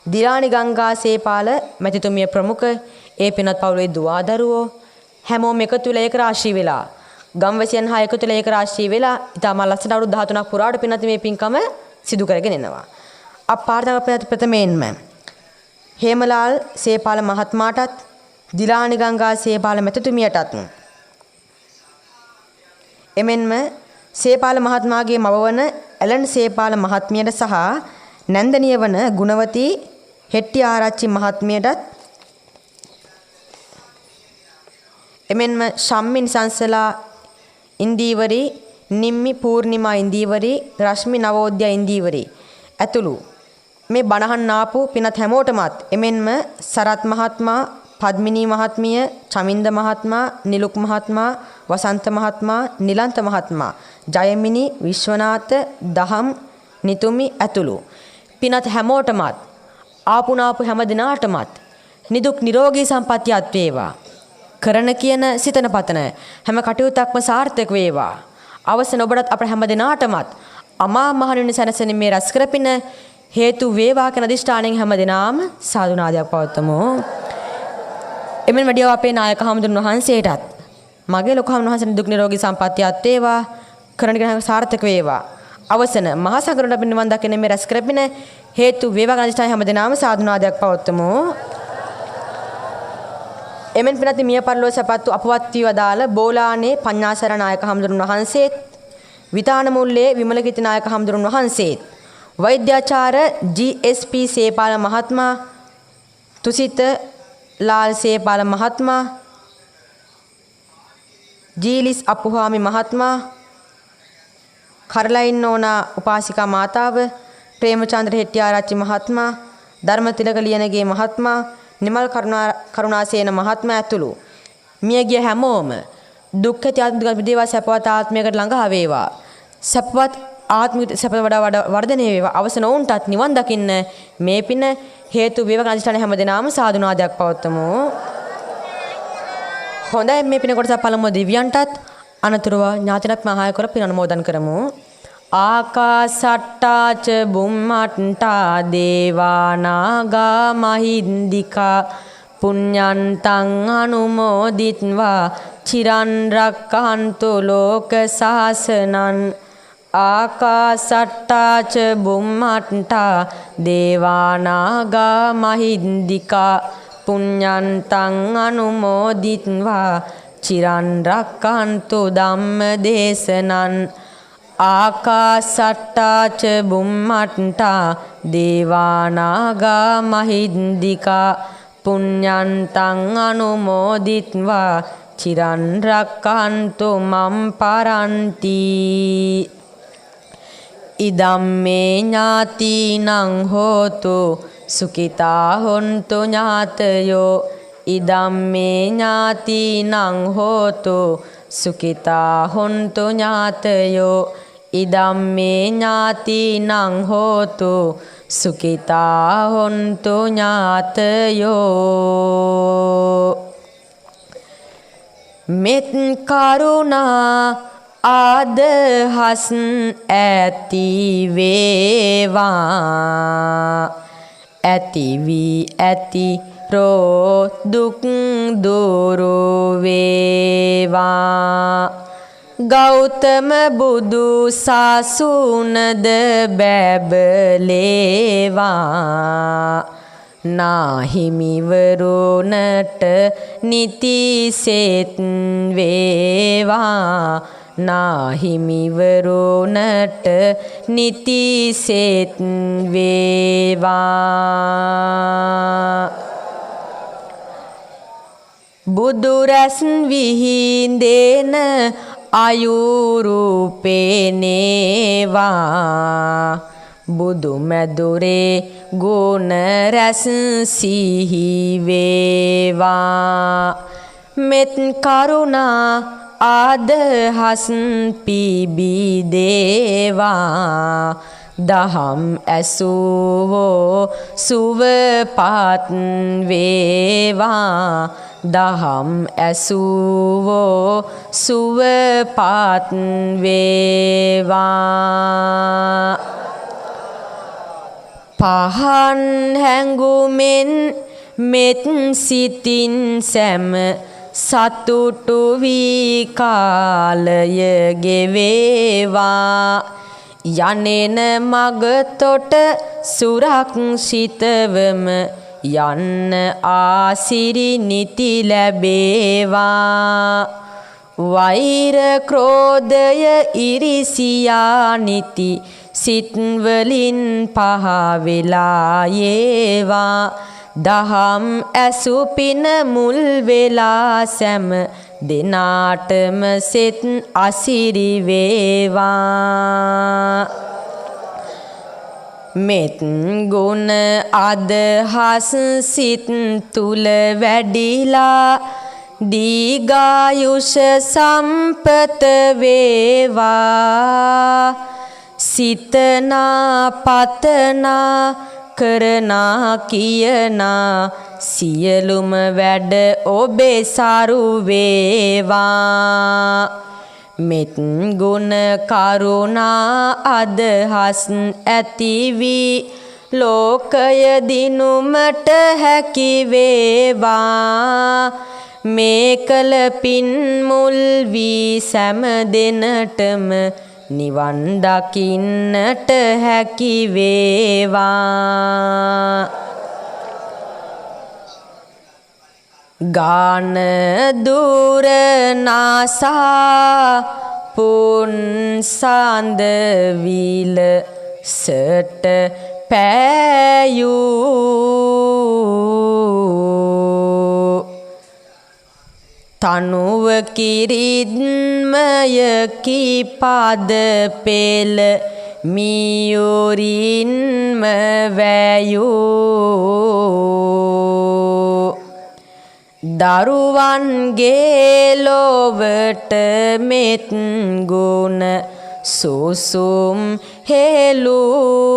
දිරාණි ගංගා සේපාල මැතිතුමිය ප්‍රමුඛ ඒ පින්වත් පවුලේ දුවදරුවෝ හැමෝම එකතු වෙලා ඒක රාශී වෙලා ගම්වැසියන් 6 එකතු වෙලා ඒක රාශී වෙලා ඊටම ලස්සන අවුරුදු 13ක් පුරාට පින්නත් මේ පින්කම සිදු කරගෙන එනවා. අප්පාර්ථනා ප්‍රථමයෙන්ම හේමලාල් සේපාල මහත්මයාටත් දිලානි ගංගා සේපාල මැතිතුමියටත් එමෙන්ම සේපාල මහත්මයාගේ මව වන ඇලන් සේපාල මහත්මියට සහ නැන්දනිය වන ගුණවතී හෙට්ටි ආරච්චි මහත්මියටත් එමෙන්ම ශම්මින් සංසලා ඉන්දීවරි නිම්මි පූර්ණිමා ඉන්දීවරි රශ්මි නවෝදය ඉන්දීවරි ඇතුළු මේ බණහන් ආපු පිනත් හැමෝටමත් එමෙන්ම සරත් මහත්මයා පද්මිනී මහත්මිය චමින්ද මහත්මයා නිලුක් මහත්මයා වසන්ත මහත්මයා නිලන්ත මහත්මයා ජයමිනි විශ්වනාථ දහම් නිතුමි ඇතුළු පිනත් හැමෝටමත් ආපුනාපු හැම දිනාටමත් නිදුක් නිරෝගී සම්පත්තියත් වේවා කරන කියන සිතන පතන හැම කටයුත්තක්ම සාර්ථක වේවා අවසන ඔබට අප හැම දිනාටමත් අමා මහ නිවන සැනසෙන මේ රැස් කරපින හේතු වේවා කියන අදිෂ්ඨාණයෙන් හැම දිනාම සාදුනාදයක් පවත්වමු. එමෙන් වැඩිව අපේ නායක හමුදුන් වහන්සේටත් මගේ ලොකු හමුදුන් වහන්සේට දුක් නිරෝගී සම්පන්නියත් වේවා කරන කියන සාර්ථක වේවා. අවසන මහා සංඝරත්නය අපින් නිවන් දකින මේ රැස් කරපින හේතු වේවා කියන අදිෂ්ඨාණයෙන් හැම දිනාම සාදුනාදයක් පවත්වමු. එමෙන් පිනත් මිය පරලෝ සපත්තු අපවත් වී වදාළ බෝලානේ පඤ්ඤාසර නායක හමුදුන් වහන්සේත් විතාන මුල්ලේ විමලකීර්ති නායක හමුදුන් වහන්සේත් වෛද්‍යාචාර්ය GSP සේපාල මහත්මයා තුසිත ලාල් සේපාල මහත්මයා ජීලිස් අපුහාමි මහත්මයා කරලයින් නෝනා උපාසිකා මාතාව ප්‍රේමචන්ද්‍ර හෙට්ටිආරච්චි මහත්මයා ධර්මතිලක ලියනගේ මහත්මයා නිමල් කරුණාසේන මහත්මයා ඇතුළු මියගිය හැමෝම දුක්ඛ ත්‍යාග විදේවා සපවත් ආත්මයකට ළඟා වේවා සපවත් ආත්මික සප වඩා වර්ධනය වේවා අවසන වුන්ටත් නිවන් දකින්න මේ පින හේතු වේවා අධිෂ්ඨාන හැමදෙනාම සාදුනාදයක් පවත්වමු. හොඳයි මේ පින කොටස පළමුව දිව්‍යයන්ටත් අනතුරුව ඥාතිනත් මහාය කර පින අනුමෝදන් කරමු. ආකාසට්ටා ච බුම්මට්ටා දේවා නාග මහින්దికා පුඤ්ඤන්තං අනුමෝදිත්වා චිරන් රක්ඛන්තු ලෝක සාසනං ආකාසට්ටා ච බුම්මට්ටා දේවා නාග මහින්దికා පුඤ්ඤන්තං අනුමෝදිත්වා චිරන් රක්ඛන්තු ධම්ම දේශනං ආකාසට්ටා ච බුම්මට්ටා දේවා නාග මහින්దికා පුඤ්ඤන්තං අනුමෝදිත්වා චිරන් රක්ඛන්තු මම් පරන්ති ඉදම්මේ ඥාතිනං හෝතු සුඛිතා හොන්තු ඥාතයෝ ඉදම්මේ ඥාතිනං හෝතු සුඛිතා හොන්තු ඥාතයෝ ඉදම්මේ ඥාතිනං හෝතු සුඛිතා හොන්තු ඥාතයෝ මෙත් කරුණා ආදහස් ඇති වේවා ඇති වී ඇති රෝ දුක් දුරු වේවා ගෞතම බුදු සසුනද බැබලේවා නාහිමිවරුනට නිතිසෙත් වේවා නාහිමිවරුනට නිතිසෙත් වේවා බුදුරැස් විහිදෙන අයුරුපේනේවා බුදු මැදුරේ ගුණ රැස් සිහි වේවා මෙත් කරුණා ආදහස් පිබිදේවා දහම් ඇසුවෝ සුවපත් වේවා දහම් ඇසුවෝ සුවපත් වේවා පහන් හැඟුමෙන් මෙත් සිතින් සැම සතුටු වී කාලය ගෙවේවා යනෙන මගතොට සුරක්ෂිතවම යන්න ආසිරි නිති ලැබේවා වෛර ක්‍රෝධය ඉරිසියා නිති සිත් වලින් පහ වෙලා යේවා දහම් ඇසුපින මුල් වෙලා සෑම දෙනාටම සෙත් අසිරි වේවා මෙත් ගුණ අදහස් සිත් තුල වැඩිලා දීගායුෂ සම්පත වේවා සිතනා පතනා කරනා කියනා සියලුම වැඩ ඔබේ සරු වේවා මෙත් ගුණ කරුණා අදහස් ඇති වී ලෝකය දිනුමට හැකි වේවා මේ කල පින් මුල් වී සෑම දෙනටම නිවන් දකින්නට හැකි වේවා ගාන දුර නාසා පුන් සඳ විල සට පෑයූ තනුව කිරිද්මයකි පද පෙළ මියුරින්ම වැයූ දරුවන්ගේ ලොවට මෙත් ගුණ සුසුම් හෙළූ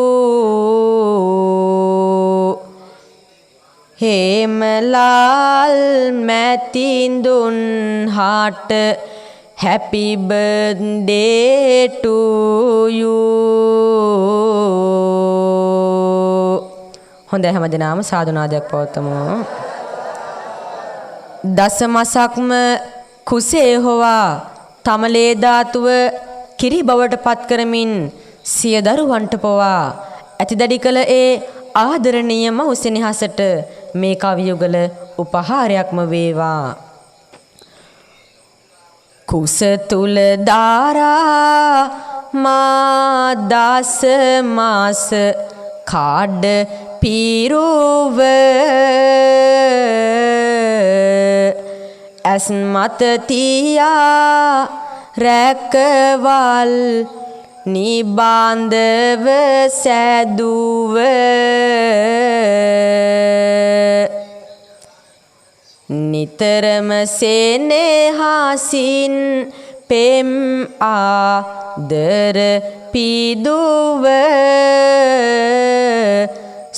හේමලාල් මැතිඳුන් හට happy birthday to you හොඳයි හැමදෙනාම සාදු නාදයක් පවත්වමු දසමසක්ම කුසේ හොවා තමලේ ධාතුව කිරි බවට පත් කරමින් සිය දරුවන්ට පවා ඇතිදැඩි කළ ඒ ආදරණීය මව් සෙනෙහසට මේ කවියුගල උපහාරයක්ම වේවා කුස තුල දාරා මා දස මාස කාඩ පීරුව ඇස් මත තියා රැකවල් නිබාන්දව සැදුව නිතරම සෙනෙහසින් පෙම් ආදර පිදුව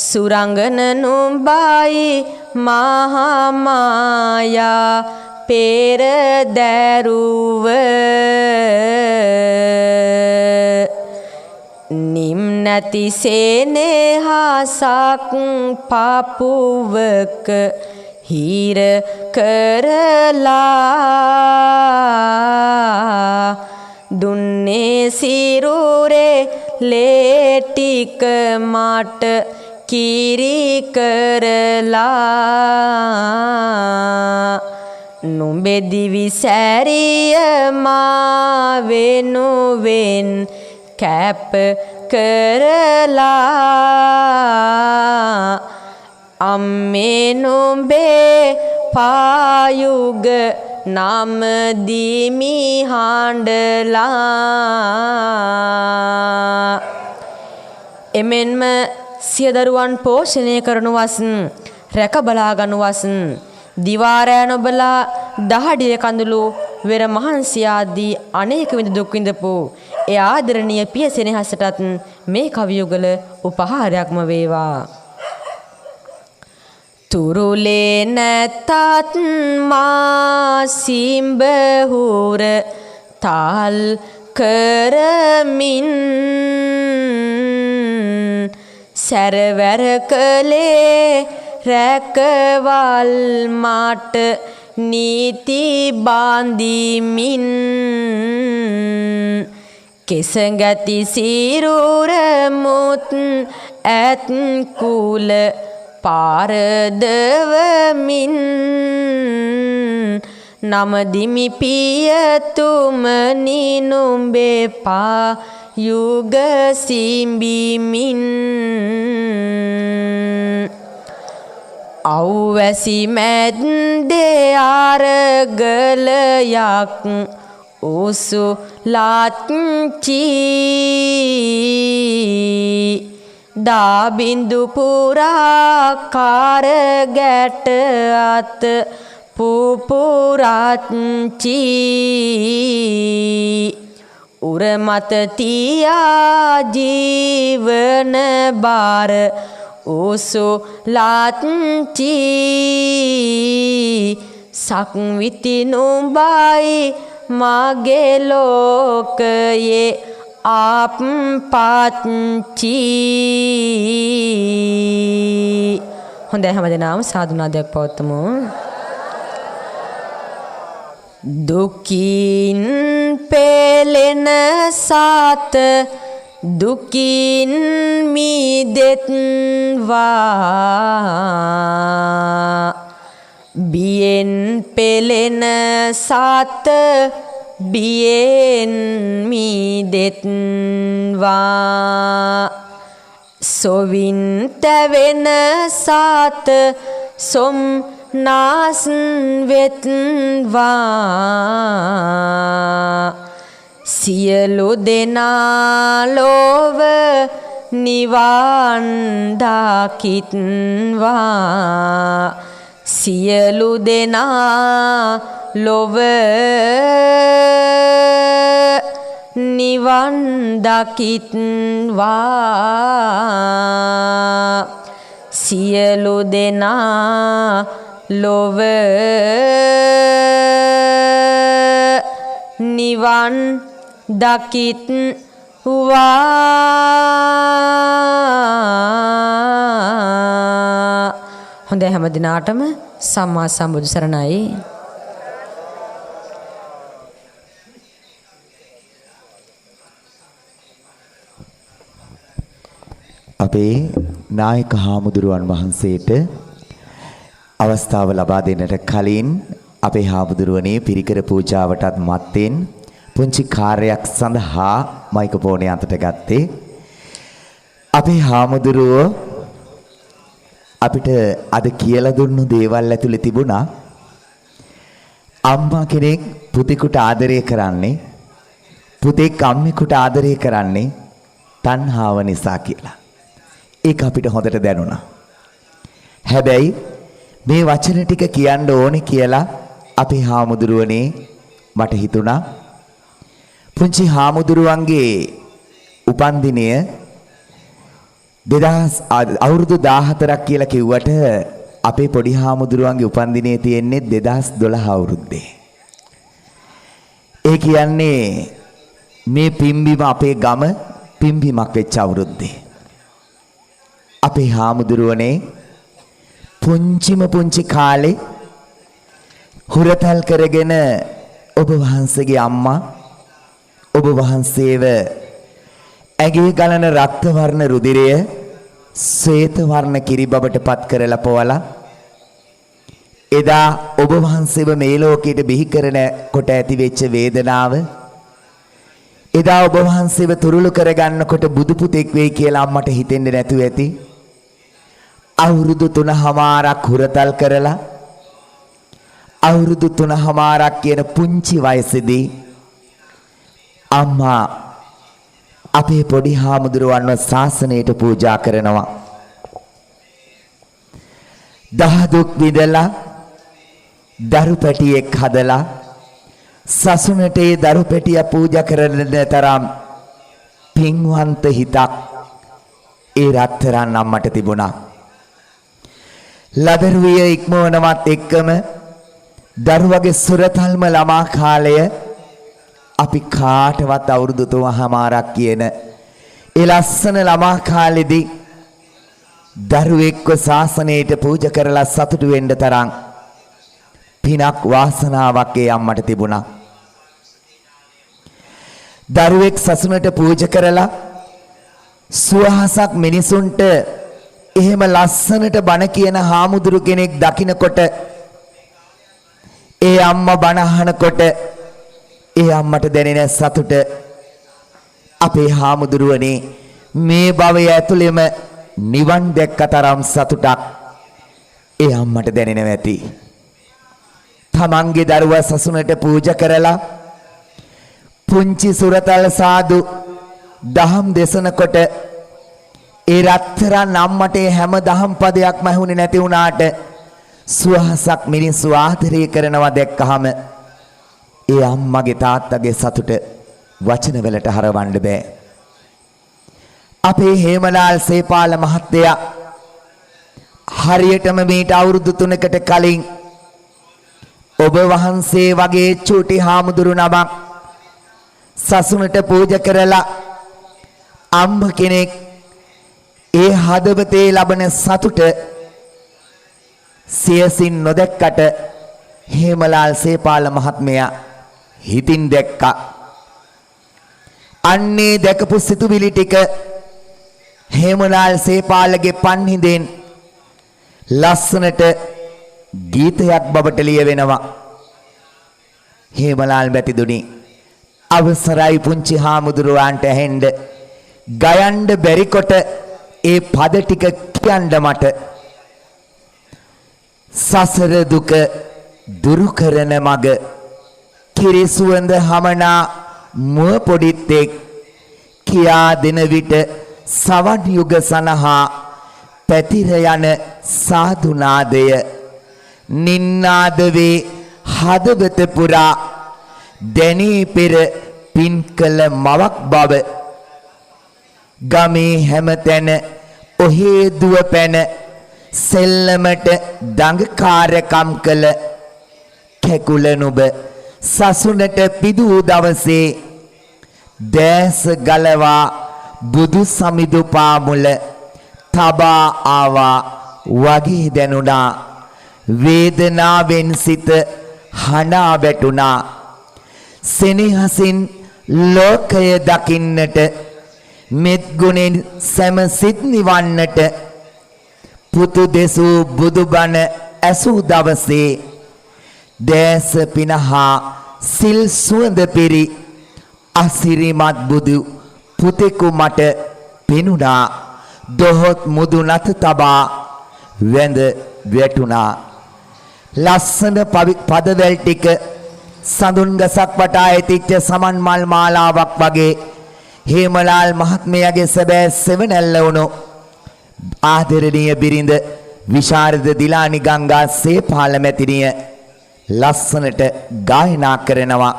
සුරංගන නුඹයි මහා මායා පෙර දැරුව නිම් නැති සෙනෙහසක් පපුවක හිර කරලා දුන්නේ සිරුරේ ලේ ටික මට කිරි කරලා නුඹේ දිවි සැරිය මා වෙනුවෙන් කැප කරලා අම්මේ නුඹේ පායුග නම දීමි හඬලා එමෙන්ම සිය දරුවන් පෝෂණය කරනුවසන් රැක බලා ගනුවසන් දිවාරෑ නොබලා දහඩිය කඳුළු වෙර මහන්සිය ආදී අනේක විඳ දුක් විඳපු ඒ ආදරණීය පිය සෙනෙහසටත් මේ කවියුගල උපහාරයක්ම වේවා තුරුලේ නැතත් මා සිඹහුර තාල් කරමින් සැරවැර කළේ රැකවල් මාට නීති බාන්දිමින් කෙසඟැති සිරුරමුත් ඇත් කුල පාරදවමින් නමදිමි පියතුමනි නුඹේ පා යුග සිඹිමින් අවැසි මැද්දේ අරගලයක් උසුලාත්චි දාබින්දු පුරාකාර ගැට අත පුපුරාත්චි උරමත තියා ජීවන බාර උසුලාත්චි සක්විති නුඹයි මගේ ලෝකයේ ආප්පත්චි. හොඳයි හැමදෙනාම සාදුනාදයක් පවත්වමු. දුකින් පෙළෙන සාත දුකින් මිදෙත්වා බියෙන් පෙළෙන සාත බියෙන් මිදෙත්වා සොවින් තැවෙන සාත සොම් නාස් වෙත්වා සියලු දෙනා ලොව නිවන් දකිත්වා සියලු දෙනා ලොව නිවන් දකිත්වා සියලු දෙනා ලොව නිවන් දකිත්වා. හොඳයි හැම දිනාටම සම්මා සම්බුදු සරණයි. අපේ නායක හාමුදුරුවන් වහන්සේට අවස්ථාව ලබා දෙන්නට කලින් අපේ හාමුදුරුවනේ පිරිකර පූජාවටත් මත්තෙන් පුංචි කාර්යයක් සඳහා මයික්‍රොෆෝනය අතට ගත්තේ. අපේ හාමුදුරුවෝ අපිට අද කියලා දුන්නු දේවල් ඇතුලේ තිබුණා අම්මා කෙනෙක් පුතෙකුට ආදරය කරන්නේ පුතෙක් අම්මෙකුට ආදරය කරන්නේ තණ්හාව නිසා කියලා. ඒක අපිට හොඳට දැනුණා. හැබැයි මේ වචන ටික කියන්න ඕනේ කියලා අපේ හාමුදුරුවනේ මට හිතුණා පුංචි හාමුදුරුවන්ගේ උපන්දිනය අවුරුදු 14ක් කියලා කිව්වට අපේ පොඩි හාමුදුරුවන්ගේ උපන්දිනය තියෙන්නේ 2012 අවුරුද්දේ. ඒ කියන්නේ මේ පිම්බීම අපේ ගම පිම්බීමක් වෙච්ච අවුරුද්දේ. අපේ හාමුදුරුවනේ පුංචි කාලේ හුරතල් කරගෙන ඔබ වහන්සේගේ අම්මා ඔබ වහන්සේව ඇගේ ගලන රක්ත වර්ණ රුධිරය ශ්වේත වර්ණ කිරිබබට පත් කරලා පොවලා එදා ඔබ වහන්සේව මේ ලෝකයට බිහි කරන කොට ඇති වෙච්ච වේදනාව එදා ඔබ වහන්සේව තුරුළු කරගන්නකොට බුදු පුතෙක් වෙයි කියලා අම්මට හිතෙන්නේ නැතුව ඇති. අවුරුදු 3මාරක් හුරතල් කරලා අවුරුදු 3මාරක් කියන පුංචි වයසේදී අම්මා අපේ පොඩි හාමුදුරුවන්ව ශාසනයට පූජා කරනවා. දහදුක් විඳලා දරු පැටියෙක් හදලා සසුනට ඒ දරු පැටිය පූජා කරන තරම් පින්වන්ත හිතක් ඒ රත්තරන් අම්මට තිබුණා. ලදරුවිය ඉක්මවනවත් එක්කම දරුවගේ සුරතල්ම ළමා කාලය අපි කාටවත් අවුරුදු 3මාරක් කියන ඒ ලස්සන ළමා කාලෙදී දරුවෙක්ව ශාසනයට පූජා කරලා සතුටු වෙන්න තරම් පිනක් වාසනාවක් ඒ අම්මට තිබුණා. දරුවෙක් සසුනට පූජා කරලා සුවහසක් මිනිසුන්ට එහෙම ලස්සනට බණ කියන හාමුදුරු කෙනෙක් දකින්නකොට ඒ අම්මා බණ අහනකොට ඒ අම්මට දැනෙන සතුට අපේ හාමුදුරුවනේ මේ භවය ඇතුළෙම නිවන් දැක්කතරම් සතුටක් ඒ අම්මට දැනෙනවා ඇති. තමන්ගේ දරුවා සසුනට පූජා කරලා පුංචි සුරතල් සාදු දහම් දේශනකොට ඒ රත්තරන් අම්මට හැම දහම් පදයක්ම ඇහුනේ නැති වුණාට සුවහසක් මිනිස්සු ආදරය කරනවා දැක්කහම ඒ අම්මගේ තාත්තගේ සතුට වචන වලට හරවන්න බෑ. අපේ හේමලාල් සේපාල මහත්තයා හරියටම මේට අවුරුදු 3කට කලින් ඔබ වහන්සේ වගේ චූටි හාමුදුරු නමක් සසුනට පූජා කරලා අම්ම කෙනෙක් ඒ හදවතේ ලබන සතුට සියසින් නොදැක්කට හේමලාල් සේපාල මහත්මයා හිතින් දැක්කා. අන්නේ දැකපු සිතුවිලි ටික හේමලාල් සේපාලගේ පන්හිඳෙන් ලස්සනට ගීතයක් බවට ලියවෙනවා. හේමලාල් බැතිදුනි අවසරයි පුංචි හාමුදුරුවන්ට ඇහෙන්න ගයන්න බැරි කොට ඒ පද ටික කියන්න මට. සසර දුක දුරු කරන මග කිරිසුවඳ හමනා මුව පොඩිත්තෙක් කියා දෙන විට සවන් යුග සනහා පැතිර යන සාදුනාදය නින්නාද වේ හදවත පුරා දැනී පෙර පින් කළ මවක් බව ගමේ හැමතැන ඔහේ දුව පැන සෙල්ලමට දඟකාරකම් කළ කැකුල නුඹ සසුනට පිදූ දවසේ දැස ගලවා බුදු සමිදු පාමුල තබා ආවා වගේ දැනුණා. වේදනාවෙන් සිත හඬා වැටුණා. සෙනෙහසින් ලෝකය දකින්නට මෙත් ගුණෙන් සැම සිත් නිවන්නට පුතු දෙසූ බුදුබණ ඇසූ දවසේ දැස පිනහා සිල් සුවඳ පිරි අසිරිමත් බුදු පුතෙකු මට පෙනුණා. දොහොත් මුදු නත තබා වැඳ වැටුණා. ලස්සන පදවැල් ටික සඳුන් ගසක් වටා ඇතිච්ච සමන් මල් මාලාවක් වගේ හේමලාල් මහත්මයාගේ සැබෑ සෙවණැල්ල වුණු ආදරණීය බිරිඳ විශාරද දිලානි ගංගා සේපාල මැතිණිය ලස්සනට ගායනා කරනවා.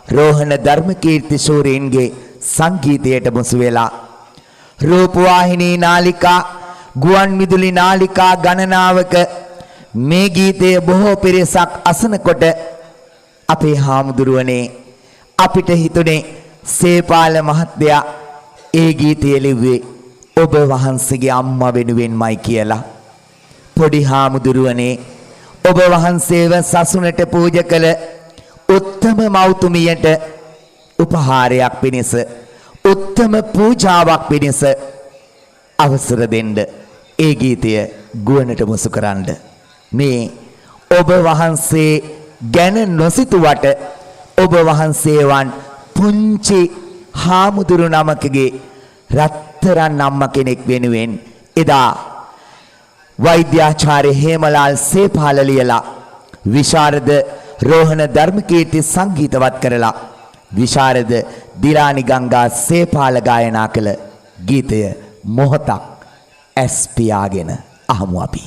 රෝහණ ධර්මකීර්ති ශූරීන්ගේ සංගීතයට මුසු වෙලා රූපවාහිනී නාලිකා ගුවන් විදුලි නාලිකා ගණනාවක මේ ගීතය බොහෝ පිරිසක් අසනකොට අපේ හාමුදුරුවනේ අපිට හිතුනේ සේපාල මහත්තයා ඒ ගීතය ලිව්වේ ඔබ වහන්සේගේ අම්මා වෙනුවෙන්මයි කියලා. පොඩි හාමුදුරුවනේ ඔබ වහන්සේව සසුනට පූජා කළ උත්තම මෞතුමියට උපහාරයක් පිණිස උත්තම පූජාවක් පිණිස අවසර දෙන්න ඒ ගීතය ගුවනට මුසු කරන්න. මේ ඔබ වහන්සේ ගැන නොසිතුවට ඔබ වහන්සේවන් පුංචි හාමුදුරු නමකගේ රත්තරන් අම්ම කෙනෙක් වෙනුවෙන් එදා වෛද්‍යාචාර්ය හේමලාල් සේපාල ලියලා විශාරද රෝහණ ධර්මකීර්ති සංගීතවත් කරලා විශාරද දිලානි ගංගා සේපාල ගායනා කළ ගීතය මොහොතක් ඇස් පියාගෙන අහමු අපි.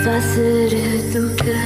සසර දුක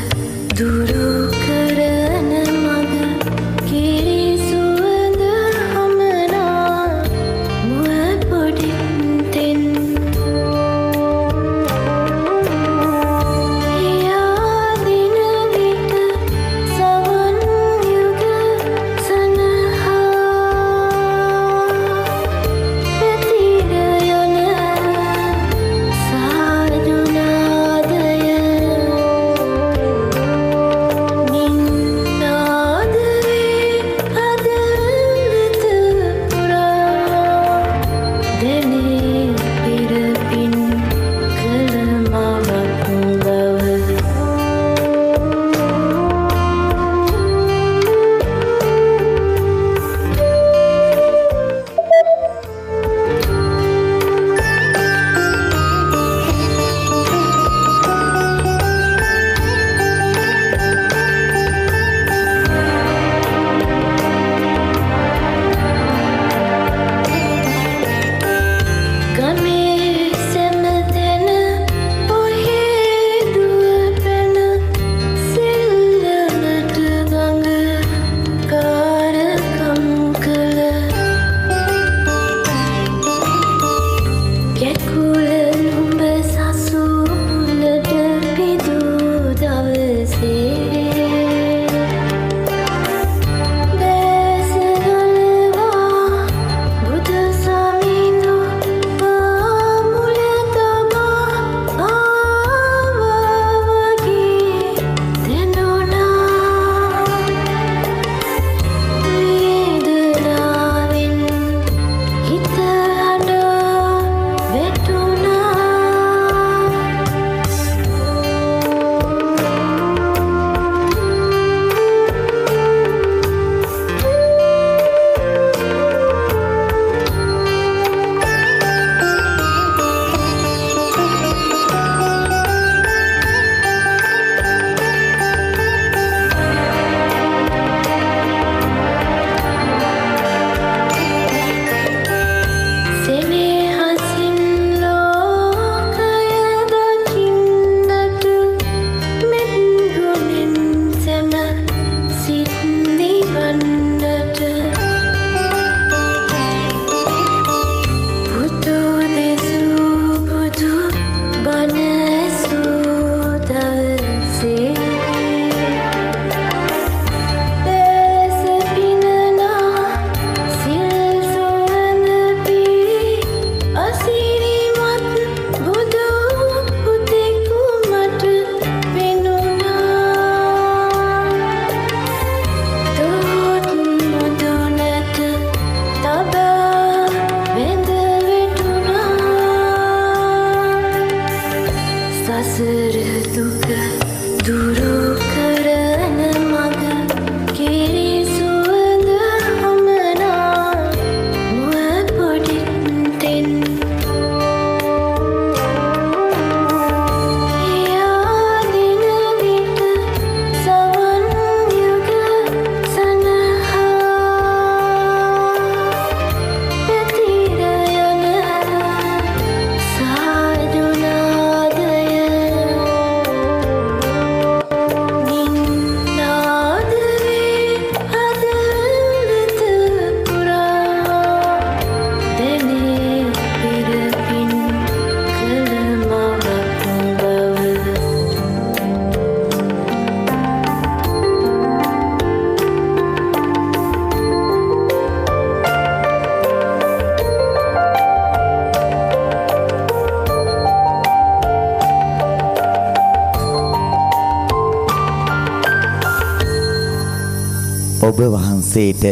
ඔබ වහන්සේට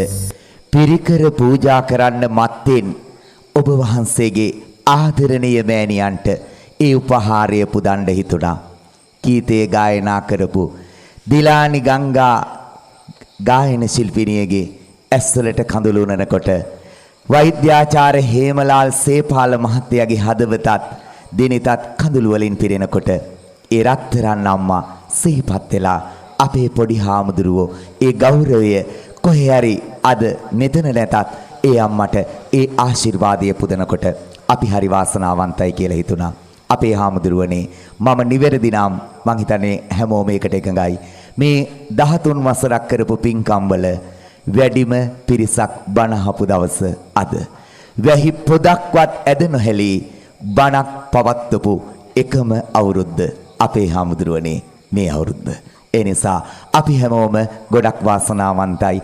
පිරිකර පූජා කරන්න මත්තෙන් ඔබ වහන්සේගේ ආදරණීය මෑණියන්ට ඒ උපහාරය පුදන්න හිතුණා. ගීතය ගායනා කරපු දිලානි ගංගා ගායන ශිල්පිනියගේ ඇස්වලට කඳුළු උනනකොට වෛද්‍යාචාර්ය හේමලාල් සේපාල මහත්තයාගේ හදවතත් දිනිතත් කඳුළු වලින් පිරෙනකොට ඒ රත්තරන් අම්මා සිහිපත් වෙලා අපේ පොඩි හාමුදුරුවෝ ඒ ගෞරවය කොහේ හරි අද මෙතන නැතත් ඒ අම්මට ඒ ආශිර්වාදය පුදනකොට අපි හරි වාසනාවන්තයි කියලා හිතුණා. අපේ හාමුදුරුවනේ මම නිවැරදි නම් මං හිතන්නේ හැමෝම ඒකට එකඟයි. මේ 13 වසරක් කරපු පින්කම් වල වැඩිම පිරිසක් බණ අහපු දවස අද. වැහි පොදක්වත් ඇද නොහැලී බණක් පවත්වපු එකම අවුරුද්ද අපේ හාමුදුරුවනේ මේ අවුරුද්ද. ඒ නිසා අපි හැමෝම ගොඩක් වාසනාවන්තයි.